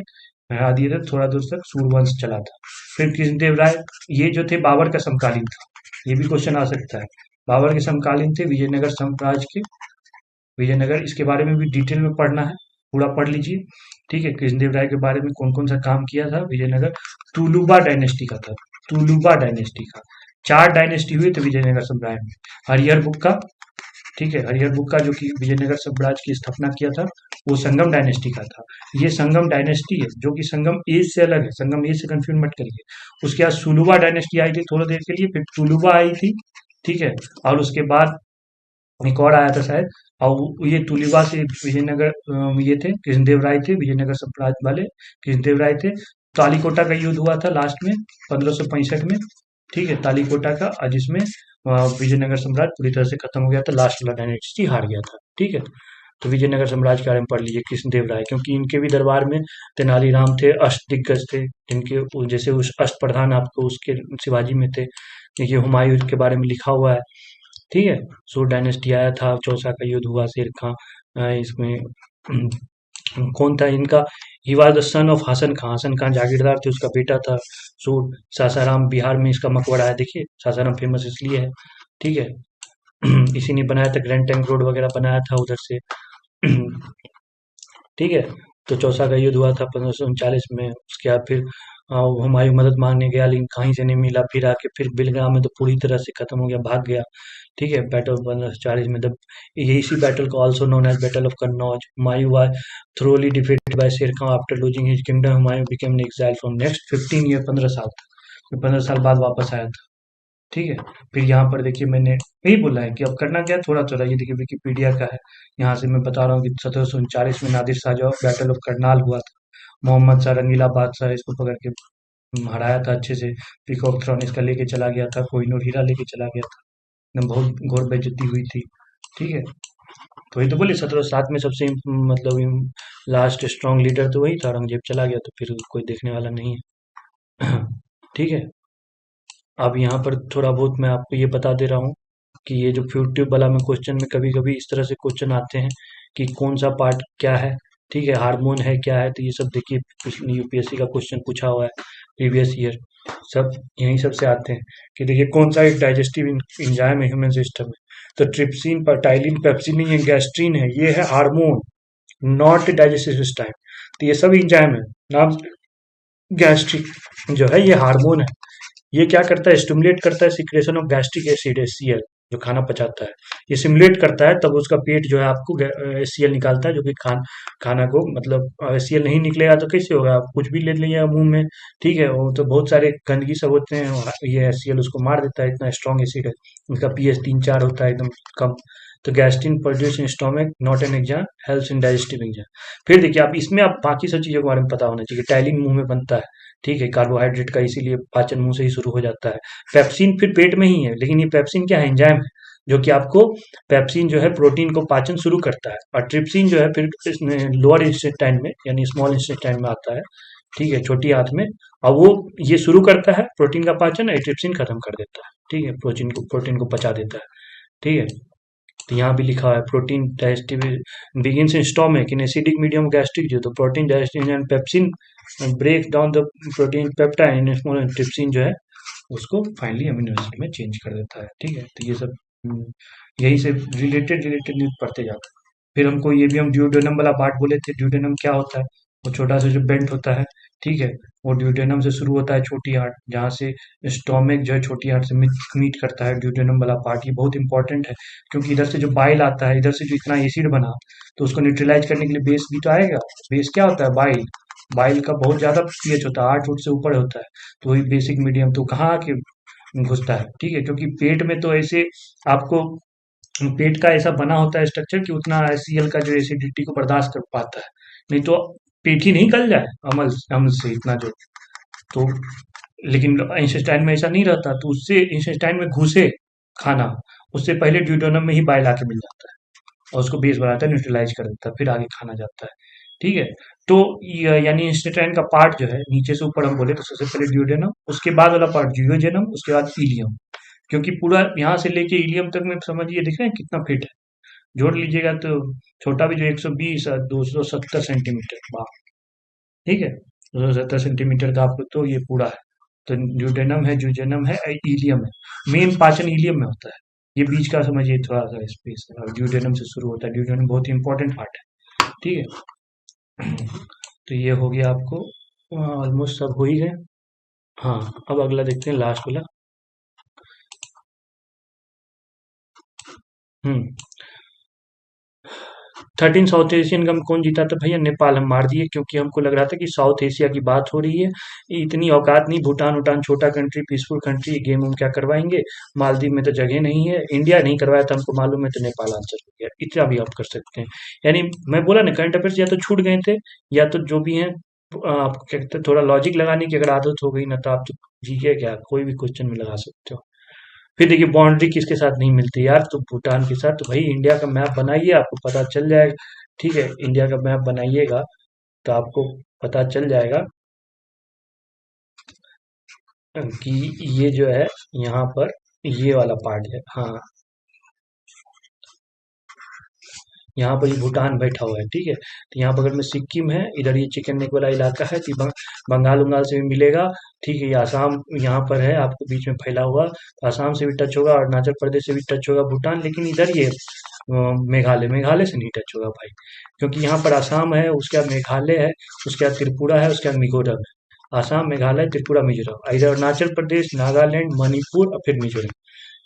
हरा दिए थे, थोड़ा दूर तक सूरवंश चला था। फिर कृष्णदेव राय, ये जो थे बाबर का समकालीन था, ये भी क्वेश्चन आ सकता है। बाबर के समकालीन थे, विजयनगर साम्राज्य के, विजयनगर, इसके बारे में भी डिटेल में पढ़ना है, पूरा पढ़ लीजिए। ठीक है, कृष्णदेव राय के बारे में कौन कौन सा काम किया था विजयनगर, तुलुबा डायनेस्टी का था, तुलुबा डायनेस्टी का 4 डायनेस्टी हुए थे विजयनगर साम्राज्य में। हरिहर बुक्का, ठीक है, हरिहर बुक्का जो कि विजयनगर साम्राज्य की स्थापना किया था, वो संगम डायनेस्टी का था। ये संगम डायनेस्टी है, जो कि संगम एज से अलग है, संगम एज से कंफ्यूज मत करिए। उसके बाद सुलुबा डायनेस्टी आई थी थोड़ी देर के लिए, फिर तुलुबा आई थी। ठीक है, और उसके बाद एक और आया था शायद, और ये तुलिबा से विजयनगर ये थे, कृष्णदेव राय थे, विजयनगर साम्राज्य वाले कृष्णदेव राय थे। तालीकोटा का युद्ध हुआ था लास्ट में 1565 में। ठीक है, तालीकोटा का, जिसमें विजयनगर साम्राज्य पूरी तरह से खत्म हो गया था, लास्ट वाला डायनेस्टी हार गया था। ठीक है, तो विजयनगर साम्राज्य के बारे में पढ़ लीजिए, कृष्णदेव राय, क्योंकि इनके भी दरबार में तेनालीराम थे, अष्टदिग्गज थे, जिनके जैसे उस अष्टप्रधान आपको उसके शिवाजी में थे। देखिए हुमायूं के बारे में लिखा हुआ है। ठीक है, सूर डायनेस्टी आया था, चौसा का युद्ध हुआ, शेर खां, इसमें कौन था इनका, he was the son of Hasan Khan, Hasan Khan जागीरदार थे, उसका बेटा था सूर। सासाराम बिहार में इसका मकबरा है, देखिए सासाराम फेमस इसलिए है। ठीक है, इसी ने बनाया था, ग्रैंड टैंक रोड वगैरह बनाया था उधर से। ठीक है, तो चौसा का युद्ध हुआ था 1539 में। उसके बाद फिर हुमायूं मदद मांगने गया, लेकिन कहीं से नहीं मिला, फिर आके फिर बिलग्राम में तो पूरी तरह से खत्म हो गया, भाग गया। ठीक है, बैटल ऑफ 1540 में, जब ये इसी बैटल को also known as battle of Kannauj, Humayun was thoroughly defeated by Sher Khan after losing his kingdom, Humayun became an exile from next 15 year, 15 साल तक, फिर 15 साल बाद वापस आया था। ठीक है, फिर यहाँ पर देखिए मैंने यही बोला है कि अब करना क्या है, थोड़ा थोड़ा, ये देखिए विकिपीडिया का है, यहाँ से मैं बता रहा हूँ कि 1739 में नादिर शाह जो बैटल ऑफ करनाल हुआ था, मोहम्मद शाह रंगीला बादशाह इसको पकड़ के हराया था अच्छे से, पीकॉक थ्रोन इसका लेके चला गया था, कोहिनूर हीरा लेके चला गया था, एकदम बहुत घोर बेइज्जती हुई थी। ठीक है, तो वही तो बोले 1707 में सबसे मतलब लास्ट स्ट्रॉन्ग लीडर तो वही था, औरंगजेब चला गया तो फिर कोई देखने वाला नहीं है। ठीक है, अब यहाँ पर थोड़ा बहुत मैं आपको ये बता दे रहा हूँ कि ये जो फ्यूटिव वाला में क्वेश्चन में कभी कभी इस तरह से क्वेश्चन आते हैं कि कौन सा पार्ट क्या है। ठीक है, हार्मोन है क्या है, तो ये सब देखिए पिछली यूपीएससी का क्वेश्चन पूछा हुआ है प्रीवियस ईयर, सब यहीं सब से आते हैं कि देखिए कौन सा एक डाइजेस्टिव इंजाइम है ह्यूमन सिस्टम में, तो ट्रिप्सिन, पर्टाइलिन, पेप्सिन नहीं है, गैस्ट्रीन है, ये है हार्मोन, नॉट डाइजेस्टिव सिस्टम। तो ये सब इंजाइम है, नाम गैस्ट्रिक जो है ये हार्मोन है। ये क्या करता है, स्टिमुलेट करता है secretion of gastric acid HCL, जो खाना पचाता है, ये सिमुलेट करता है, तब उसका पेट जो है आपको एचसीएल निकालता है, जो कि खाना को मतलब एचसीएल नहीं निकलेगा तो कैसे होगा, आप कुछ भी ले लीजिए मुंह में। ठीक है, वो तो बहुत सारे गंदगी सब होते हैं, ये एचसीएल उसको मार देता है, इतना स्ट्रॉन्ग एसिड है, उसका पीएच 3-4 होता है एकदम कम। तो gastrin produce in stomach, not an exam, helps in digestive exam. फिर देखिए आप इसमें आप बाकी सब चीजों के बारे में पता होना चाहिए, टाइलिन मुंह में बनता है। ठीक है, कार्बोहाइड्रेट का, इसीलिए पाचन मुंह से ही शुरू हो जाता है। पेप्सिन फिर पेट में ही है, लेकिन ये पेप्सिन क्या है, एंजाइम है, जो कि आपको पेप्सिन जो है प्रोटीन को पाचन शुरू करता है, और ट्रिप्सिन जो है फिर लोअर इंटेस्टाइन में यानी स्मॉल इंटेस्टाइन में आता है। ठीक है, छोटी आंत में, और वो ये शुरू करता है प्रोटीन का पाचन, और ट्रिप्सिन खत्म कर देता है। ठीक है, प्रोटीन को पचा देता है। ठीक है, तो यहाँ भी लिखा हुआ है protein digestive begins in stomach in acidic medium gastric जो, तो protein digestive and pepsin break down the protein peptide in small, trypsin जो है उसको फाइनली अमीनो एसिड में चेंज कर देता है। ठीक है, तो ये सब यही से रिलेटेड रिलेटेड न्यूज पढ़ते जाते हैं। फिर हमको ये भी, हम ड्यूडेनम वाला पार्ट बोले थे, ड्यूडेनम क्या होता है, वो छोटा सा जो बेंट होता है। ठीक है, वो ड्यूडेनम से शुरू होता है, छोटी हार्ट, जहाँ से स्टोमक जो है छोटी हार्ट से मीट करता है, ड्यूडेनम वाला पार्ट, ये बहुत इंपॉर्टेंट है, क्योंकि इधर से जो बाइल आता है, इधर से जो इतना एसिड बना, तो उसको न्यूट्रलाइज करने के लिए बेस भी तो आएगा। बेस क्या होता है, बाइल, बाइल का बहुत ज्यादा पीएच होता है, 8 फुट से ऊपर होता है, तो वही बेसिक मीडियम, तो कहाँ आके घुसता है। ठीक है, क्योंकि पेट में तो ऐसे आपको, पेट का ऐसा बना होता है स्ट्रक्चर कि उतना एचसीएल का जो एसिडिटी को बर्दाश्त कर पाता है, नहीं तो पेट ही नहीं गल जाए अमल अम्ल से इतना जो, तो लेकिन इंटेस्टाइन में ऐसा नहीं रहता, तो उससे इंटेस्टाइन में घुसे खाना, उससे पहले ड्यूडेनम में ही बाइल आके मिल जाता है, और उसको बेस बनाता है, न्यूट्रलाइज कर देता है, फिर आगे खाना जाता है। ठीक है, तो यानी इंस्टेटाइन का पार्ट जो है नीचे से ऊपर हम बोले तो सबसे पहले ड्यूडेनम, उसके बाद वाला पार्ट ड्यूडेनम, उसके बाद इलियम, क्योंकि पूरा यहाँ से लेके इलियम तक में समझिए, दिख रहे हैं कितना फिट है, जोड़ लीजिएगा तो छोटा भी जो 120 और 270 सेंटीमीटर, वाह। ठीक है, 270 सेंटीमीटर का आपको, तो ये पूरा है, तो ड्यूडेनम है, जूजेनम है, इलियम है, मेन पाचन इलियम में होता है, ये बीच का समझिए थोड़ा सा स्पेस है, और ड्यूडेनम से शुरू होता है, ड्यूडेनम बहुत ही इंपॉर्टेंट पार्ट है। ठीक है, तो ये हो गया आपको, ऑलमोस्ट सब हो ही गए। हाँ, अब अगला देखते हैं, लास्ट वाला। हम्म 13 साउथ एशियन गम कौन जीता था भैया, नेपाल, हम मार दिए, क्योंकि हमको लग रहा था कि साउथ एशिया की बात हो रही है, इतनी औकात नहीं, भूटान उटान छोटा कंट्री, पीसफुल कंट्री, गेम हम क्या करवाएंगे, मालदीव में तो जगह नहीं है, इंडिया नहीं करवाया था, हमको मालूम है, तो नेपाल आंसर हो गया, इतना भी आप कर सकते हैं। यानी मैं बोला ना, करंट अफेयर्स या तो छूट गए थे, या तो जो भी हैं आपको क्या कहते हैं, थोड़ा लॉजिक लगाने की अगर आदत हो गई ना, तो आप तो जीके क्या कोई भी क्वेश्चन में लगा सकते हो। फिर देखिए बाउंड्री किसके साथ नहीं मिलती यार, तो भूटान के साथ। तो भाई इंडिया का मैप बनाइए, आपको पता चल जाएगा। ठीक है, इंडिया का मैप बनाइएगा तो आपको पता चल जाएगा कि ये जो है यहाँ पर ये वाला पार्ट है। हाँ, यहाँ पर ये भूटान बैठा हुआ है। ठीक है, तो यहाँ बगल में सिक्किम है, इधर ये चिकन नेक वाला इलाका है, तो ये बंगाल उंगाल से भी मिलेगा। ठीक है, ये आसाम यहाँ पर है आपको बीच में फैला हुआ, तो आसाम से भी टच होगा, अरुणाचल प्रदेश से भी टच होगा भूटान। लेकिन इधर ये मेघालय मेघालय से नहीं टच होगा भाई, क्योंकि यहाँ पर आसाम है, उसके बाद मेघालय है, उसके बाद त्रिपुरा है, उसके बाद मिजोरम है। आसाम, मेघालय, त्रिपुरा, मिजोरम, इधर अरुणाचल प्रदेश, नागालैंड, मणिपुर और फिर मिजोरम।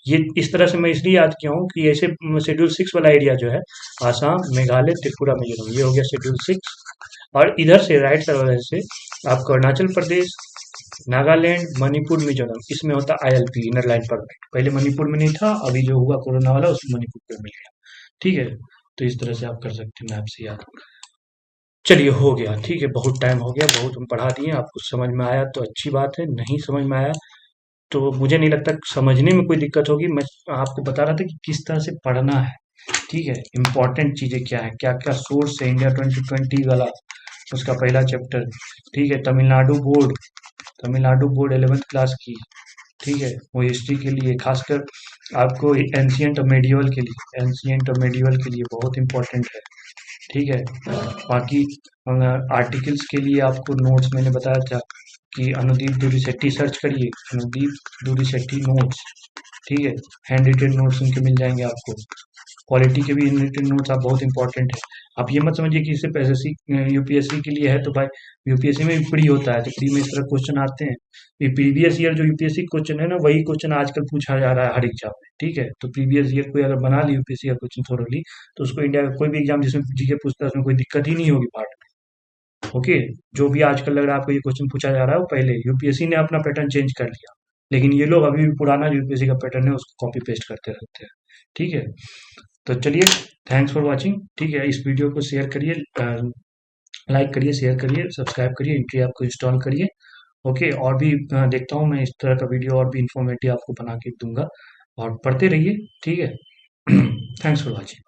ये इस तरह से मैं इसलिए याद किया हूँ कि ऐसे शेड्यूल 6 वाला एरिया जो है, आसाम, मेघालय, त्रिपुरा, मिजोरम, ये हो गया शेड्यूल 6। और इधर से राइट साइड से आपको अरुणाचल प्रदेश, नागालैंड, मणिपुर, मिजोरम, इसमें होता ILP, इनर लाइन परमिट। पहले मणिपुर में नहीं था, अभी जो हुआ कोरोना वाला उसमें मणिपुर पे मिल गया। ठीक है, तो इस तरह से आप कर सकते हैं मैप से याद। चलिए हो गया, ठीक है, बहुत टाइम हो गया, बहुत हम पढ़ा दिए। आपको समझ में आया तो अच्छी बात है, नहीं समझ में आया तो मुझे नहीं लगता समझने में कोई दिक्कत होगी। मैं आपको बता रहा था कि किस तरह से पढ़ना है। ठीक है, इम्पोर्टेंट चीजें क्या है, क्या क्या सोर्स है, इंडिया 2020 वाला उसका पहला चैप्टर। ठीक है, तमिलनाडु बोर्ड 11th क्लास की। ठीक है, वो हिस्ट्री के लिए खासकर आपको एंशियंट और मेडिवल के लिए, एंशियंट और मेडिवल के लिए बहुत इंपॉर्टेंट है। ठीक है, बाकी आर्टिकल्स के लिए आपको नोट्स मैंने बताया था कि अनुदीप दूरी सेट्टी सर्च करिए, अनुदीप दूरी सेट्टी नोट्स। ठीक है, हैंड रिटेन नोट्स उनके मिल जाएंगे आपको। क्वालिटी के भी हैंड रिटेन नोट्स आप बहुत इंपॉर्टेंट है। आप ये मत समझिए कि सिर्फ एसएससी यूपीएससी के लिए है तो भाई यूपीएससी में भी प्री होता है, तो प्री में इस तरह क्वेश्चन आते हैं। ये प्रीवियस ईयर जो यूपीएससी क्वेश्चन है ना, वही क्वेश्चन आजकल पूछा जा रहा है हर एग्जाम में। ठीक है, तो प्रीवियस ईयर कोई अगर बना ली यूपीएससी का क्वेश्चन थोड़ली, तो उसको इंडिया का कोई भी एग्जाम जिसमें जीके पूछता है उसमें कोई दिक्कत ही नहीं होगी पार्ट में। ओके, जो भी आजकल लग रहा है आपको ये क्वेश्चन पूछा जा रहा है, वो पहले यूपीएससी ने अपना पैटर्न चेंज कर लिया, लेकिन ये लोग अभी भी पुराना यूपीएससी का पैटर्न है उसको कॉपी पेस्ट करते रहते हैं। ठीक है, तो चलिए, थैंक्स फॉर वॉचिंग। ठीक है, इस वीडियो को शेयर करिए, लाइक करिए, शेयर करिए, सब्सक्राइब करिए, इंट्री ऐप को इंस्टॉल करिए। ओके, और भी देखता हूँ मैं इस तरह का वीडियो और भी इंफॉर्मेटिव आपको बना के दूंगा, और पढ़ते रहिए। ठीक है, थैंक्स फॉर वॉचिंग।